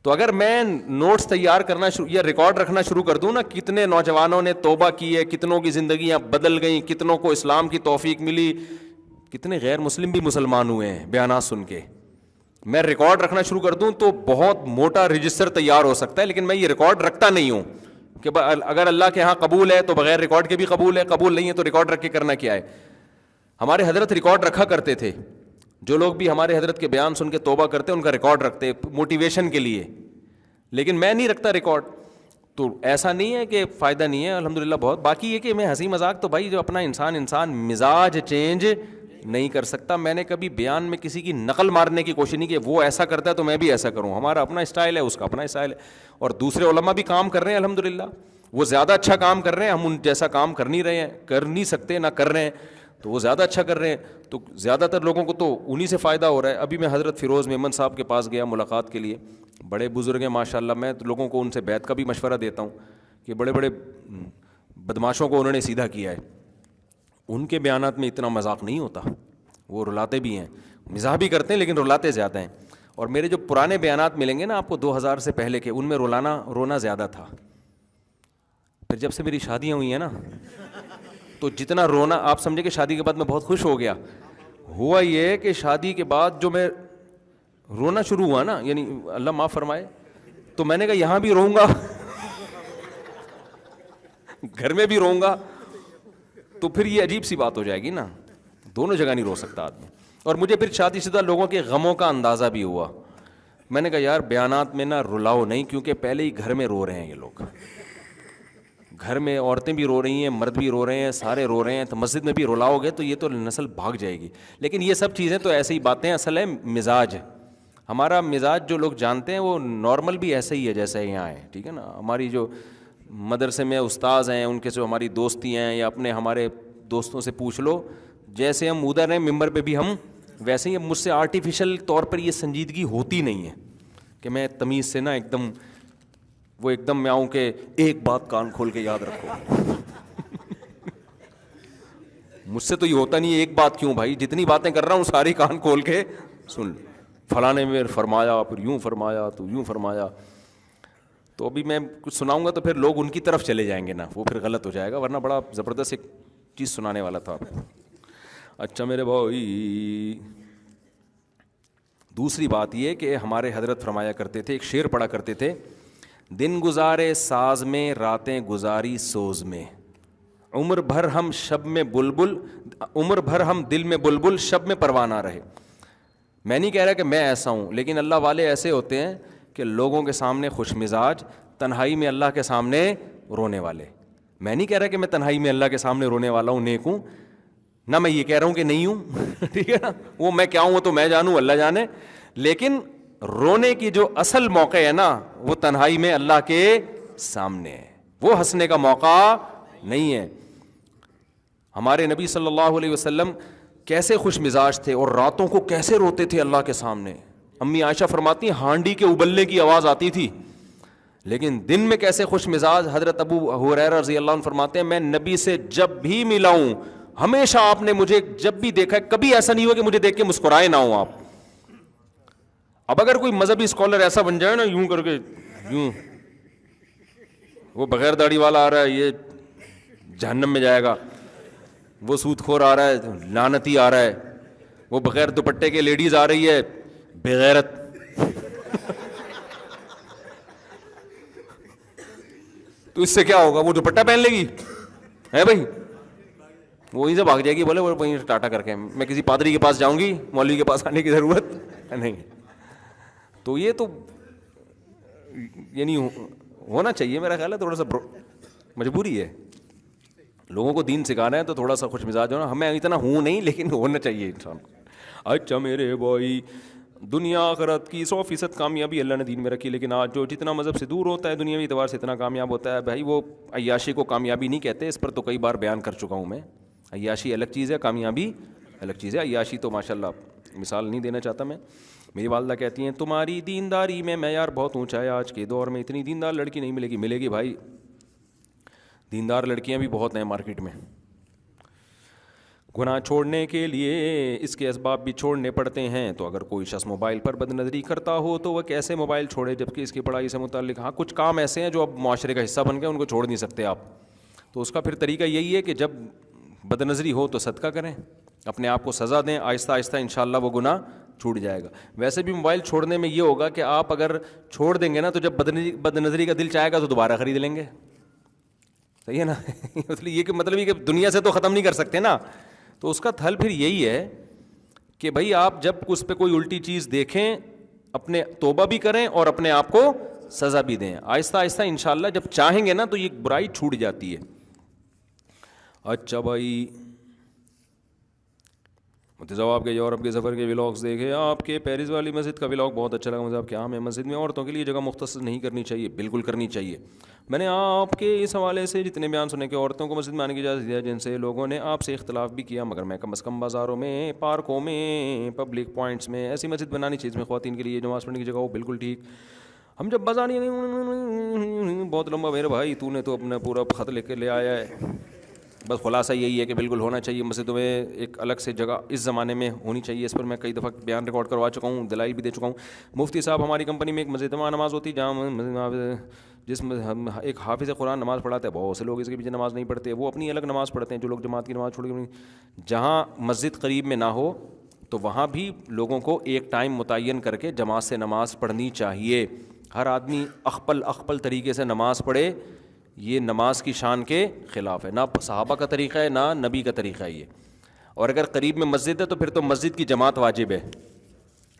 تو اگر میں نوٹس تیار کرنا یا ریکارڈ رکھنا شروع کر دوں نا, کتنے نوجوانوں نے توبہ کی ہے, کتنوں کی زندگیاں بدل گئیں, کتنوں کو اسلام کی توفیق ملی, کتنے غیر مسلم بھی مسلمان ہوئے ہیں بیانات سن کے, میں ریکارڈ رکھنا شروع کر دوں تو بہت موٹا رجسٹر تیار ہو سکتا ہے. لیکن میں یہ ریکارڈ رکھتا نہیں ہوں کہ اگر اللہ کے ہاں قبول ہے تو بغیر ریکارڈ کے بھی قبول ہے, قبول نہیں ہے تو ریکارڈ رکھ کے کرنا کیا ہے. ہمارے حضرت ریکارڈ رکھا کرتے تھے. جو لوگ بھی ہمارے حضرت کے بیان سن کے توبہ کرتے ان کا ریکارڈ رکھتے موٹیویشن کے لیے, لیکن میں نہیں رکھتا ریکارڈ. تو ایسا نہیں ہے کہ فائدہ نہیں ہے, الحمدللہ بہت. باقی یہ کہ میں ہنسی مذاق تو بھائی جو اپنا انسان مزاج چینج نہیں کر سکتا. میں نے کبھی بیان میں کسی کی نقل مارنے کی کوشش نہیں کی, وہ ایسا کرتا ہے تو میں بھی ایسا کروں. ہمارا اپنا اسٹائل ہے, اس کا اپنا اسٹائل ہے. اور دوسرے علماء بھی کام کر رہے ہیں الحمدللہ, وہ زیادہ اچھا کام کر رہے ہیں, ہم ان جیسا کام کر نہیں رہے ہیں, کر نہیں سکتے, نہ کر رہے ہیں. تو وہ زیادہ اچھا کر رہے ہیں, تو زیادہ تر لوگوں کو تو انہی سے فائدہ ہو رہا ہے. ابھی میں حضرت فیروز میمن صاحب کے پاس گیا ملاقات کے لیے, بڑے بزرگ ہیں ماشاءاللہ. میں لوگوں کو ان سے بیعت کا بھی مشورہ دیتا ہوں کہ بڑے بڑے بدماشوں کو انہوں نے سیدھا کیا ہے. ان کے بیانات میں اتنا مذاق نہیں ہوتا, وہ رلاتے بھی ہیں, مزاح بھی کرتے ہیں لیکن رلاتے زیادہ ہیں. اور میرے جو پرانے بیانات ملیں گے نا آپ کو 2000 سے پہلے کے, ان میں رونا زیادہ تھا. پھر جب سے میری شادیاں ہوئی ہیں نا تو جتنا رونا, آپ سمجھے کہ شادی کے بعد میں بہت خوش ہو گیا. ہوا یہ کہ شادی کے بعد جو میں رونا شروع ہوا نا, یعنی اللہ معاف فرمائے, تو میں نے کہا یہاں بھی روں گا گھر میں بھی روں گا, تو پھر یہ عجیب سی بات ہو جائے گی نا, دونوں جگہ نہیں رو سکتا آدمی. اور مجھے پھر شادی شدہ لوگوں کے غموں کا اندازہ بھی ہوا. میں نے کہا یار بیانات میں نا رلاؤ نہیں, کیونکہ پہلے ہی گھر میں رو رہے ہیں یہ لوگ, گھر میں عورتیں بھی رو رہی ہیں, مرد بھی رو رہے ہیں, سارے رو رہے ہیں, تو مسجد میں بھی رلاؤ گے تو یہ تو نسل بھاگ جائے گی. لیکن یہ سب چیزیں تو ایسی ہی باتیں, اصل ہے مزاج. ہمارا مزاج جو لوگ جانتے ہیں وہ نارمل بھی ایسے ہی ہے جیسے یہاں ہے, ٹھیک ہے نا. ہماری جو مدرسے میں استاذ ہیں, ان کے جو ہماری دوستی ہیں, یا اپنے ہمارے دوستوں سے پوچھ لو, جیسے ہم ادھر ہیں ممبر پہ بھی ہم ویسے ہی. مجھ سے آرٹیفیشل طور پر یہ سنجیدگی ہوتی نہیں ہے کہ میں تمیز سے نا ایک دم میں آؤں کہ ایک بات کان کھول کے یاد رکھو. مجھ سے تو یہ ہوتا نہیں ہے ایک بات کیوں بھائی, جتنی باتیں کر رہا ہوں ساری کان کھول کے سن. فلاں نے میں فرمایا, پھر یوں فرمایا, تو یوں فرمایا. تو ابھی میں کچھ سناؤں گا تو پھر لوگ ان کی طرف چلے جائیں گے نا, وہ پھر غلط ہو جائے گا. ورنہ بڑا زبردست ایک چیز سنانے والا تھا آپ کو. اچھا میرے بھائی, دوسری بات یہ کہ ہمارے حضرت فرمایا کرتے تھے, ایک شعر پڑھا کرتے تھے, دن گزارے ساز میں, راتیں گزاری سوز میں, عمر بھر ہم دل میں بلبل, شب میں پروانہ رہے. میں نہیں کہہ رہا کہ میں ایسا ہوں, لیکن اللہ والے ایسے ہوتے ہیں کہ لوگوں کے سامنے خوش مزاج, تنہائی میں اللہ کے سامنے رونے والے. میں نہیں کہہ رہا کہ میں تنہائی میں اللہ کے سامنے رونے والا ہوں, نیک ہوں, نہ میں یہ کہہ رہا ہوں کہ نہیں ہوں. ٹھیک ہے نا, وہ میں کیا ہوں وہ تو میں جانوں, اللہ جانے. لیکن رونے کی جو اصل موقع ہے نا وہ تنہائی میں اللہ کے سامنے ہے, وہ ہنسنے کا موقع نہیں ہے. ہمارے نبی صلی اللہ علیہ وسلم کیسے خوش مزاج تھے اور راتوں کو کیسے روتے تھے اللہ کے سامنے. امی عائشہ فرماتی ہیں ہانڈی کے ابلنے کی آواز آتی تھی, لیکن دن میں کیسے خوش مزاج. حضرت ابو ہریرہ رضی اللہ عنہ فرماتے ہیں میں نبی سے جب بھی ملا ہوں ہمیشہ آپ نے مجھے جب بھی دیکھا ہے, کبھی ایسا نہیں ہوا کہ مجھے دیکھ کے مسکرائے نہ ہوں آپ. اب اگر کوئی مذہبی اسکالر ایسا بن جائے نا یوں کر کے, یوں وہ بغیر داڑھی والا آ رہا ہے یہ جہنم میں جائے گا, وہ سود خور آ رہا ہے لعنتی آ رہا ہے, وہ بغیر دوپٹے کے لیڈیز آ رہی ہے بغیرت. تو اس سے کیا ہوگا, وہ دوپٹہ پہن لے گی ہے بھائی, وہ وہیں سے بھاگ جائے گی، بولے وہ وہیں ٹاٹا کر کے میں کسی پادری کے پاس جاؤں گی، مولوی کے پاس آنے کی ضرورت نہیں. تو یہ تو یعنی ہونا چاہیے میرا خیال ہے، تھوڑا سا مجبوری ہے. لوگوں کو دین سکھانا ہے تو تھوڑا سا خوش مزاج ہونا. ہمیں اتنا ہوں نہیں لیکن ہونا چاہیے انسان کو. اچھا میرے بھائی، دنیا آخرت کی 100% کامیابی اللہ نے دین میں رکھی، لیکن آج جو جتنا مذہب سے دور ہوتا ہے دنیاوی اعتبار سے اتنا کامیاب ہوتا ہے بھائی، وہ عیاشی کو کامیابی نہیں کہتے. اس پر تو کئی بار بیان کر چکا ہوں میں. عیاشی الگ چیز ہے، کامیابی الگ چیز ہے. عیاشی تو ماشاء اللہ مثال نہیں دینا چاہتا میں. میری والدہ کہتی ہیں تمہاری دینداری میں معیار بہت اونچا ہے، آج کے دور میں اتنی دیندار لڑکی نہیں ملے گی. ملے گی بھائی، دیندار لڑکیاں بھی بہت ہیں مارکیٹ میں. گناہ چھوڑنے کے لیے اس کے اسباب بھی چھوڑنے پڑتے ہیں. تو اگر کوئی شخص موبائل پر بد نظری کرتا ہو تو وہ کیسے موبائل چھوڑے، جبکہ اس کی پڑھائی سے متعلق ہاں کچھ کام ایسے ہیں جو اب معاشرے کا حصہ بن گئے، ان کو چھوڑ نہیں سکتے آپ. تو اس کا پھر طریقہ یہی ہے کہ جب بد نظری ہو تو صدقہ کریں، اپنے آپ کو سزا دیں، آہستہ آہستہ انشاءاللہ وہ گناہ چھوٹ جائے گا. ویسے بھی موبائل چھوڑنے میں یہ ہوگا کہ آپ اگر چھوڑ دیں گے نا تو جب بد نظری کا دل چاہے گا تو دوبارہ خرید لیں گے. صحیح ہے نا. مطلب یہ کہ دنیا سے تو ختم نہیں کر سکتے نا. تو اس کا حل پھر یہی ہے کہ بھائی آپ جب اس پہ کوئی الٹی چیز دیکھیں اپنے توبہ بھی کریں اور اپنے آپ کو سزا بھی دیں. آہستہ آہستہ انشاءاللہ جب چاہیں گے نا تو یہ برائی چھوٹ جاتی ہے. اچھا بھائی، آپ کے یورپ کے سفر کے ولاگز دیکھے، آپ کے پیرس والی مسجد کا ولاگ بہت اچھا لگا مجھے. آپ کیا ہمیں مسجد میں عورتوں کے لیے جگہ مختص نہیں کرنی چاہیے؟ بالکل کرنی چاہیے. میں نے آپ کے اس حوالے سے جتنے بیان سنے کہ عورتوں کو مسجد میں آنے کی اجازت دیا، جن سے لوگوں نے آپ سے اختلاف بھی کیا، مگر میں کم از کم بازاروں میں، پارکوں میں، پبلک پوائنٹس میں ایسی مسجد بنانی چاہیے جس میں خواتین کے لیے نماز پڑھنے کی جگہ ہو. بالکل ٹھیک. ہم جب بازار بہت لمبا میرے بھائی، تو نے تو اپنا پورا خط لے کے لے آیا ہے. بس خلاصہ یہی ہے کہ بالکل ہونا چاہیے مسجدوں میں ایک الگ سے جگہ اس زمانے میں ہونی چاہیے. اس پر میں کئی دفعہ بیان ریکارڈ کروا چکا ہوں، دلائل بھی دے چکا ہوں. مفتی صاحب، ہماری کمپنی میں ایک مسجد میں نماز ہوتی جہاں جس میں ہم ایک حافظ قرآن نماز پڑھاتے ہیں. بہت سے لوگ اس کے پیچھے نماز نہیں پڑھتے، وہ اپنی الگ نماز پڑھتے ہیں. جو لوگ جماعت کی نماز چھوڑ کے، جہاں مسجد قریب میں نہ ہو تو وہاں بھی لوگوں کو ایک ٹائم متعین کر کے جماعت سے نماز پڑھنی چاہیے. ہر آدمی اخپل طریقے سے نماز پڑھے، یہ نماز کی شان کے خلاف ہے. نہ صحابہ کا طریقہ ہے، نہ نبی کا طریقہ ہے یہ. اور اگر قریب میں مسجد ہے تو پھر تو مسجد کی جماعت واجب ہے.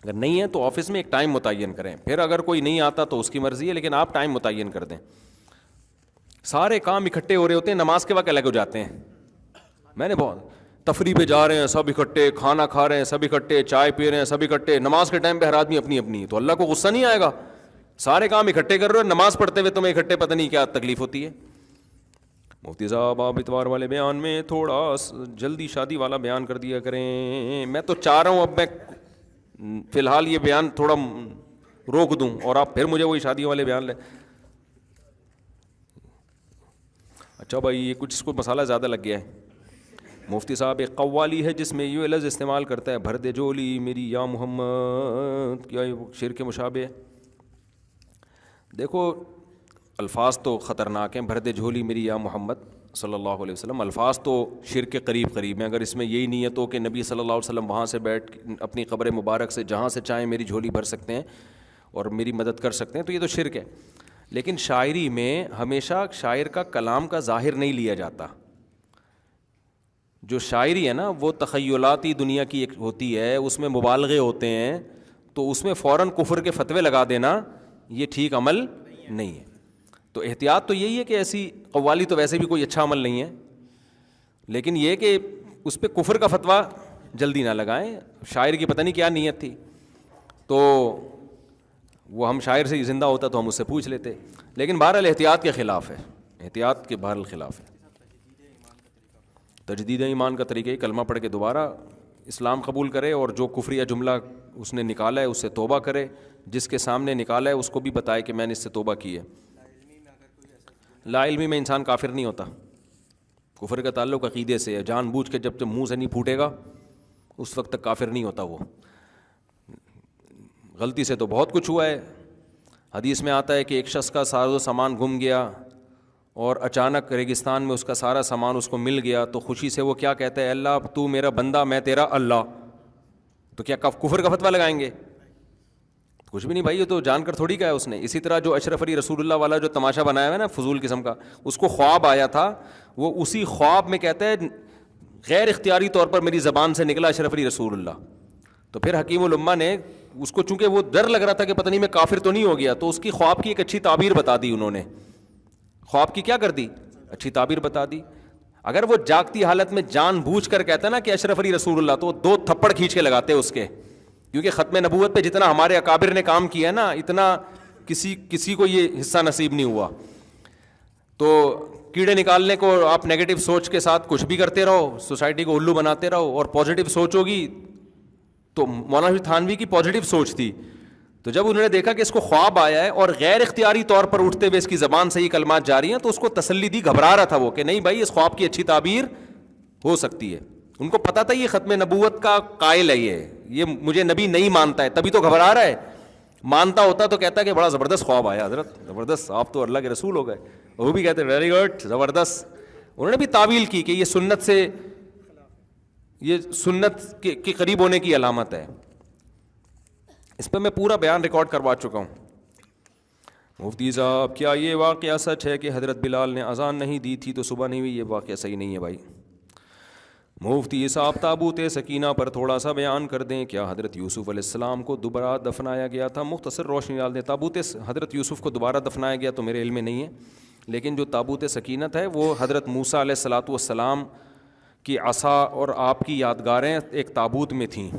اگر نہیں ہے تو آفس میں ایک ٹائم متعین کریں. پھر اگر کوئی نہیں آتا تو اس کی مرضی ہے، لیکن آپ ٹائم متعین کر دیں. سارے کام اکٹھے ہو رہے ہوتے ہیں، نماز کے وقت الگ ہو جاتے ہیں. میں نے بہت تفریح پہ جا رہے ہیں سب اکٹھے، کھانا کھا رہے ہیں سب اکٹھے، چائے پی رہے ہیں سب اکٹھے. نماز کے ٹائم پہ ہر آدمی اپنی اپنی، تو اللہ کو غصہ نہیں آئے گا؟ سارے کام اکٹھے کر رہے ہو، نماز پڑھتے ہوئے تمہیں اکٹھے پتہ نہیں کیا تکلیف ہوتی ہے. مفتی صاحب، آپ اتوار والے بیان میں تھوڑا جلدی شادی والا بیان کر دیا کریں. میں تو چاہ رہا ہوں اب میں فی الحال یہ بیان تھوڑا روک دوں اور آپ پھر مجھے وہی شادی والے بیان لیں. اچھا بھائی، یہ کچھ اس کو مسئلہ زیادہ لگ گیا ہے. مفتی صاحب، ایک قوالی ہے جس میں یہ لفظ استعمال کرتا ہے، بھر دے جولی میری یا محمد، کیا یہ شرک کے مشابہ ہے؟ دیکھو الفاظ تو خطرناک ہیں، بھر دے جھولی میری یا محمد صلی اللہ علیہ وسلم. الفاظ تو شرک کے قریب ہیں. اگر اس میں یہی نیت ہو کہ نبی صلی اللہ علیہ وسلم وہاں سے بیٹھ اپنی قبر مبارک سے جہاں سے چاہیں میری جھولی بھر سکتے ہیں اور میری مدد کر سکتے ہیں، تو یہ تو شرک ہے. لیکن شاعری میں ہمیشہ شاعر کا کلام کا ظاہر نہیں لیا جاتا. جو شاعری ہے نا وہ تخیلاتی دنیا کی ایک ہوتی ہے، اس میں مبالغے ہوتے ہیں، تو اس میں فوراً کفر کے فتوے لگا دینا یہ ٹھیک عمل نہیں ہے. تو احتیاط تو یہی ہے کہ ایسی قوالی تو ویسے بھی کوئی اچھا عمل نہیں ہے، لیکن یہ کہ اس پہ کفر کا فتویٰ جلدی نہ لگائیں. شاعر کی پتہ نہیں کیا نیت تھی، تو وہ ہم شاعر سے زندہ ہوتا تو ہم اس سے پوچھ لیتے. لیکن بہرحال احتیاط کے خلاف ہے، احتیاط کے بہرحال خلاف ہے. تجدید ایمان کا طریقہ کلمہ پڑھ کے دوبارہ اسلام قبول کرے، اور جو کفریہ جملہ اس نے نکالا ہے اس سے توبہ کرے. جس کے سامنے نکالا ہے اس کو بھی بتائے کہ میں نے اس سے توبہ کی ہے. لا علمی میں انسان کافر نہیں ہوتا. کفر کا تعلق عقیدے سے ہے. جان بوجھ کے جب منہ سے نہیں پھوٹے گا اس وقت تک کافر نہیں ہوتا. وہ غلطی سے تو بہت کچھ ہوا ہے. حدیث میں آتا ہے کہ ایک شخص کا ساز و سامان گم گیا اور اچانک ریگستان میں اس کا سارا سامان اس کو مل گیا، تو خوشی سے وہ کیا کہتا ہے، اللہ تو میرا بندہ میں تیرا اللہ. تو کیا کفر کا فتویٰ لگائیں گے؟ کچھ بھی نہیں بھائی، یہ تو جان کر تھوڑی کہا ہے اس نے. اسی طرح جو اشرف علی رسول اللہ والا جو تماشا بنایا ہوا ہے نا فضول قسم کا، اس کو خواب آیا تھا، وہ اسی خواب میں کہتا ہے غیر اختیاری طور پر میری زبان سے نکلا اشرف علی رسول اللہ. تو پھر حکیم الامہ نے اس کو, چونکہ وہ ڈر لگ رہا تھا کہ پتہ نہیں میں کافر تو نہیں ہو گیا, تو اس کی خواب کی ایک اچھی تعبیر بتا دی انہوں نے. خواب کی کیا کر دی؟ اچھی تعبیر بتا دی. اگر وہ جاگتی حالت میں جان بوجھ کر کہتا نا کہ اشرف علی رسول اللہ, تو 2 تھپڑ کھینچ کے لگاتے اس کے, کیونکہ ختم نبوت پہ جتنا ہمارے اکابر نے کام کیا نا, اتنا کسی کو یہ حصہ نصیب نہیں ہوا. تو کیڑے نکالنے کو آپ نیگیٹو سوچ کے ساتھ کچھ بھی کرتے رہو, سوسائٹی کو الو بناتے رہو, اور پازیٹیو سوچ ہوگی. تو مولانا تھانوی کی پازیٹیو سوچ تھی. تو جب انہوں نے دیکھا کہ اس کو خواب آیا ہے اور غیر اختیاری طور پر اٹھتے ہوئے اس کی زبان سے یہ کلمات جاری ہیں, تو اس کو تسلی دی. گھبرا رہا تھا وہ کہ نہیں بھائی اس خواب کی اچھی تعبیر ہو سکتی ہے. ان کو پتا تھا یہ ختم نبوت کا قائل ہے, یہ مجھے نبی نہیں مانتا ہے, تبھی تو گھبرا رہا ہے. مانتا ہوتا تو کہتا کہ بڑا زبردست خواب آیا حضرت, زبردست, آپ تو اللہ کے رسول ہو گئے. وہ بھی کہتے ویری گڈ, زبردست. انہوں نے بھی تعویل کی کہ یہ سنت سے, یہ سنت کے قریب ہونے کی علامت ہے. اس پہ میں پورا بیان ریکارڈ کروا چکا ہوں. مفتی صاحب کیا یہ واقعہ سچ ہے کہ حضرت بلال نے اذان نہیں دی تھی تو صبح نہیں ہوئی؟ یہ واقعہ صحیح نہیں ہے بھائی. مفتی صاحب تابوت سکینہ پر تھوڑا سا بیان کر دیں. کیا حضرت یوسف علیہ السلام کو دوبارہ دفنایا گیا تھا؟ مختصر روشنی ڈال دیں. تابوت حضرت یوسف کو دوبارہ دفنایا گیا تو میرے علم میں نہیں ہے, لیکن جو تابوت سکینت ہے وہ حضرت موسیٰ علیہ السلام کی عصا اور آپ کی یادگاریں ایک تابوت میں تھیں.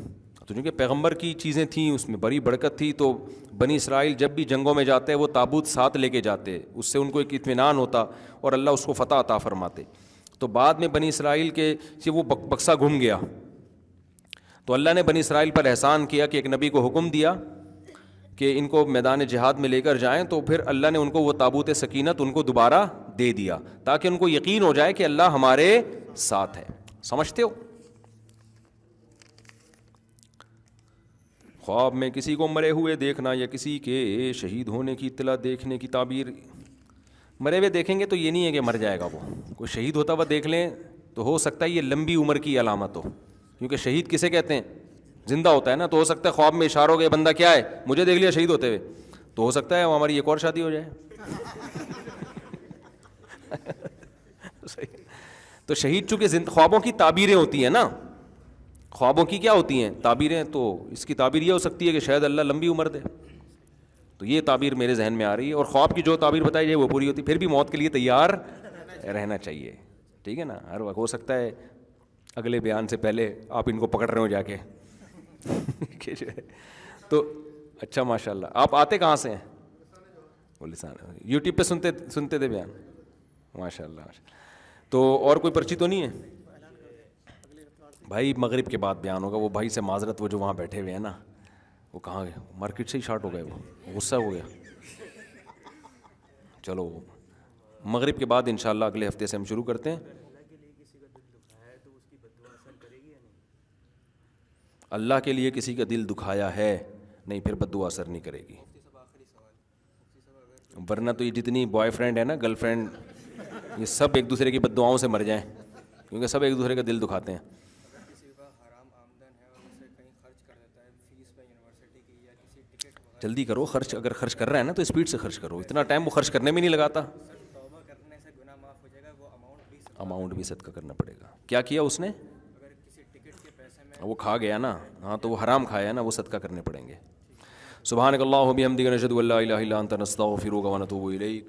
تو چونکہ پیغمبر کی چیزیں تھیں, اس میں بڑی برکت تھی, تو بنی اسرائیل جب بھی جنگوں میں جاتے وہ تابوت ساتھ لے کے جاتے, اس سے ان کو ایک اطمینان ہوتا اور اللہ اس کو فتح عطا فرماتے. تو بعد میں بنی اسرائیل کے سے وہ بکسا گم گیا, تو اللہ نے بنی اسرائیل پر احسان کیا کہ ایک نبی کو حکم دیا کہ ان کو میدان جہاد میں لے کر جائیں, تو پھر اللہ نے ان کو وہ تابوت سکینت ان کو دوبارہ دے دیا تاکہ ان کو یقین ہو جائے کہ اللہ ہمارے ساتھ ہے. سمجھتے ہو؟ خواب میں کسی کو مرے ہوئے دیکھنا یا کسی کے شہید ہونے کی اطلاع دیکھنے کی تعبیر. مرے ہوئے دیکھیں گے تو یہ نہیں ہے کہ مر جائے گا, وہ کوئی شہید ہوتا ہوا دیکھ لیں تو ہو سکتا ہے یہ لمبی عمر کی علامت ہو, کیونکہ شہید کسے کہتے ہیں؟ زندہ ہوتا ہے نا. تو ہو سکتا ہے خواب میں اشارہ ہو گیا بندہ کیا ہے, مجھے دیکھ لیا شہید ہوتے ہوئے, تو ہو سکتا ہے وہ ہماری ایک اور شادی ہو جائے. تو شہید چونکہ خوابوں کی تعبیریں ہوتی ہیں نا, خوابوں کی کیا ہوتی ہیں؟ تعبیریں. تو اس کی تعبیر یہ ہو سکتی ہے کہ شاید اللہ لمبی عمر دے. تو یہ تعبیر میرے ذہن میں آ رہی ہے, اور خواب کی جو تعبیر بتائی جائے وہ پوری ہوتی. پھر بھی موت کے لیے تیار رہنا چاہیے, ٹھیک ہے نا. ہر وقت ہو سکتا ہے اگلے بیان سے پہلے آپ ان کو پکڑ رہے ہو جا کے. تو اچھا ماشاء اللہ, آپ آتے کہاں سے ہیں؟ یوٹیوب پہ سنتے تھے بیان, ماشاء اللہ. تو اور کوئی پرچی تو نہیں ہے بھائی؟ مغرب کے بعد بیان ہوگا. وہ بھائی سے معذرت, وہ جو وہاں بیٹھے ہوئے ہیں نا, وہ کہاں گئے؟ مارکیٹ سے ہی شارٹ ہو گئے, وہ غصہ ہو گیا. چلو مغرب کے بعد انشاءاللہ اگلے ہفتے سے ہم شروع کرتے ہیں. اللہ کے لیے کسی کا دل دکھایا ہے نہیں, پھر بد دعا اثر نہیں کرے گی. ورنہ تو یہ جتنی بوائے فرینڈ ہے نا, گرل فرینڈ, یہ سب ایک دوسرے کی بد دعاؤں سے مر جائیں, کیونکہ سب ایک دوسرے کا دل دکھاتے ہیں. جلدی کرو خرچ, اگر خرچ کر رہا ہے نا تو اسپیڈ سے خرچ کرو. اتنا ٹائم وہ خرچ کرنے میں نہیں لگاتا. اماؤنٹ بھی صدقہ کرنا پڑے گا. کیا کیا اس نے؟ وہ کھا گیا نا, ہاں تو وہ حرام کھایا نا, وہ صدقہ کرنے پڑیں گے. سبحانک اللہم و بحمدک نشہد ان لا الہ الا انت نستغفرک و نتوب الیک.